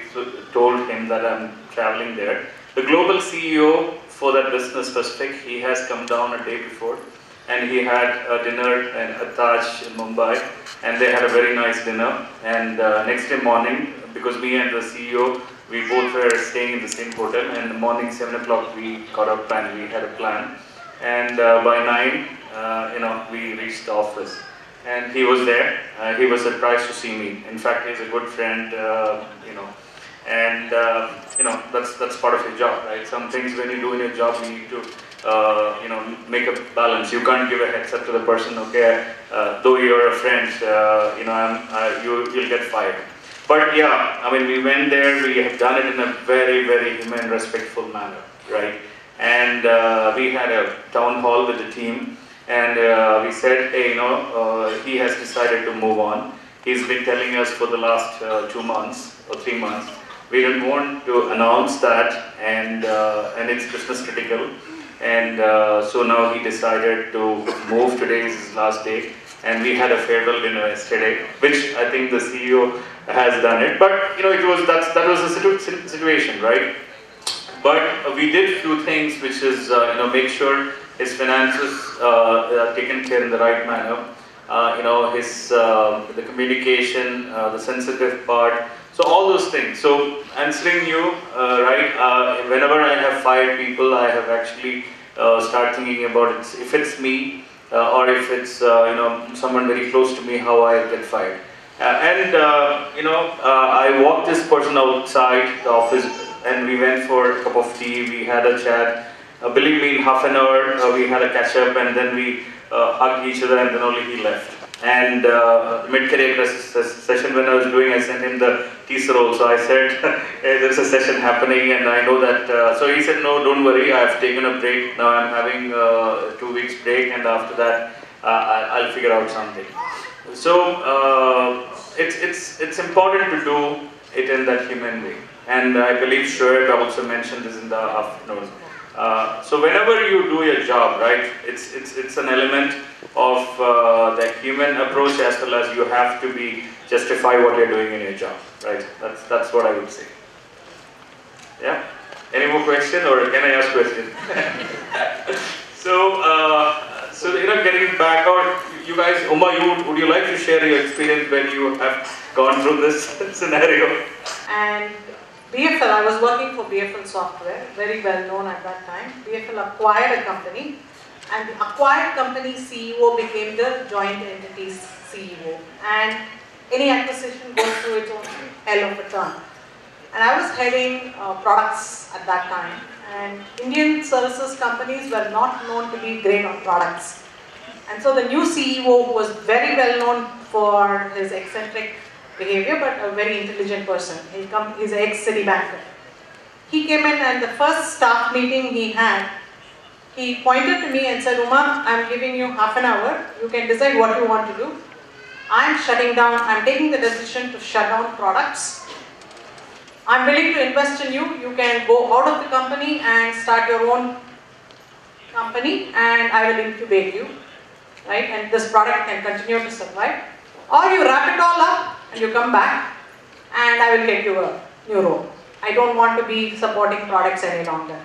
told him that I'm traveling there. The global CEO for that business Pacific, he has come down a day before, and he had a dinner at Taj in Mumbai, and they had a very nice dinner. And next day morning, because me and the CEO, we both were staying in the same hotel, and in the morning 7 o'clock we got up and we had a plan. And by 9, we reached the office, and he was there. He was surprised to see me. In fact, he's a good friend, and that's part of your job, right? Some things when you do in your job, you need to make a balance. You can't give a heads up to the person, okay, though you're a friend, you'll get fired. But yeah, I mean, we went there, we have done it in a very, very human, respectful manner, right? And we had a town hall with the team, and we said, hey, he has decided to move on. He's been telling us for the last 2 months or 3 months. We didn't want to announce that, and it's business critical. And so now he decided to move. Today is his last day, and we had a farewell dinner yesterday, which I think the CEO has done it. But that was the situation, right? But we did few things, which is make sure his finances are taken care in the right manner. The communication, the sensitive part. So all those things. So answering you, right, whenever I have fired people, I have actually start thinking about it, if it's me or if it's someone very close to me, how I get fired. I walked this person outside the office and we went for a cup of tea, we had a chat. Believe me, in half an hour we had a catch up, and then we hugged each other, and then only he left. And mid-career crisis session when I was doing, I sent him the teaser also. I said, hey, there's a session happening and I know that, so he said, no, don't worry, I've taken a break. Now I'm having 2 weeks break, and after that I'll figure out something. So it's important to do it in that human way. And I believe Shoaib also mentioned this in the afternoon. So whenever you do your job, right, it's an element of the human approach, as well as you have to be justify what you're doing in your job, right? That's what I would say. Yeah. Any more question, or can I ask question? So getting back out, you guys, Uma, would you like to share your experience when you have gone through this scenario? And BFL, I was working for BFL Software, very well known at that time. BFL acquired a company, and the acquired company CEO became the joint entity's CEO. And any acquisition goes through its own hell of a turn. And I was heading products at that time, and Indian services companies were not known to be great on products. And so the new CEO, who was very well known for his eccentric behavior, but a very intelligent person. He's an ex-city banker. He came in, and the first staff meeting he had, he pointed to me and said, Uma, I'm giving you half an hour. You can decide what you want to do. I'm shutting down, I'm taking the decision to shut down products. I'm willing to invest in you. You can go out of the company and start your own company, and I will incubate you, right? And this product can continue to survive. Or you wrap it all up and you come back, and I will get you a new role. I don't want to be supporting products any longer.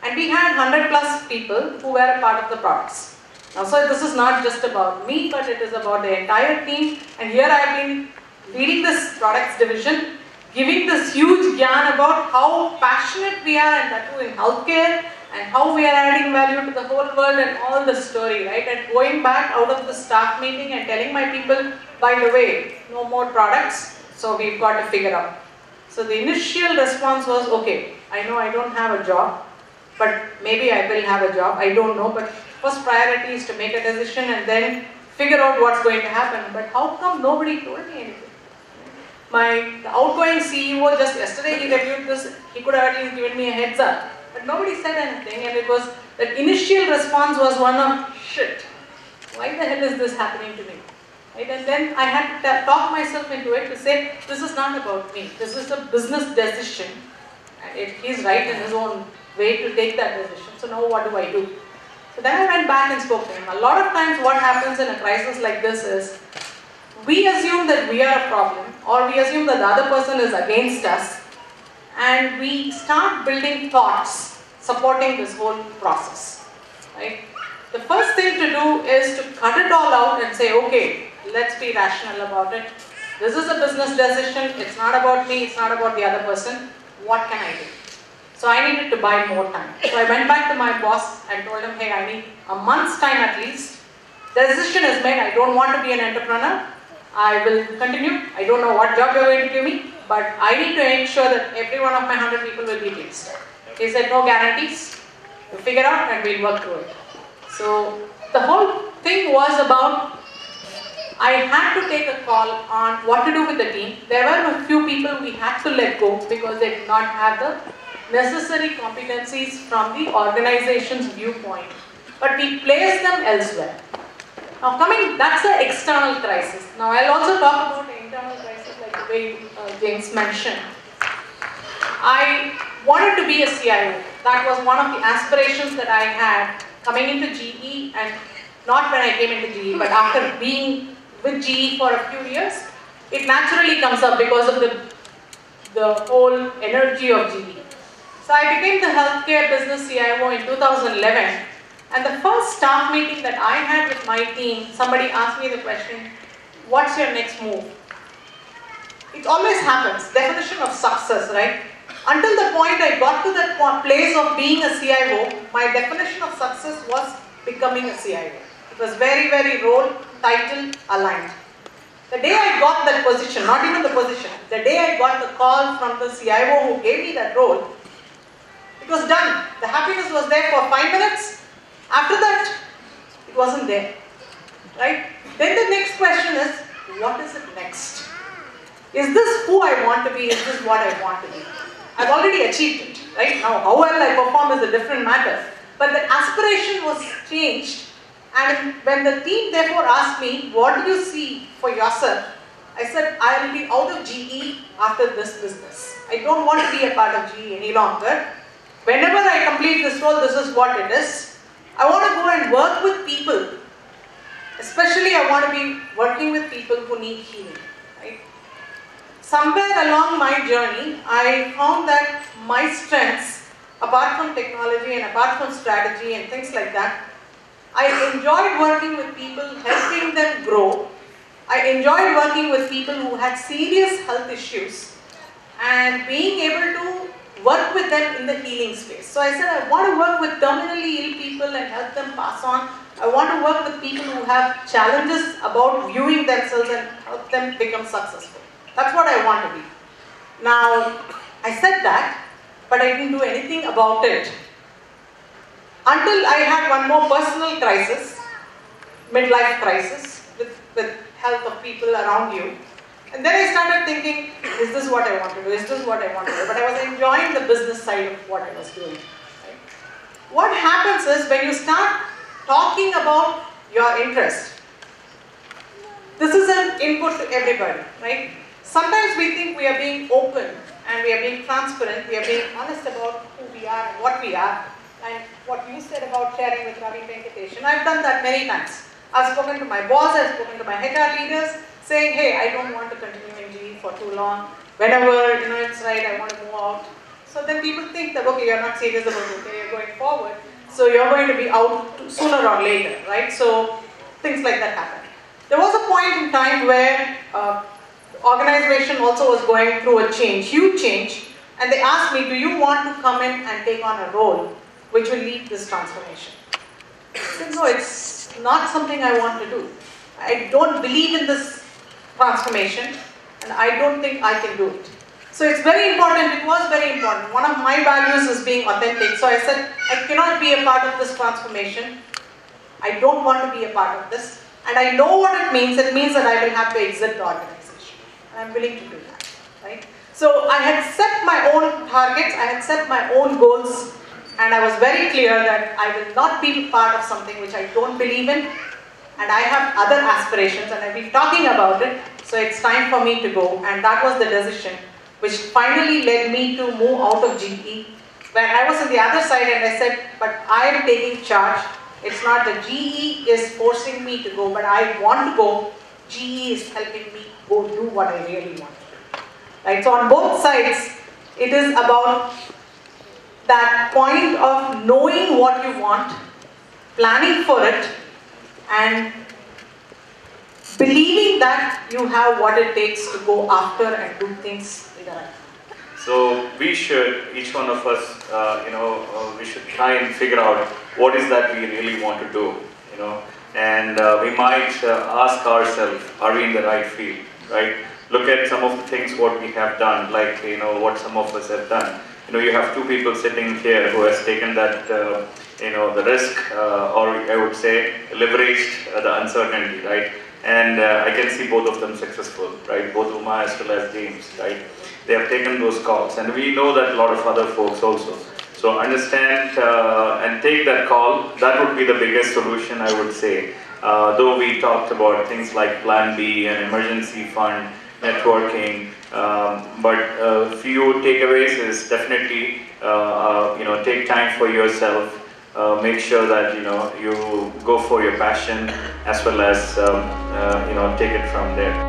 And we had 100+ people who were a part of the products. Now, so this is not just about me, but it is about the entire team. And here I have been leading this products division, giving this huge gyan about how passionate we are, and that too in healthcare, and how we are adding value to the whole world, and all the story, right? And going back out of the staff meeting and telling my people, by the way, no more products, so we've got to figure out. So the initial response was, okay, I know I don't have a job, but maybe I will have a job, I don't know, but first priority is to make a decision and then figure out what's going to happen. But how come nobody told me anything? The outgoing CEO, just yesterday he reviewed this, he could have at least given me a heads up. But nobody said anything, and it was, that initial response was one of, shit, why the hell is this happening to me? Right? And then I had to talk myself into it to say, this is not about me, this is a business decision. And he's right in his own way to take that decision, so now what do I do? So then I went back and spoke to him. A lot of times what happens in a crisis like this is, we assume that we are a problem, or we assume that the other person is against us, and we start building thoughts supporting this whole process, right? The first thing to do is to cut it all out and say, okay, let's be rational about it. This is a business decision, it's not about me, it's not about the other person. What can I do? So I needed to buy more time. So I went back to my boss and told him, hey, I need a month's time at least. The decision is made, I don't want to be an entrepreneur. I will continue. I don't know what job you're going to give me, but I need to make sure that every one of my 100 people will be pleased. He said, no guarantees. We'll figure out and we'll work through it. So the whole thing was about I had to take a call on what to do with the team. There were a few people we had to let go because they did not have the necessary competencies from the organization's viewpoint. But we placed them elsewhere. Now that's the external crisis. Now I'll also talk about the internal crisis like the way James mentioned. I wanted to be a CIO. That was one of the aspirations that I had coming into GE, and not when I came into GE, but after being with GE for a few years, it naturally comes up because of the whole energy of GE. So I became the healthcare business CIO in 2011, and the first staff meeting that I had with my team, somebody asked me the question, what's your next move? It always happens, definition of success, right? Until the point I got to that place of being a CIO, my definition of success was becoming a CIO. It was very, very role, title aligned. The day I got that position, not even the position, the day I got the call from the CIO who gave me that role, it was done. The happiness was there for 5 minutes. After that, it wasn't there, right? Then the next question is, what is it next? Is this who I want to be? Is this what I want to be? I've already achieved it, right? Now, how well I perform is a different matter. But the aspiration was changed, and when the team therefore asked me, what do you see for yourself? I said, I will be out of GE after this business. I don't want to be a part of GE any longer. Whenever I complete this role, this is what it is. I want to go and work with people. Especially I want to be working with people who need healing, right? Somewhere along my journey, I found that my strengths, apart from technology and apart from strategy and things like that, I enjoyed working with people, helping them grow. I enjoyed working with people who had serious health issues and being able to work with them in the healing space. So I said, I want to work with terminally ill people and help them pass on. I want to work with people who have challenges about viewing themselves and help them become successful. That's what I want to be. Now, I said that, but I didn't do anything about it until I had one more personal crisis, midlife crisis, with health of people around you. And then I started thinking, is this what I want to do? Is this what I want to do? But I was enjoying the business side of what I was doing. Right? What happens is when you start talking about your interest, this is an input to everybody, right? Sometimes we think we are being open and we are being transparent, we are being honest about who we are and what we are. And what you said about sharing with Ravi Venkatesh, I've done that many times. I've spoken to my boss, I've spoken to my HR leaders, saying, hey, I don't want to continue in GE for too long. Whenever it's right, I want to move out. So then people think that, okay, you're not serious about it, okay, you're going forward. So you're going to be out sooner or later, right? So things like that happen. There was a point in time where the organization also was going through a change, huge change, and they asked me, do you want to come in and take on a role which will lead this transformation? I said, no, it's not something I want to do. I don't believe in this transformation, and I don't think I can do it. So it's very important, it was very important. One of my values is being authentic. So I said, I cannot be a part of this transformation. I don't want to be a part of this. And I know what it means. It means that I will have to exit the organization. And I'm willing to do that, right? So I had set my own targets, I had set my own goals, and I was very clear that I will not be part of something which I don't believe in, and I have other aspirations, and I've been talking about it, so it's time for me to go. And that was the decision which finally led me to move out of GE, where I was on the other side and I said, but I am taking charge. It's not that GE is forcing me to go, but I want to go. GE is helping me go do what I really want to do. Right? So on both sides, it is about that point of knowing what you want, planning for it, and believing that you have what it takes to go after and do things in the right way. So we should, each one of us, we should try and figure out what is that we really want to do, and we might ask ourselves, are we in the right field, right? Look at some of the things what we have done, like what some of us have done. You have two people sitting here who has taken that, the risk, or I would say leveraged the uncertainty, right? And I can see both of them successful, right? Both Uma as well as James, right? They have taken those calls, and we know that a lot of other folks also. So understand and take that call. That would be the biggest solution, I would say. Though we talked about things like Plan B and emergency fund, networking, but a few takeaways is definitely, take time for yourself. Make sure that you go for your passion as well as take it from there.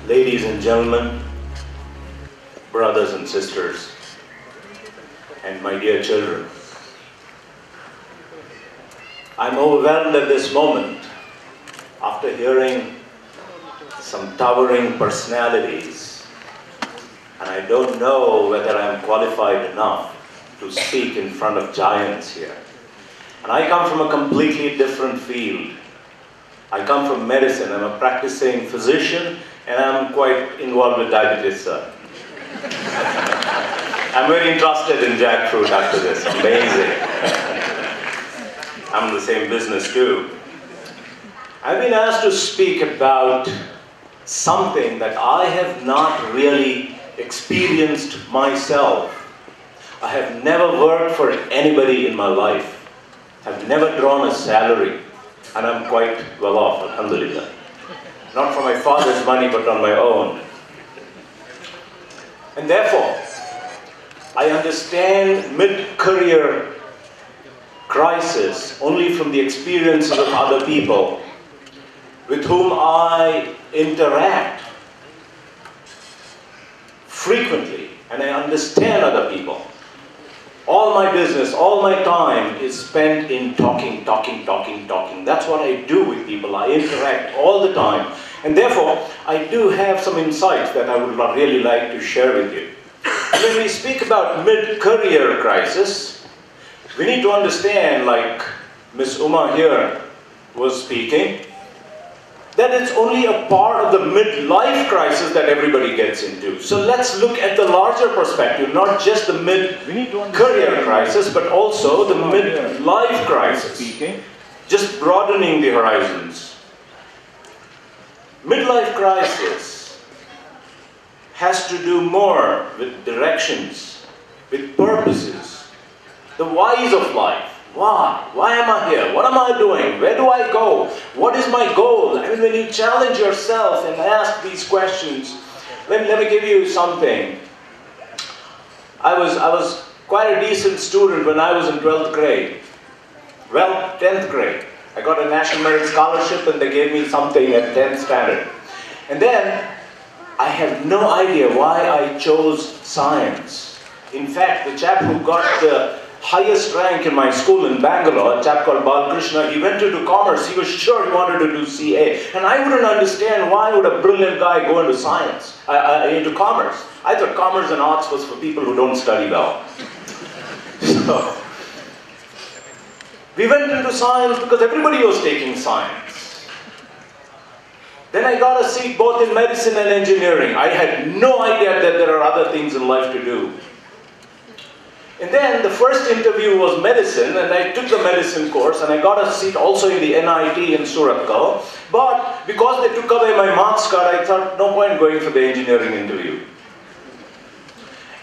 Ladies and gentlemen, brothers and sisters, and my dear children, I'm overwhelmed at this moment after hearing some towering personalities, and I don't know whether I'm qualified enough to speak in front of giants here. And I come from a completely different field. I come from medicine. I'm a practicing physician, and I'm quite involved with diabetes, sir. I'm very interested in jackfruit after this. Amazing. I'm in the same business too. I've been asked to speak about something that I have not really experienced myself. I have never worked for anybody in my life. I've never drawn a salary, and I'm quite well off, alhamdulillah. Not from my father's money, but on my own. And therefore, I understand mid-career crisis only from the experiences of other people with whom I interact frequently, and I understand other people. All my business, all my time is spent in talking. That's what I do with people. I interact all the time. And therefore, I do have some insights that I would really like to share with you. When we speak about mid-career crisis, we need to understand, like Ms. Uma here was speaking, that it's only a part of the mid-life crisis that everybody gets into. So let's look at the larger perspective, not just the mid-career crisis, but also the mid-life crisis. Just broadening the horizons. Midlife crisis has to do more with directions, with purposes, the whys of life. Why? Why am I here? What am I doing? Where do I go? What is my goal? I mean, when you challenge yourself and ask these questions, let me give you something. I was quite a decent student when I was in 12th grade. Well, 10th grade. I got a National Merit Scholarship and they gave me something at 10th standard. And then, I have no idea why I chose science. In fact, the chap who got the highest rank in my school in Bangalore, a chap called Balakrishna, he went into commerce. He was sure he wanted to do CA. And I wouldn't understand why would a brilliant guy go into science, into commerce. I thought commerce and arts was for people who don't study well. So, we went into science because everybody was taking science. Then I got a seat both in medicine and engineering. I had no idea that there are other things in life to do. And then the first interview was medicine, and I took the medicine course, and I got a seat also in the NIT in Suratgal. But because they took away my marks card, I thought no point going for the engineering interview.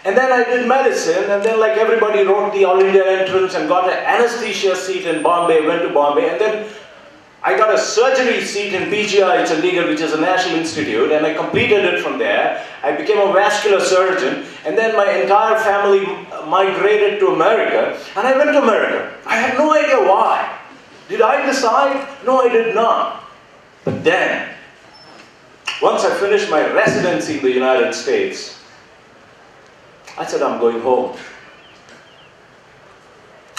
And then I did medicine, and then like everybody wrote the All India entrance and got an anesthesia seat in Bombay, went to Bombay, and then I got a surgery seat in PGI Chandigarh, which is a national institute, and I completed it from there. I became a vascular surgeon, and then my entire family migrated to America, and I went to America. I had no idea why. Did I decide? No, I did not. But then, once I finished my residency in the United States, I said, I'm going home.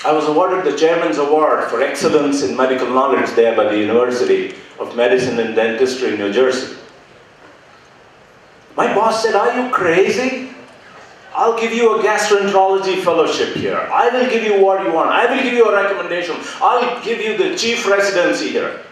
I was awarded the Chairman's Award for Excellence in Medical Knowledge there by the University of Medicine and Dentistry in New Jersey. My boss said, are you crazy? I'll give you a gastroenterology fellowship here. I will give you what you want. I will give you a recommendation. I'll give you the chief residency here.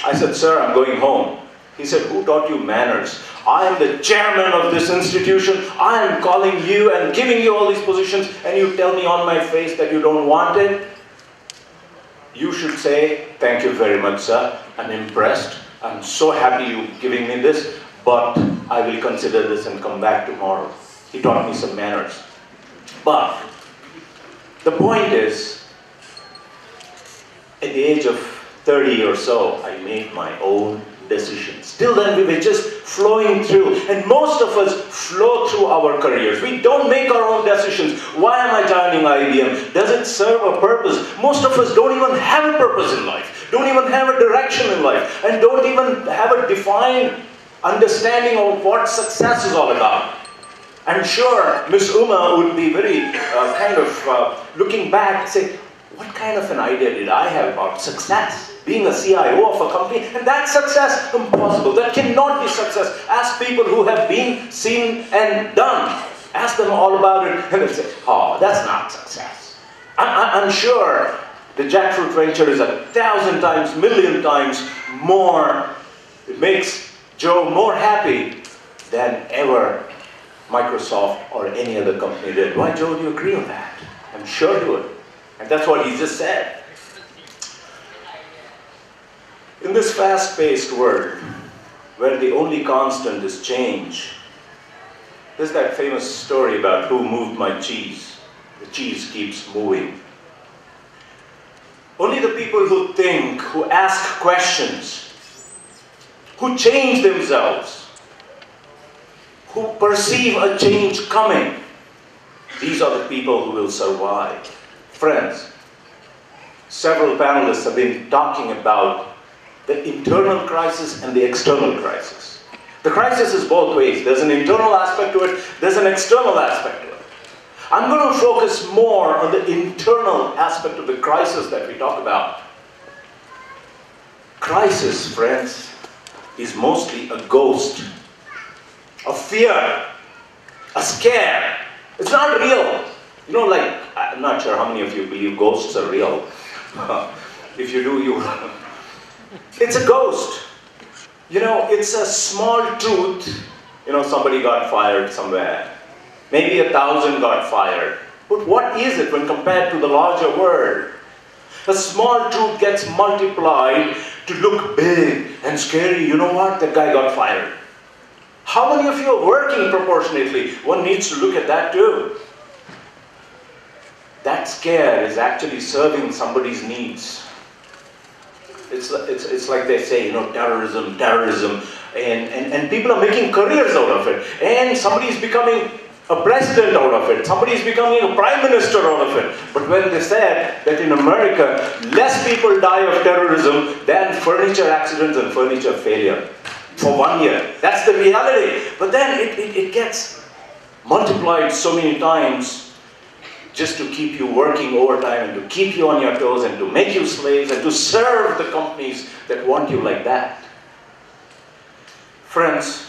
I said, sir, I'm going home. He said, who taught you manners? I am the chairman of this institution. I am calling you and giving you all these positions, and you tell me on my face that you don't want it? You should say, thank you very much, sir. I'm impressed. I'm so happy you're giving me this, but I will consider this and come back tomorrow. He taught me some manners. But the point is, at the age of 30 or so, I made my own decisions. Till then, we were just flowing through. And most of us flow through our careers. We don't make our own decisions. Why am I joining IBM? Does it serve a purpose? Most of us don't even have a purpose in life. Don't even have a direction in life. And don't even have a defined understanding of what success is all about. I'm sure Miss Uma would be very looking back and say, what kind of an idea did I have about success? Being a CIO of a company, and that success, impossible. That cannot be success. Ask people who have been, seen, and done. Ask them all about it, and they'll say, oh, that's not success. I'm sure the jackfruit venture is 1,000 times, million times more. It makes Joe more happy than ever Microsoft or any other company did. Why, Joe, do you agree on that? I'm sure he would. And that's what he just said. In this fast-paced world, where the only constant is change, there's that famous story about who moved my cheese. The cheese keeps moving. Only the people who think, who ask questions, who change themselves, who perceive a change coming, these are the people who will survive. Friends, several panelists have been talking about the internal crisis and the external crisis. The crisis is both ways. There's an internal aspect to it, there's an external aspect to it. I'm going to focus more on the internal aspect of the crisis that we talk about. Crisis, friends, is mostly a ghost, a fear, a scare. It's not real. You know, like, I'm not sure how many of you believe ghosts are real. If you do, you... It's a ghost. You know, it's a small truth. You know, somebody got fired somewhere. Maybe 1,000 got fired. But what is it when compared to the larger world? A small truth gets multiplied to look big and scary. You know what? That guy got fired. How many of you are working proportionately? One needs to look at that too. That scare is actually serving somebody's needs. It's like they say, you know, terrorism, and people are making careers out of it. And somebody's becoming a president out of it. Somebody's becoming a prime minister out of it. But when they said that in America, less people die of terrorism than furniture accidents and furniture failure for 1 year. That's the reality. But then it gets multiplied so many times just to keep you working overtime and to keep you on your toes and to make you slaves and to serve the companies that want you like that. Friends,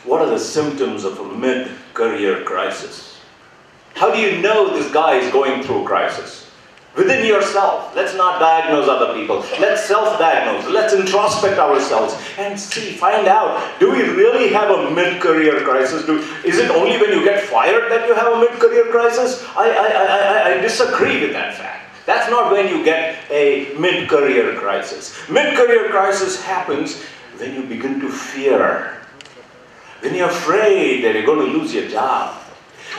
what are the symptoms of a mid-career crisis? How do you know this guy is going through a crisis? Within yourself. Let's not diagnose other people. Let's self-diagnose. Let's introspect ourselves and see, find out, do we really have a mid-career crisis? Is it only when you get fired that you have a mid-career crisis? I disagree with that fact. That's not when you get a mid-career crisis. Mid-career crisis happens when you begin to fear. When you're afraid that you're going to lose your job.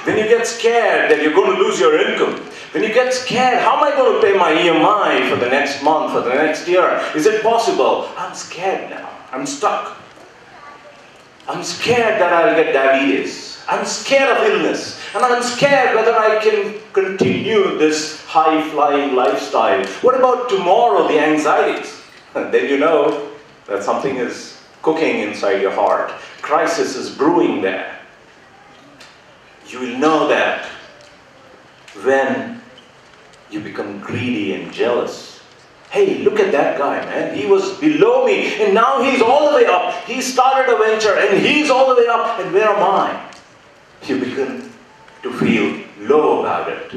Then you get scared that you're going to lose your income. Then you get scared, how am I going to pay my EMI for the next month, for the next year? Is it possible? I'm scared now. I'm stuck. I'm scared that I'll get diabetes. I'm scared of illness. And I'm scared whether I can continue this high-flying lifestyle. What about tomorrow, the anxieties? And then you know that something is cooking inside your heart. Crisis is brewing there. You will know that when you become greedy and jealous. Hey, look at that guy, man. He was below me, and now he's all the way up. He started a venture, and he's all the way up, and where am I? You begin to feel low about it.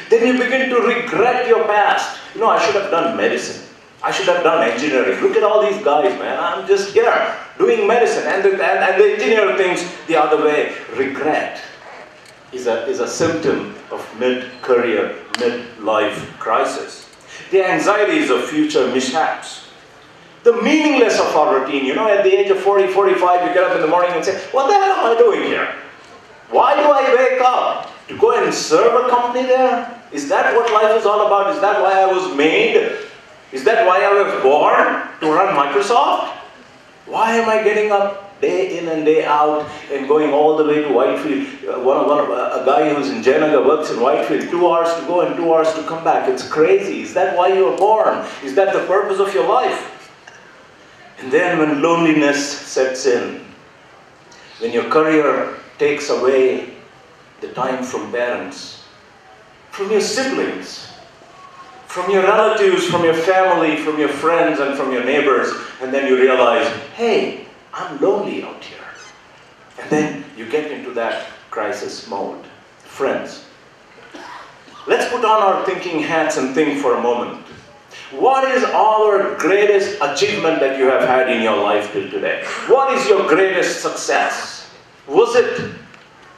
Then you begin to regret your past. You know, I should have done medicine. I should have done engineering. Look at all these guys, man. I'm just here doing medicine, and the engineer thinks the other way. Regret is a symptom of mid-career, mid-life crisis. The anxieties of future mishaps. The meaningless of our routine. You know, at the age of 40, 45, you get up in the morning and say, what the hell am I doing here? Why do I wake up? To go and serve a company there? Is that what life is all about? Is that why I was made? Is that why I was born? To run Microsoft? Why am I getting up day in and day out and going all the way to Whitefield? A guy who's in Jayanagar works in Whitefield, 2 hours to go and 2 hours to come back. It's crazy. Is that why you were born? Is that the purpose of your life? And then when loneliness sets in, when your career takes away the time from parents, from your siblings, from your relatives, from your family, from your friends and from your neighbors, and then you realize, hey, I'm lonely out here. And then you get into that crisis mode. Friends, let's put on our thinking hats and think for a moment. What is our greatest achievement that you have had in your life till today? What is your greatest success? Was it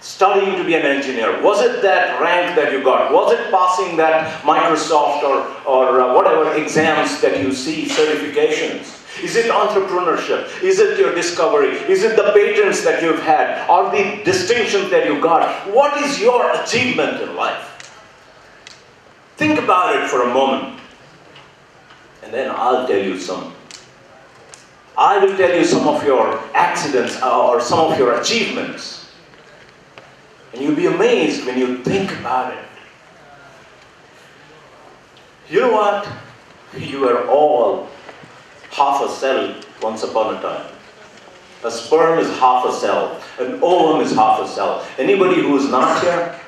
studying to be an engineer? Was it that rank that you got? Was it passing that Microsoft or whatever exams that you see, certifications? Is it entrepreneurship? Is it your discovery? Is it the patents that you've had? Or the distinctions that you got? What is your achievement in life? Think about it for a moment. And then I'll tell you some. I will tell you some of your accidents or some of your achievements. And you'll be amazed when you think about it. You know what? You were all half a cell once upon a time. A sperm is half a cell. An ovum is half a cell. Anybody who is not here?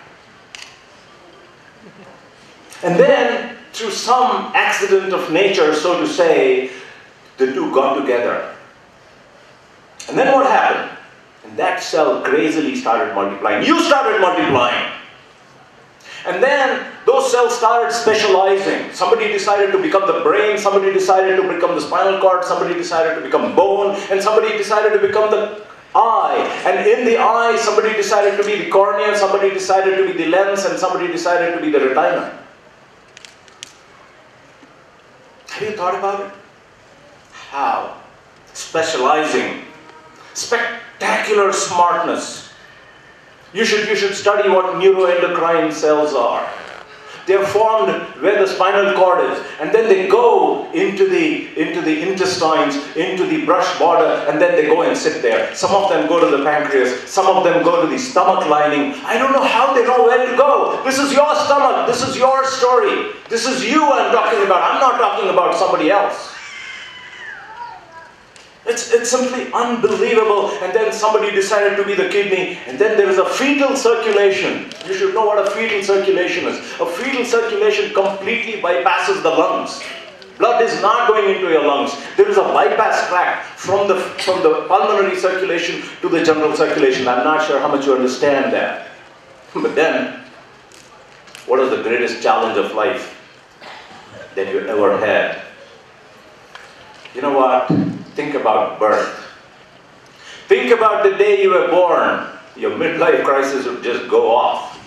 And then, through some accident of nature, so to say, the two got together. And then what happened? And that cell crazily started multiplying. You started multiplying. And then those cells started specializing. Somebody decided to become the brain, somebody decided to become the spinal cord, somebody decided to become bone, and somebody decided to become the eye. And in the eye, somebody decided to be the cornea, somebody decided to be the lens, and somebody decided to be the retina. Have you thought about it? How? Specializing. Spectacular smartness. You should study what neuroendocrine cells are. They are formed where the spinal cord is, and then they go into the intestines, into the brush border, and then they go and sit there. Some of them go to the pancreas, some of them go to the stomach lining. I don't know how they know where to go. This is your stomach, this is your story. This is you I'm talking about. I'm not talking about somebody else. It's simply unbelievable. And then somebody decided to be the kidney, and then there is a fetal circulation. You should know what a fetal circulation is. A fetal circulation completely bypasses the lungs. Blood is not going into your lungs. There is a bypass tract from the pulmonary circulation to the general circulation. I'm not sure how much you understand that. But then, what is the greatest challenge of life that you ever had? You know what? Think about birth. Think about the day you were born. Your midlife crisis would just go off.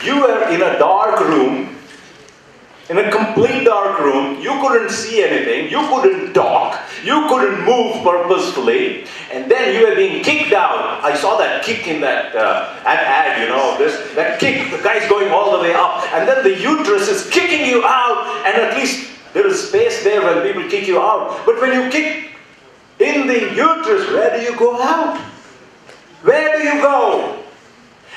You were in a dark room, in a complete dark room. You couldn't see anything. You couldn't talk. You couldn't move purposefully, and then you were being kicked out. I saw that kick in that ad, you know, that kick, the guy's going all the way up, and then the uterus is kicking you out, and at least there is space there when people kick you out. But when you kick in the uterus, where do you go out? Where do you go?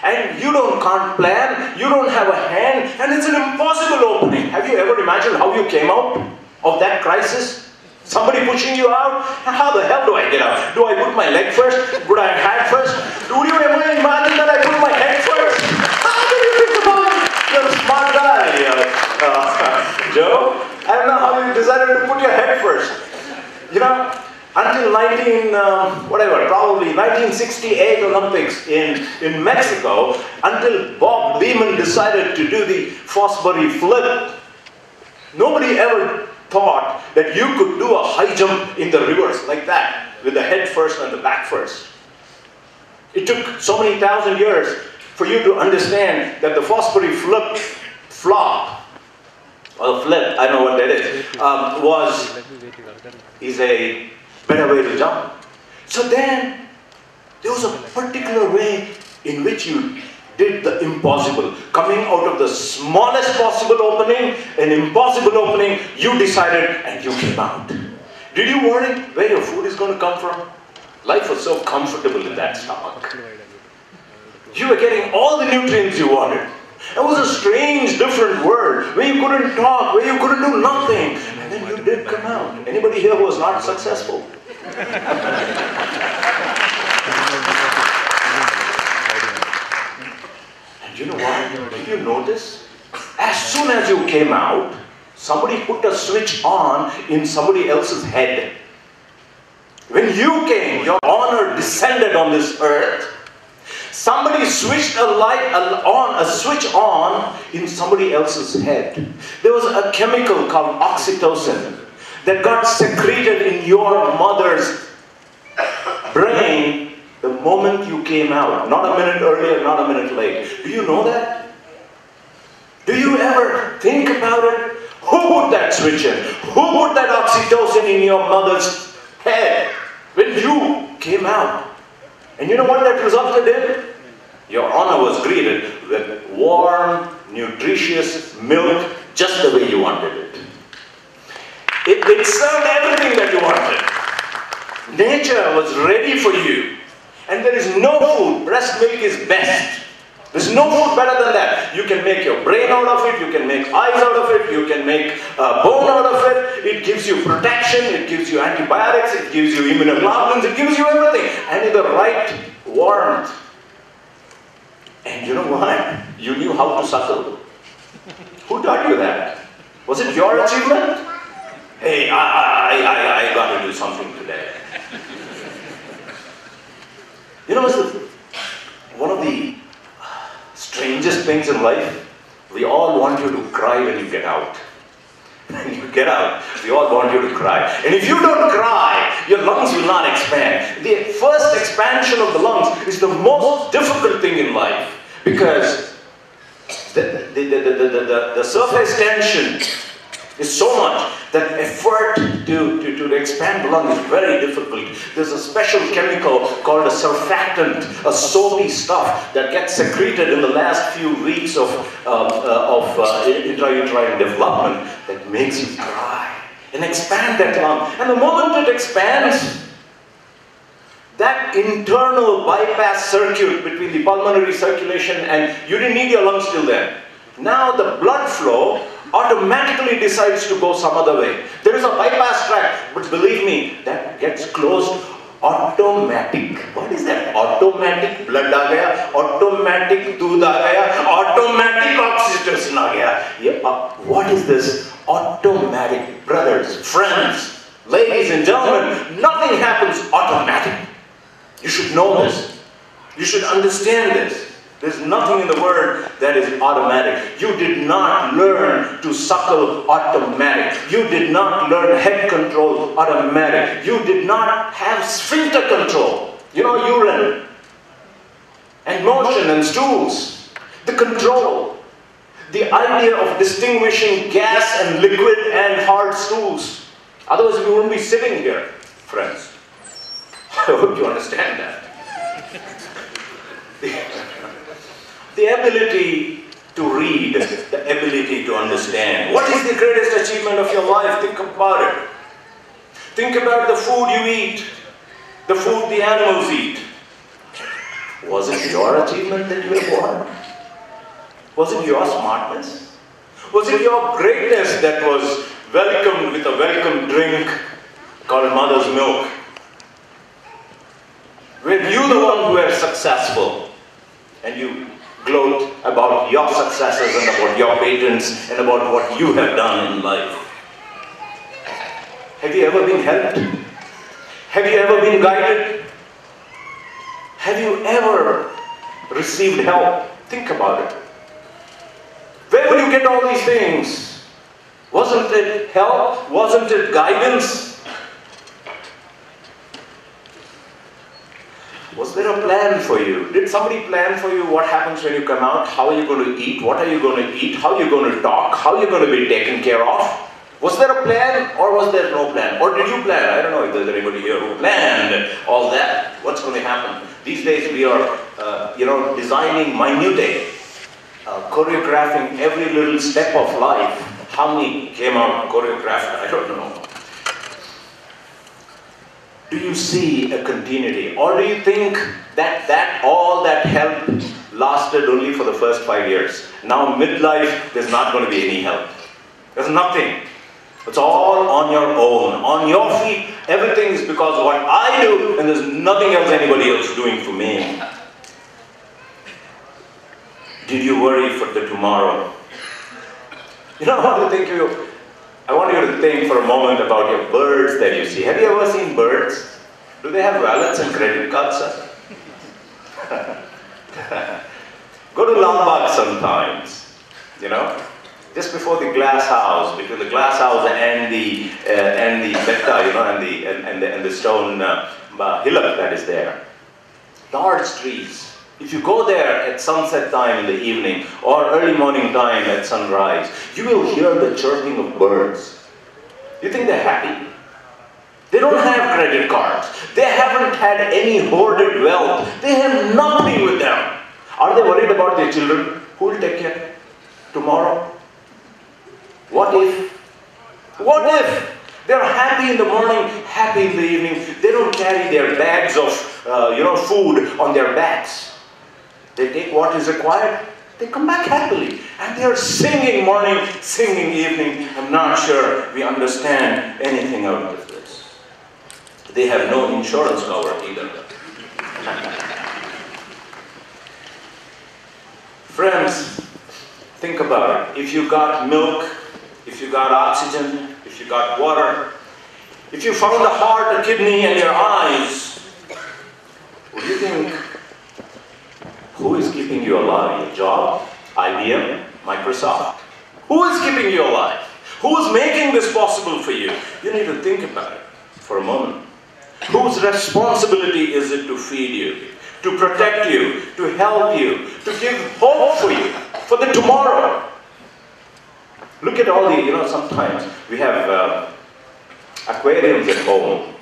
And you can't plan, you don't have a hand, and it's an impossible opening. Have you ever imagined how you came out of that crisis? Somebody pushing you out? How the hell do I get out? Do I put my leg first? Would I head first? Do you ever imagine that I put my head first? How do you think about it? You're a smart guy, Joe. I don't know how you decided to put your head first. You know, until probably 1968 Olympics in Mexico, until Bob Beamon decided to do the Fosbury flip, nobody ever thought that you could do a high jump in the reverse like that, with the head first and the back first. It took so many thousand years for you to understand that the Fosbury flop, or flip, I don't know what that is a better way to jump. So then, there was a particular way in which you did the impossible. Coming out of the smallest possible opening, an impossible opening, you decided and you came out. Did you worry where your food is going to come from? Life was so comfortable in that stomach. You were getting all the nutrients you wanted. It was a strange, different world where you couldn't talk, where you couldn't do nothing. And then you did come out. Anybody here who was not successful? And you know what? Did you notice? As soon as you came out, somebody put a switch on in somebody else's head. When you came, your honor descended on this earth. Somebody switched a switch on in somebody else's head. There was a chemical called oxytocin that got secreted in your mother's brain the moment you came out. Not a minute earlier, not a minute late. Do you know that? Do you ever think about it? Who put that switch in? Who put that oxytocin in your mother's head when you came out? And you know what that resulted in? Your honor was greeted with warm, nutritious milk just the way you wanted it. It served everything that you wanted. Nature was ready for you. And there is no food. Breast milk is best. There's no food better than that. You can make your brain out of it. You can make eyes out of it. You can make bone out of it. It gives you protection. It gives you antibiotics. It gives you immunoglobulins. It gives you everything. And in the right warmth. And you know what? You knew how to suckle. Who taught you that? Was it your achievement? Hey, I got to do something today. You know, one of the strangest things in life, we all want you to cry when you get out. When you get out, we all want you to cry. And if you don't cry, your lungs will not expand. The first expansion of the lungs is the most difficult thing in life, because the surface tension is so much that effort to expand the lung is very difficult. There's a special chemical called a surfactant, a soapy stuff that gets secreted in the last few weeks of intrauterine development that makes you cry and expand that lung. And the moment it expands, that internal bypass circuit between the pulmonary circulation, and you didn't need your lungs till then. Now the blood flow automatically decides to go some other way. There is a bypass tract, but believe me, that gets closed automatic. What is that? Automatic blood aa gaya, automatic doodh aa gaya, automatic oxytocin aa gaya. What is this? Automatic. Brothers, friends, ladies and gentlemen, nothing happens automatic. You should know this. You should understand this. There's nothing in the world that is automatic. You did not learn to suckle automatic. You did not learn head control automatic. You did not have sphincter control. You know, urine and motion and stools. The control. The idea of distinguishing gas and liquid and hard stools. Otherwise, we wouldn't be sitting here, friends. I hope you understand that. The ability to read, the ability to understand. What is the greatest achievement of your life? Think about it. Think about the food you eat, the food the animals eat. Was it your achievement that you were born? Was it your smartness? Was it your greatness that was welcomed with a welcome drink called mother's milk? Were you the one who were successful and you gloat about your successes and about your patents and about what you have done in life? Have you ever been helped? Have you ever been guided? Have you ever received help? Think about it. Where would you get all these things? Wasn't it help? Wasn't it guidance? Was there a plan for you? Did somebody plan for you what happens when you come out? How are you going to eat? What are you going to eat? How are you going to talk? How are you going to be taken care of? Was there a plan or was there no plan? Or did you plan? I don't know if there's anybody here who planned all that. What's going to happen? These days we are, designing minutiae, choreographing every little step of life. How many came out choreographed? I don't know. Do you see a continuity? Or do you think that all that help lasted only for the first 5 years? Now midlife, there's not going to be any help. There's nothing. It's all on your own, on your feet. Everything is because of what I do, and there's nothing else anybody else is doing for me. Did you worry for the tomorrow? I want you to think for a moment about your birds that you see. Have you ever seen birds? Do they have wallets and credit cards, sir? Go to Lombard sometimes, just before the glass house, between the glass house and the betta, and the stone hillock that is there. Large trees. If you go there at sunset time in the evening or early morning time at sunrise, you will hear the chirping of birds. You think they're happy? They don't have credit cards. They haven't had any hoarded wealth. They have nothing with them. Are they worried about their children? Who will take care tomorrow? What if? What if? They're happy in the morning, happy in the evening. They don't carry their bags of food on their backs. They take what is required, they come back happily. And they are singing morning, singing evening. I'm not sure we understand anything out of this. They have no insurance cover either. Friends, think about it. If you got milk, if you got oxygen, if you got water, if you found a heart, a kidney, and your eyes, would you think, who is keeping you alive? Your job? IBM? Microsoft? Who is keeping you alive? Who is making this possible for you? You need to think about it for a moment. Whose responsibility is it to feed you, to protect you, to help you, to give hope for you, for the tomorrow? Look at all the, sometimes we have aquariums at home.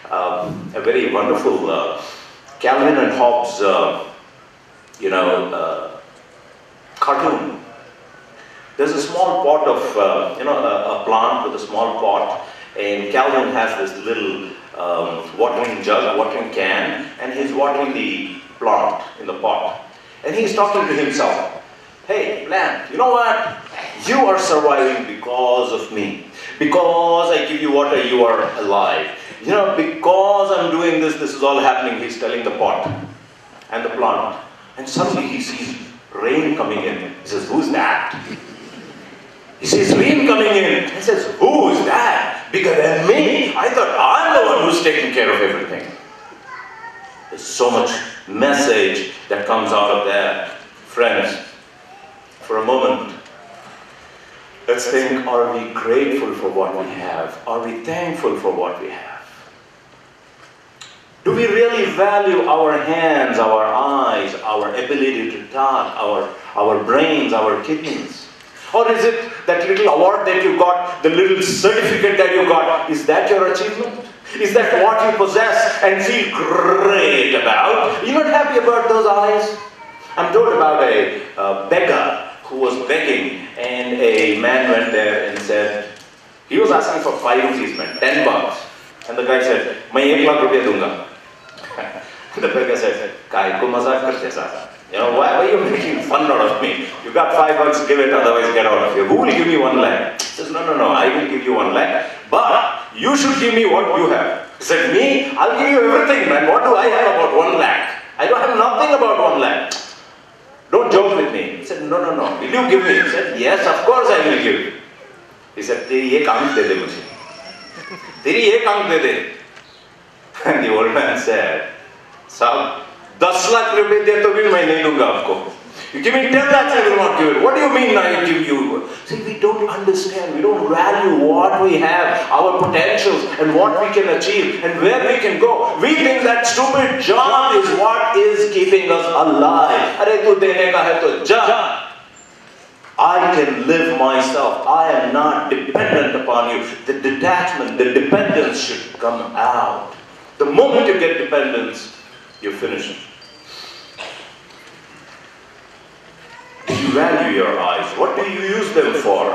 A very wonderful Calvin and Hobbes cartoon. There's a small pot of, a plant with a small pot, and Calvin has this little watering jug, watering can, and he's watering the plant in the pot. And he's talking to himself. Hey, plant, you know what? You are surviving because of me. Because I give you water, you are alive. Because I'm doing this, this is all happening. He's telling the pot and the plant. And suddenly he sees rain coming in. He says, who's that? He sees rain coming in. He says, who is that? Bigger than me? I thought I'm the one who's taking care of everything. There's so much message that comes out of that. Friends, for a moment, let's think, are we grateful for what we have? Are we thankful for what we have? Do we really value our hands, our eyes, our ability to talk, our brains, our kidneys? Or is it that little award that you got, the little certificate that you got, is that your achievement? Is that what you possess and feel great about? You're not happy about those eyes? I'm told about a beggar who was begging, and a man went there and said, he was asking for 5 rupees, man, 10 bucks. And the guy said, "Main 1 lakh rupiya dunga." The beggar said, "Kai ko mazak karte sir? You know, why are you making fun out of me? You got 5 bucks, give it, otherwise get out of here. Who will give me 1 lakh? He says, no, I will give you 1 lakh. But you should give me what you have. He said, me? I'll give you everything, man. What do I have about 1 lakh? I don't have nothing about 1 lakh. Don't joke with me. He said, no. Will you give me? He said, yes, of course I will give you. He said, Teri ye kaam de de mujhe. Teri ye kaam de de. And the old man said, Sahab, 10 lakh rupees de to bhi main nahi dunga aapko. You give me 10 lakhs, I will not give it. What do you mean I give you? See, we don't understand, we don't value what we have, our potentials, and what we can achieve, and where we can go. We think that stupid job is what is keeping us alive. Arey tu dene ka hai to ja. I can live myself. I am not dependent upon you. The detachment, the dependence should come out. The moment you get dependence, you're finished. Do you value your eyes? What do you use them for?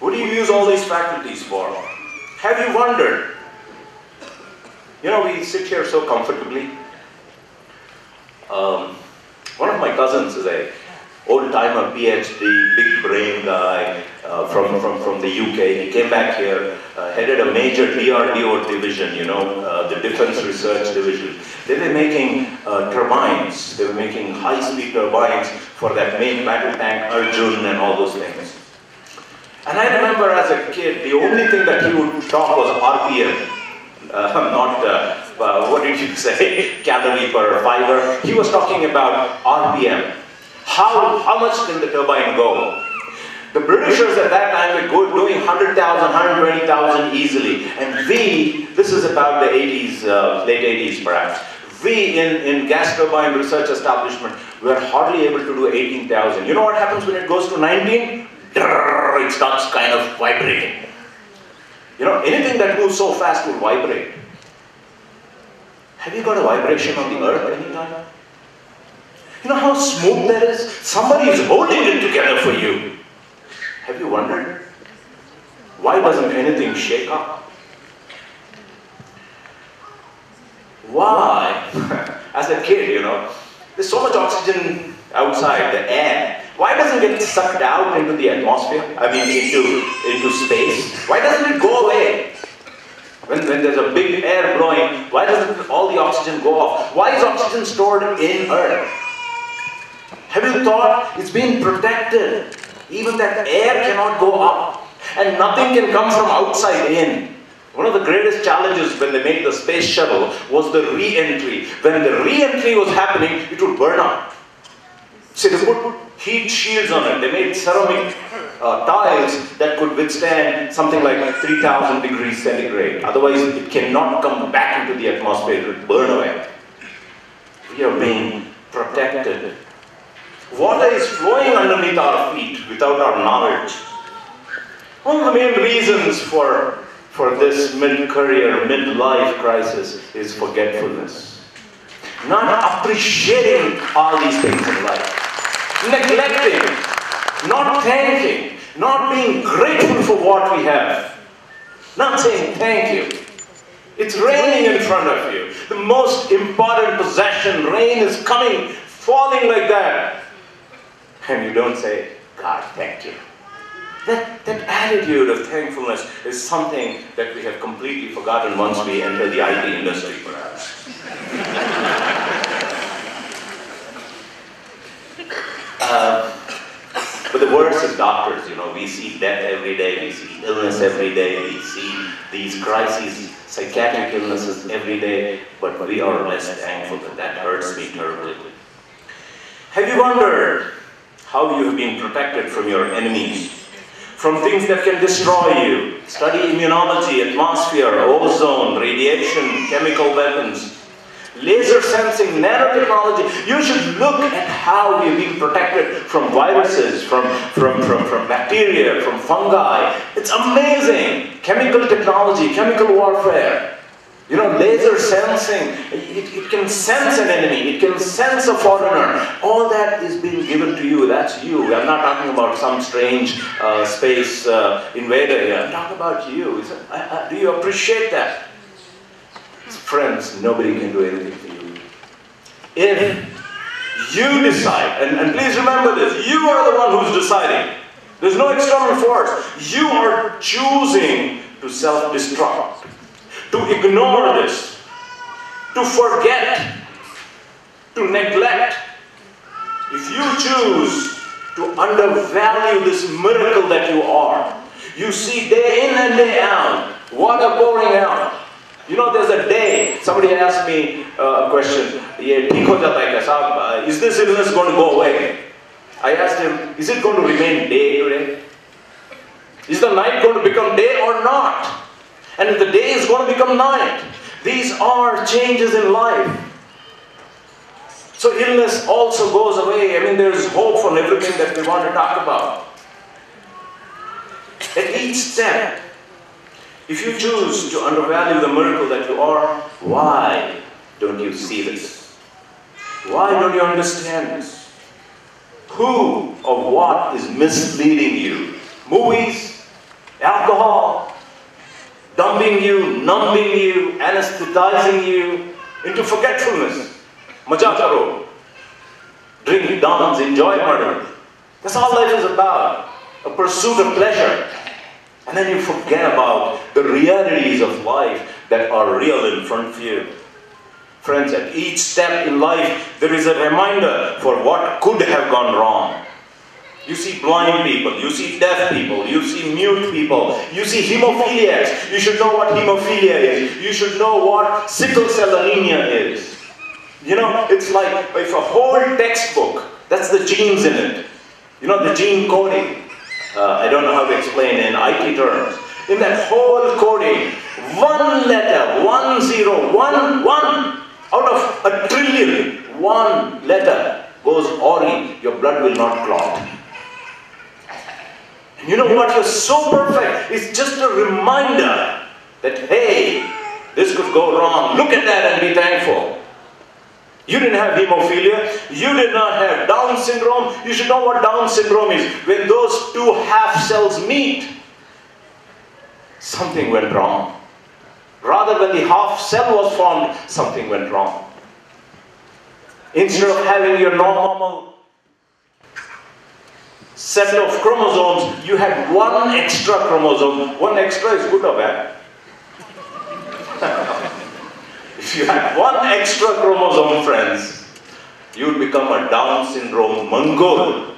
What do you use all these faculties for? Have you wondered? You know, we sit here so comfortably. One of my cousins is a old-timer PhD, big brain guy from the UK. He came back here, headed a major DRDO division, you know, the Defense Research Division. They were making turbines. They were making high-speed turbines for that main battle tank, Arjun, and all those things. And I remember as a kid, the only thing that he would talk was RPM. What did you say? Calorie per fiber. He was talking about RPM. How much can the turbine go? The Britishers at that time were doing 100,000, 120,000 easily. And this is about the 80s, late 80s perhaps. We in gas turbine research establishment were hardly able to do 18,000. You know what happens when it goes to 19? It starts kind of vibrating. You know, anything that moves so fast will vibrate. Have you got a vibration on the earth anytime? You know how smooth that is? Somebody is holding it together for you. Have you wondered? Why doesn't anything shake up? Why? As a kid, you know, there's so much oxygen outside, the air. Why doesn't it get sucked out into the atmosphere? I mean, into space? Why doesn't it go away? When there's a big air blowing, why doesn't all the oxygen go off? Why is oxygen stored in Earth? Have you thought it's being protected? Even that air cannot go up, and nothing can come from outside in. One of the greatest challenges when they made the space shuttle was the re-entry. When the re-entry was happening, it would burn up. So they put heat shields on it. They made ceramic tiles that could withstand something like 3,000 degrees centigrade. Otherwise, it cannot come back into the atmosphere. It will burn away. We are being protected. Water is flowing underneath our feet without our knowledge. One of the main reasons for this mid-career, mid-life crisis is forgetfulness. Not appreciating all these things in life. Neglecting, not thanking, not being grateful for what we have. Not saying thank you. It's raining in front of you. The most important possession, rain is coming, falling like that. And you don't say, God, thank you. That attitude of thankfulness is something that we have completely forgotten once we enter the IT industry, perhaps. But the worst is doctors, you know, we see death every day, we see illness every day, we see these crises, psychiatric illnesses every day, but we are less thankful. That hurts me terribly. Have you wondered how you have been protected from your enemies? From things that can destroy you. Study immunology, atmosphere, ozone, radiation, chemical weapons. laser sensing, nanotechnology. You should look at how we're being protected from viruses, from bacteria, from fungi. It's amazing. Chemical technology, chemical warfare. You know, laser sensing, it can sense an enemy, it can sense a foreigner. All that is being given to you, that's you. I'm not talking about some strange space invader here. I'm talking about you. Do you appreciate that? Friends, nobody can do anything for you. If you decide, and please remember this, you are the one who's deciding. There's no external force. You are choosing to self-destruct, to ignore this, to forget, to neglect. If you choose to undervalue this miracle that you are, you see day in and day out, water pouring out. You know, there's a day, somebody asked me a question, is this illness going to go away? I asked him, is it going to remain day today? Is the night going to become day or not? And if the day is going to become night, these are changes in life. So illness also goes away. I mean, there's hope from everything that we want to talk about. At each step, if you choose to undervalue the miracle that you are, why don't you see this? Why don't you understand this? Who or what is misleading you? Movies, alcohol, dumbing you, numbing you, anesthetizing you into forgetfulness. Maja karo. Drink, dance, enjoy murder. That's all life is about. A pursuit of pleasure. And then you forget about the realities of life that are real in front of you. Friends, at each step in life, there is a reminder for what could have gone wrong. You see blind people, you see deaf people, you see mute people, you see hemophiliacs. You should know what hemophilia is. You should know what sickle cell anemia is. You know, it's like if a whole textbook, that's the genes in it. You know, the gene coding. I don't know how to explain in IT terms. In that whole coding, one letter, 1 0, 1 1 out of a trillion, one letter goes awry. Your blood will not clot. And you know what? You're so perfect. It's just a reminder that, hey, this could go wrong. Look at that and be thankful. You didn't have hemophilia. You did not have Down syndrome. You should know what Down syndrome is. When those two half cells meet, something went wrong. Rather, when the half cell was formed, something went wrong. Instead of having your normal set of chromosomes, you had one extra chromosome. One extra is good or bad? If you had one extra chromosome, friends, you would become a Down syndrome Mongol.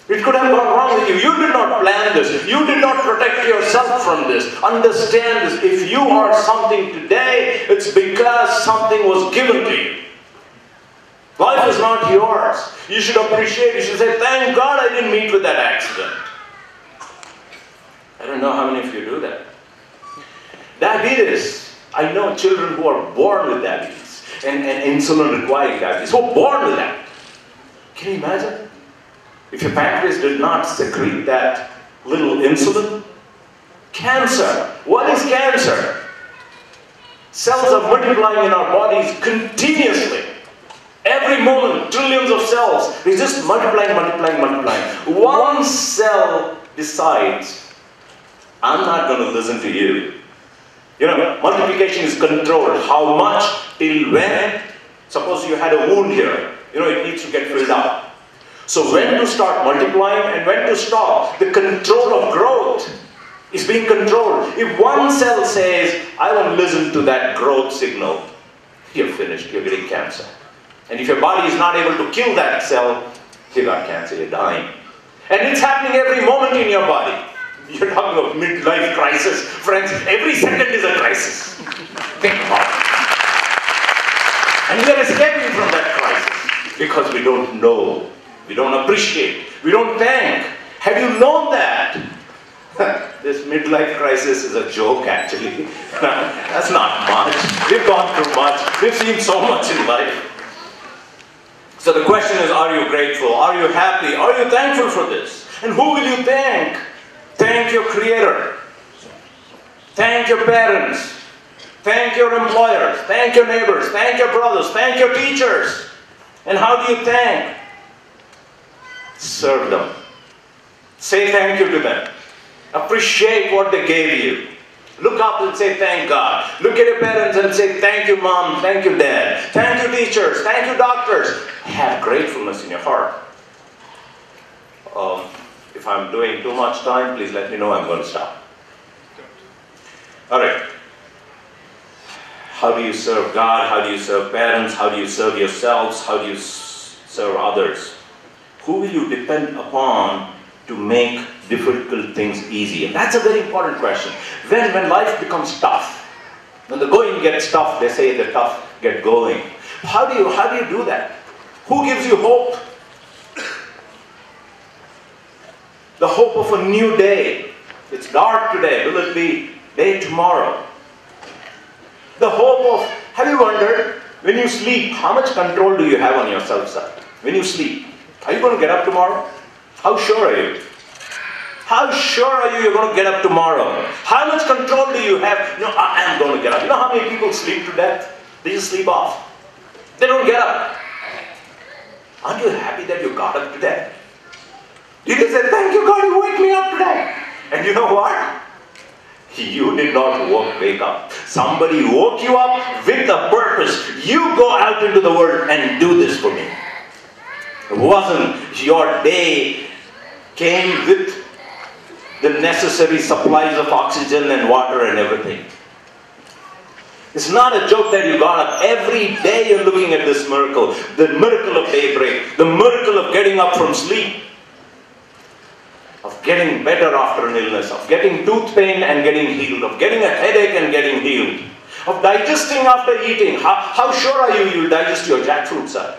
It could have gone wrong with you. You did not plan this. You did not protect yourself from this. Understand this. If you are something today, it's because something was given to you. Life is not yours. You should appreciate. You should say, thank God I didn't meet with that accident. I don't know how many of you do that. Diabetes. I know children who are born with diabetes and insulin requiring diabetes, who are born with that. Can you imagine? If your pancreas did not secrete that little insulin? Cancer. What is cancer? Cells are multiplying in our bodies continuously. Every moment, trillions of cells. They're just multiplying, multiplying, multiplying. One cell decides, I'm not going to listen to you. You know, multiplication is controlled. How much, till when? Suppose you had a wound here. You know, it needs to get filled up. So when to start multiplying and when to stop? The control of growth is being controlled. If one cell says, I won't listen to that growth signal, you're finished, you're getting cancer. And if your body is not able to kill that cell, you got cancer, you're dying. And it's happening every moment in your body. You're talking about midlife crisis. Friends, every second is a crisis. Think about it. And we are escaping from that crisis because we don't know, we don't appreciate, we don't thank. Have you known that? This midlife crisis is a joke actually. That's not much. We've gone through much. We've seen so much in life. So the question is, are you grateful? Are you happy? Are you thankful for this? And who will you thank? Thank your Creator. Thank your parents. Thank your employers. Thank your neighbors. Thank your brothers. Thank your teachers. And how do you thank? Serve them. Say thank you to them. Appreciate what they gave you. Look up and say thank God. Look at your parents and say thank you mom, thank you dad, thank you teachers, thank you doctors. Have gratefulness in your heart. If I'm doing too much time, please let me know, I'm going to stop. Alright. How do you serve God? How do you serve parents? How do you serve yourselves? How do you serve others? Who will you depend upon to make difficult things easy? And that's a very important question. When life becomes tough, when the going gets tough, they say the tough get going. How do you do that? Who gives you hope? The hope of a new day. It's dark today. Will it be day tomorrow? The hope of, have you wondered, when you sleep, how much control do you have on yourself, sir? When you sleep, are you going to get up tomorrow? How sure are you? How sure are you you're going to get up tomorrow? How much control do you have? No, I am going to get up. You know how many people sleep to death? They just sleep off. They don't get up. Aren't you happy that you got up today? You can say, thank you God, you wake me up today. And you know what? You did not wake up. Somebody woke you up with a purpose. You go out into the world and do this for me. It wasn't your day came with the necessary supplies of oxygen and water and everything. It's not a joke that you got up. Every day you're looking at this miracle. The miracle of daybreak. The miracle of getting up from sleep. Of getting better after an illness. Of getting tooth pain and getting healed. Of getting a headache and getting healed. Of digesting after eating. How sure are you'll digest your jackfruit, sir?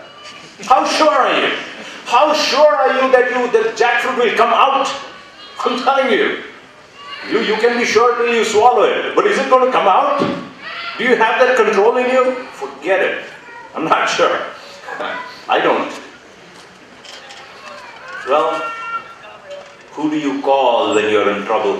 How sure are you? How sure are you that the jackfruit will come out? I'm telling you. You can be sure till you swallow it. But is it going to come out? Do you have that control in you? Forget it. I'm not sure. I don't. Well, who do you call when you're in trouble?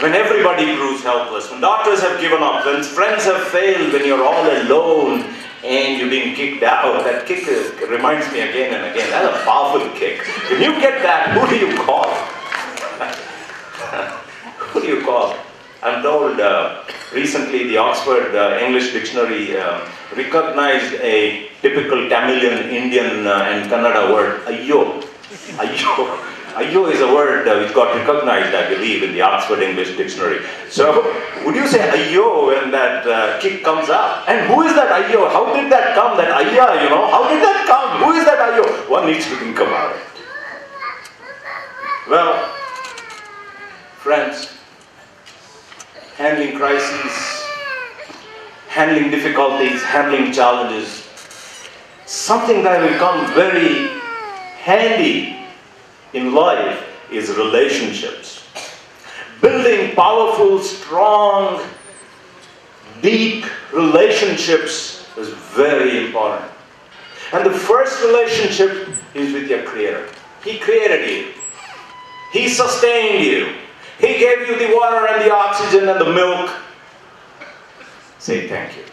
When everybody proves helpless, when doctors have given up, when friends have failed, when you're all alone and you're being kicked out, that kick reminds me again and again, that's a powerful kick. When you get that, who do you call? Who do you call? I'm told recently the Oxford English Dictionary recognized a typical Tamilian, Indian and Kannada word, ayyo. Ayyo. Ayyo is a word which got recognized, I believe, in the Oxford English Dictionary. So, would you say ayyo when that kick comes up? And who is that ayyo? How did that come? That ayya, you know, how did that come? Who is that ayyo? One needs to think about it. Well, friends, handling crises, handling difficulties, handling challenges, something that will come very handy in life is relationships. Building powerful, strong, deep relationships is very important. And the first relationship is with your Creator. He created you. He sustained you. He gave you the water and the oxygen and the milk. Say thank you.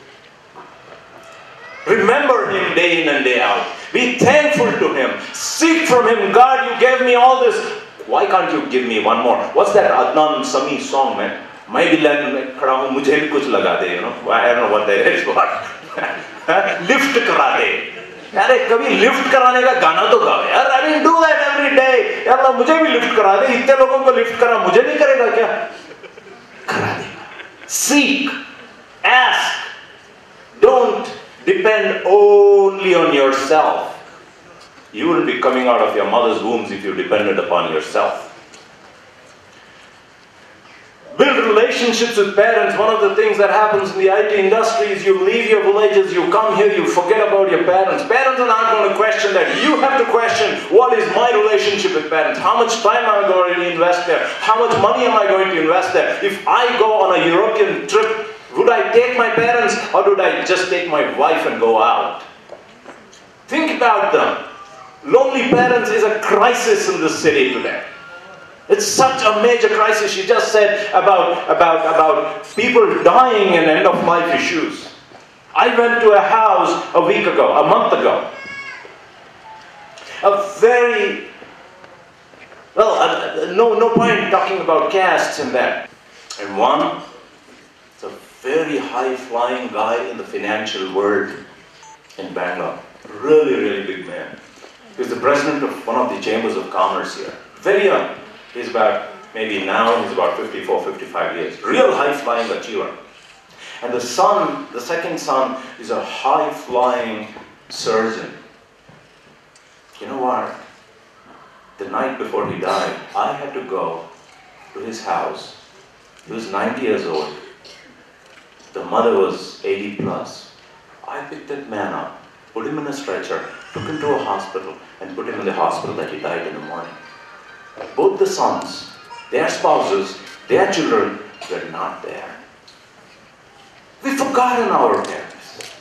Remember Him day in and day out. Be thankful to Him. Seek from Him. God, you gave me all this. Why can't you give me one more? What's that Adnan Sami song, man? मैं भी line में खड़ा हूँ, मुझे भी कुछ लगा दे, you know? I don't know what that is, but lift करा दे. यार कभी lift कराने का गाना तो गाओ यार. I mean, do that every day. यार ना मुझे भी lift करा दे. इतने लोगों को lift करा, मुझे नहीं करेगा क्या? करा दे. Seek, ask. Don't depend only on yourself. You wouldn't be coming out of your mother's wombs if you depended upon yourself. Build relationships with parents. One of the things that happens in the IT industry is you leave your villages, you come here, you forget about your parents. Parents are not going to question that. You have to question, what is my relationship with parents? How much time am I going to invest there? How much money am I going to invest there? If I go on a European trip, would I take my parents or would I just take my wife and go out? Think about them. Lonely parents is a crisis in this city today. It's such a major crisis. She just said about people dying and end-of-life issues. I went to a house a month ago. A very, well, no point talking about castes in that. And one, it's a very high-flying guy in the financial world in Bangalore. Really, really big man. He's the president of one of the chambers of commerce here. Very young. He's about, maybe now he's about 54, 55 years. Real high-flying achiever. And the son, the second son, is a high-flying surgeon. You know what? The night before he died, I had to go to his house. He was 90 years old. The mother was 80 plus. I picked that man up, put him in a stretcher, took him to a hospital, and put him in the hospital that he died in the morning. Both the sons, their spouses, their children were not there. We've forgotten our parents.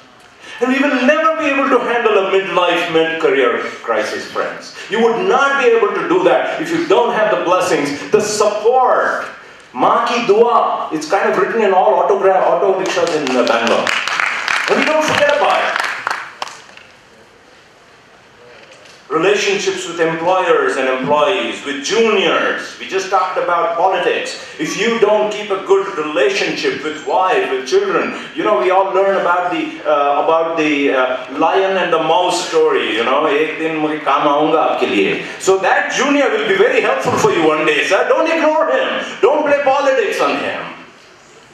And we will never be able to handle a midlife, mid-career crisis, friends. You would not be able to do that if you don't have the blessings, the support. Maa ki dua. It's kind of written in all auto rickshaws in Bangalore. And we don't forget about it. Relationships with employers and employees, with juniors. We just talked about politics. If you don't keep a good relationship with wife, with children, you know, we all learn about the lion and the mouse story, you know, ek din mujhe kaam aaunga aapke liye. So that junior will be very helpful for you one day, sir. Don't ignore him. Don't play politics on him.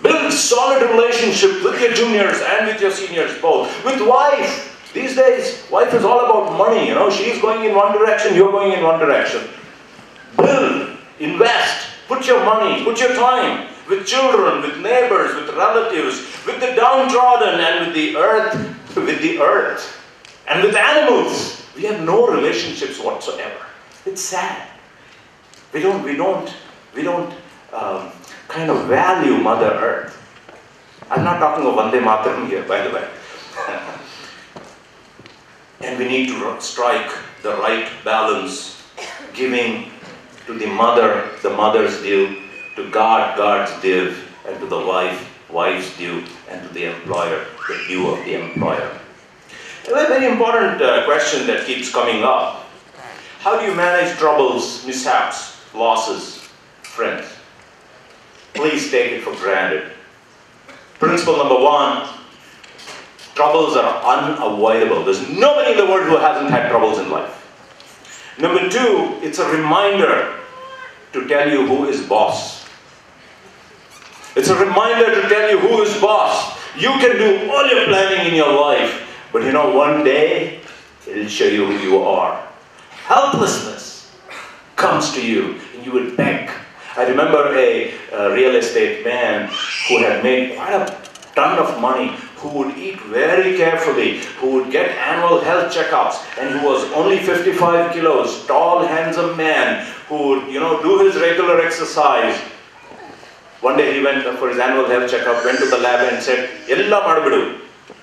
Build solid relationship with your juniors and with your seniors both. With wife. These days, wife is all about money, you know. She's going in one direction, you're going in one direction. Build, invest, put your money, put your time with children, with neighbors, with relatives, with the downtrodden and with the earth, and with animals. We have no relationships whatsoever. It's sad. We don't kind of value Mother Earth. I'm not talking of Vande Mataram here, by the way. And we need to strike the right balance, giving to the mother, the mother's due, to God, God's due, and to the wife, wife's due, and to the employer, the due of the employer. A very important question that keeps coming up. How do you manage troubles, mishaps, losses, friends? Please take it for granted. Principle number one, troubles are unavoidable. There's nobody in the world who hasn't had troubles in life. Number two, it's a reminder to tell you who is boss. It's a reminder to tell you who is boss. You can do all your planning in your life, but you know, one day, it'll show you who you are. Helplessness comes to you, and you will beg. I remember a real estate man who had made quite a ton of money, who would eat very carefully, who would get annual health checkups, and who was only 55 kilos, tall, handsome man, who would, you know, do his regular exercise. One day he went for his annual health checkup, went to the lab and said, "Ella madbidu,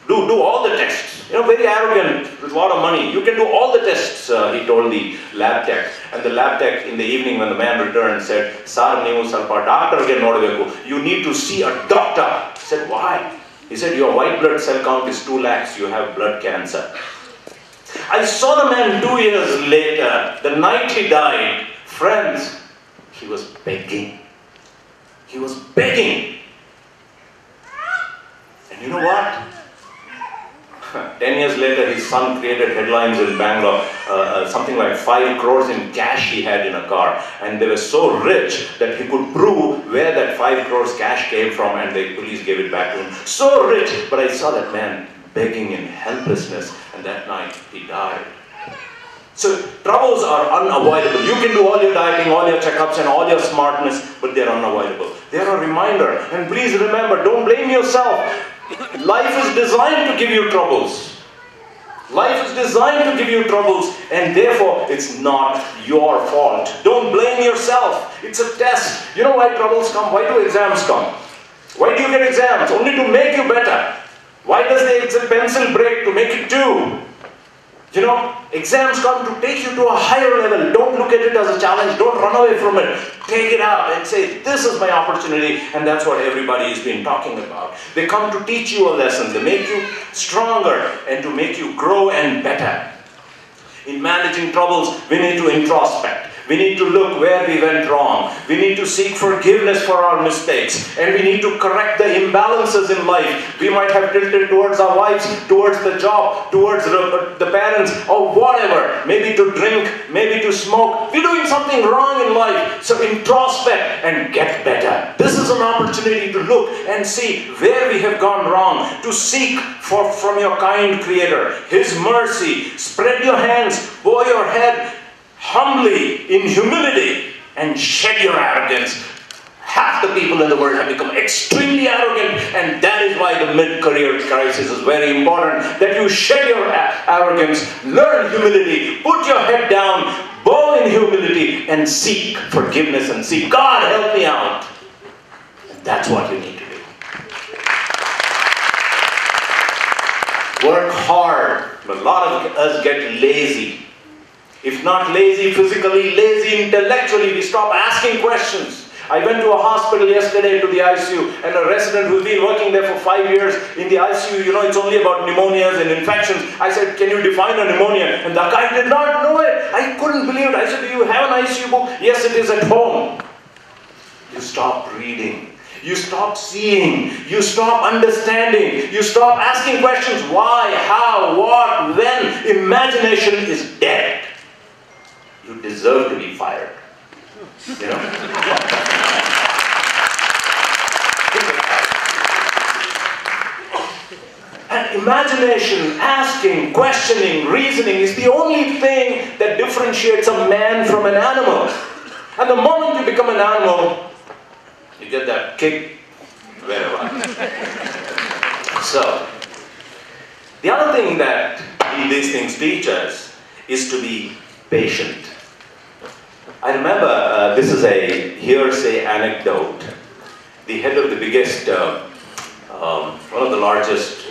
do all the tests." You know, very arrogant, with a lot of money. "You can do all the tests," he told the lab tech. And the lab tech, in the evening when the man returned, said, "Sir, ನೀವು ಸ್ವಲ್ಪ ಡಾಕ್ಟರ್ಗೆ ನೋಡಬೇಕು. You need to see a doctor." He said, "Why?" He said, "Your white blood cell count is 2 lakhs, you have blood cancer." I saw the man 2 years later, the night he died. Friends, he was begging. He was begging. And you know what? 10 years later, his son created headlines in Bangalore, something like 5 crores in cash he had in a car. And they were so rich that he could prove where that 5 crores cash came from, and the police gave it back to him. So rich, but I saw that man begging in helplessness, and that night he died. So troubles are unavoidable. You can do all your dieting, all your checkups and all your smartness, but they're unavoidable. They're a reminder. And please remember, don't blame yourself. Life is designed to give you troubles. Life is designed to give you troubles, and therefore it's not your fault. Don't blame yourself. It's a test. You know why troubles come? Why do exams come? Why do you get exams? Only to make you better. Why does the pencil break? To make it 2. You know, exams come to take you to a higher level. Don't look at it as a challenge. Don't run away from it. Take it out and say, this is my opportunity. And that's what everybody has been talking about. They come to teach you a lesson. They make you stronger and to make you grow and better. In managing troubles, we need to introspect. We need to look where we went wrong. We need to seek forgiveness for our mistakes. And we need to correct the imbalances in life. We might have tilted towards our wives, towards the job, towards the parents, or whatever. Maybe to drink, maybe to smoke. We're doing something wrong in life. So introspect and get better. This is an opportunity to look and see where we have gone wrong. To seek from your kind Creator His mercy. Spread your hands, bow your head, humbly, in humility, and shed your arrogance. Half the people in the world have become extremely arrogant, and that is why the mid-career crisis is very important, that you shed your arrogance, learn humility, put your head down, bow in humility, and seek forgiveness and seek, God, help me out. And that's what you need to do. Work hard, but a lot of us get lazy. If not lazy physically, lazy intellectually, we stop asking questions. I went to a hospital yesterday to the ICU, and a resident who's been working there for 5 years in the ICU, you know, it's only about pneumonias and infections. I said, can you define a pneumonia? And the guy did not know it. I couldn't believe it. I said, do you have an ICU book? Yes, it is at home. You stop reading. You stop seeing. You stop understanding. You stop asking questions. Why? How? What? When? Imagination is dead. You deserve to be fired. You know? And imagination, asking, questioning, reasoning is the only thing that differentiates a man from an animal. And the moment you become an animal, you get that kick wherever. So, the other thing that these things teach us is to be patient. I remember, this is a hearsay anecdote. The head of the biggest, one of the largest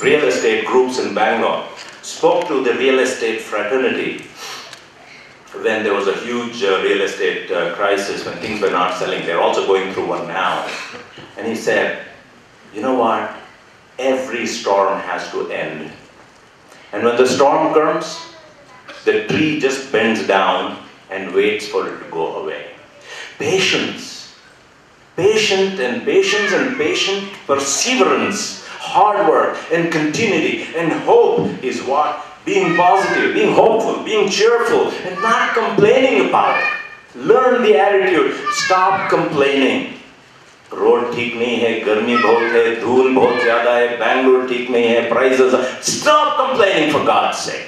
real estate groups in Bangalore spoke to the real estate fraternity when there was a huge real estate crisis, when things were not selling. They're also going through one now. And he said, you know what? Every storm has to end. And when the storm comes, the tree just bends down and waits for it to go away. Patience. Patient and patience and patient perseverance, hard work and continuity and hope is what? Being positive, being hopeful, being cheerful and not complaining about it. Learn the attitude. Stop complaining. Road ठीक नहीं है, गर्मी बहुत है, धूल बहुत ज़्यादा है, Bangalore ठीक नहीं है, prices. Stop complaining for God's sake.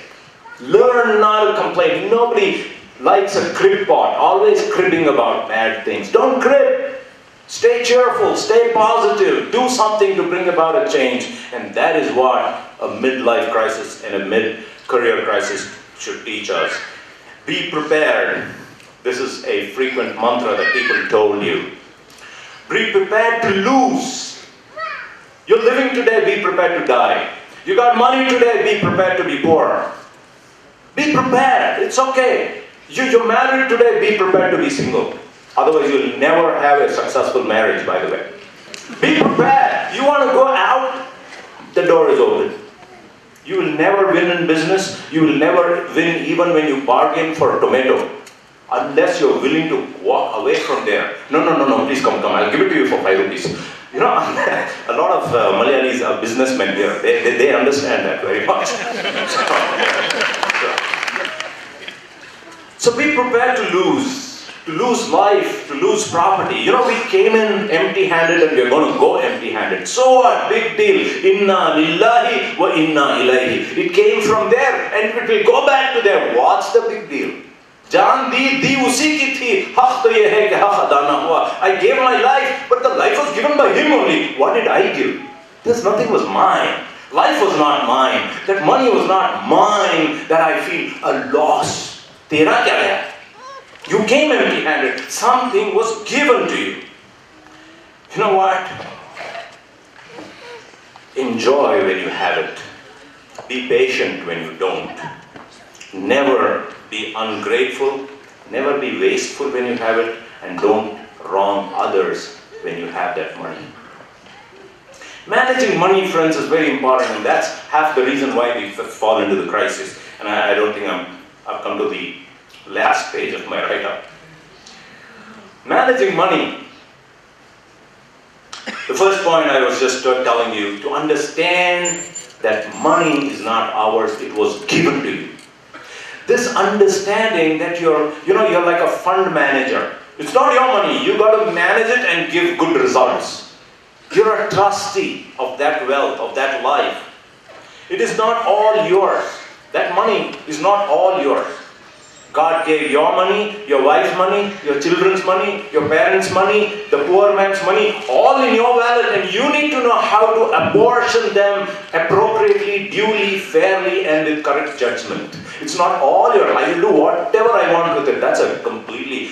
Learn not to complain. Nobody likes a crib pot, always cribbing about bad things. Don't crib. Stay cheerful, stay positive, do something to bring about a change. And that is what a midlife crisis and a mid-career crisis should teach us. Be prepared. This is a frequent mantra that people told you. Be prepared to lose. You're living today, be prepared to die. You got money today, be prepared to be poor. Be prepared, it's okay. You're married today, be prepared to be single. Otherwise you'll never have a successful marriage, by the way. Be prepared. You want to go out, the door is open. You will never win in business. You will never win even when you bargain for a tomato. Unless you're willing to walk away from there. No, please come, I'll give it to you for 5 rupees. You know, a lot of Malayalis are businessmen here. They understand that very much. So be prepared to lose, to lose life, to lose property. You know, we came in empty-handed and we're going to go empty-handed. So what? Big deal. Inna lillahi wa inna ilaihi. It came from there and it will go back to there. What's the big deal? Jaan di usi ki thi. Haq to ye hai ki haq ada na hua. I gave my life, but the life was given by him only. What did I give? There's nothing was mine. Life was not mine. That money was not mine. That I feel a loss. Tera kya hai? You came empty-handed. Something was given to you. You know what? Enjoy when you have it. Be patient when you don't. Never be ungrateful. Never be wasteful when you have it. And don't wrong others when you have that money. Managing money, friends, is very important, and that's half the reason why we fall into the crisis. And I don't think I've come to the last page of my write-up. Managing money. The first point I was just telling you, to understand that money is not ours, it was given to you. This understanding that you're like a fund manager. It's not your money, you got to manage it and give good results. You're a trustee of that wealth, of that life. It is not all yours. That money is not all yours. God gave your money, your wife's money, your children's money, your parents' money, the poor man's money, all in your wallet, and you need to know how to apportion them appropriately, duly, fairly, and with correct judgment. It's not all yours. I will do whatever I want with it. That's a completely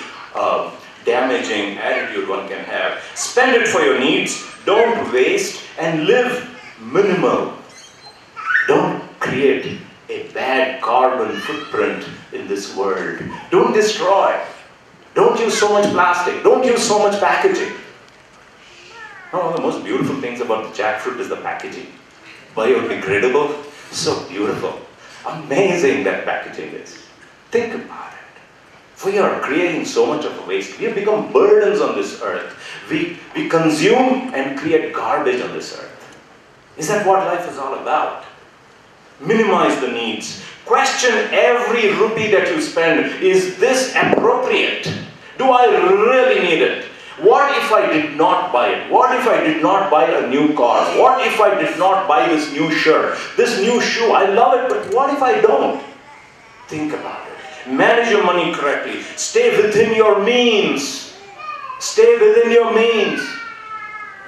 damaging attitude one can have. Spend it for your needs. Don't waste and live minimal. Don't create a bad carbon footprint in this world. Don't destroy. Don't use so much plastic. Don't use so much packaging. One of the most beautiful things about the jackfruit is the packaging. Biodegradable, so beautiful. Amazing that packaging is. Think about it. We are creating so much of a waste. We have become burdens on this earth. We consume and create garbage on this earth. Is that what life is all about? Minimize the needs. Question every rupee that you spend. Is this appropriate? Do I really need it? What if I did not buy it? What if I did not buy a new car? What if I did not buy this new shirt? This new shoe, I love it, but what if I don't? Think about it. Manage your money correctly. Stay within your means. Stay within your means.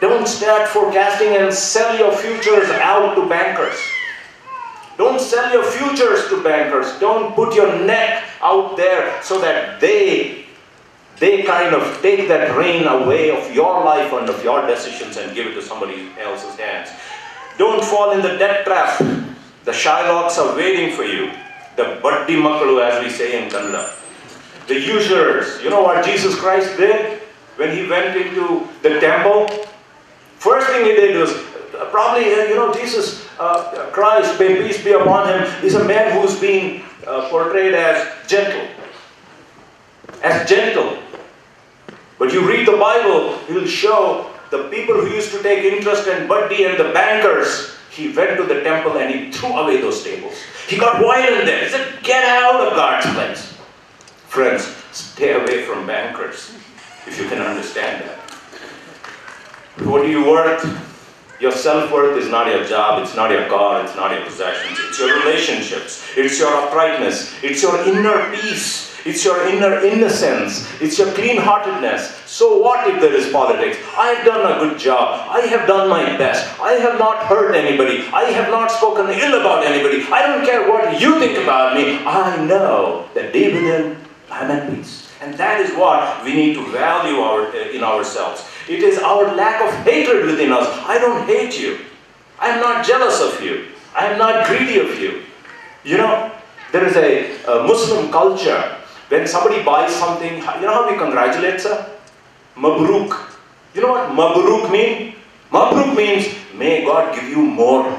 Don't start forecasting and sell your futures out to bankers. Don't sell your futures to bankers. Don't put your neck out there so that they kind of take that reign away of your life and of your decisions and give it to somebody else's hands. Don't fall in the debt trap. The Shylocks are waiting for you. The Baddi Makkalu, as we say in Kannada. The usurers. You know what Jesus Christ did when he went into the temple? First thing he did was, probably, Jesus Christ, may peace be upon him, is a man who's being portrayed as gentle. As gentle. But you read the Bible, it will show the people who used to take interest in Baddi and the bankers. He went to the temple and he threw away those tables. He got violent there. He said, get out of God's place. Friends, stay away from bankers, if you can understand that. What are you worth? Your self-worth is not your job, it's not your car, it's not your possessions. It's your relationships, it's your uprightness, it's your inner peace. It's your inner innocence. It's your clean-heartedness. So what if there is politics? I have done a good job. I have done my best. I have not hurt anybody. I have not spoken ill about anybody. I don't care what you think about me. I know that deep within, I'm at peace. And that is what we need to value in ourselves. It is our lack of hatred within us. I don't hate you. I am not jealous of you. I am not greedy of you. You know, there is a Muslim culture. When somebody buys something, you know how we congratulate, sir? Mabruk. You know what Mabruk means? Mabruk means, may God give you more.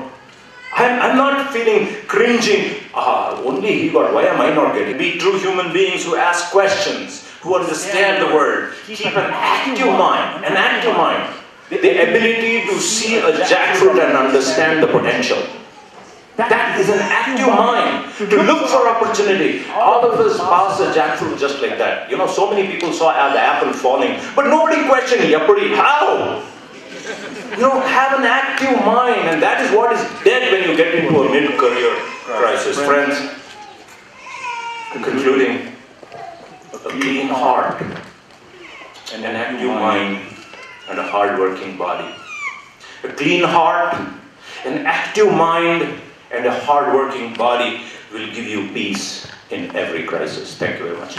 I'm not feeling cringing. Only he got, why am I not getting? Be true human beings who ask questions, who understand the word. Keep an active mind, the ability to see a jackfruit and understand the potential. That is an active mind to look for opportunity. All of us pass a jackfruit just like that. You know, so many people saw the apple falling, but nobody questioned, Yapuri, how? You know, have an active mind, and that is what is dead when you get into a mid-career crisis. Friends, concluding, a clean heart, and an active mind, and a hard-working body. A clean heart, an active mind, and a hard-working body will give you peace in every crisis. Thank you very much.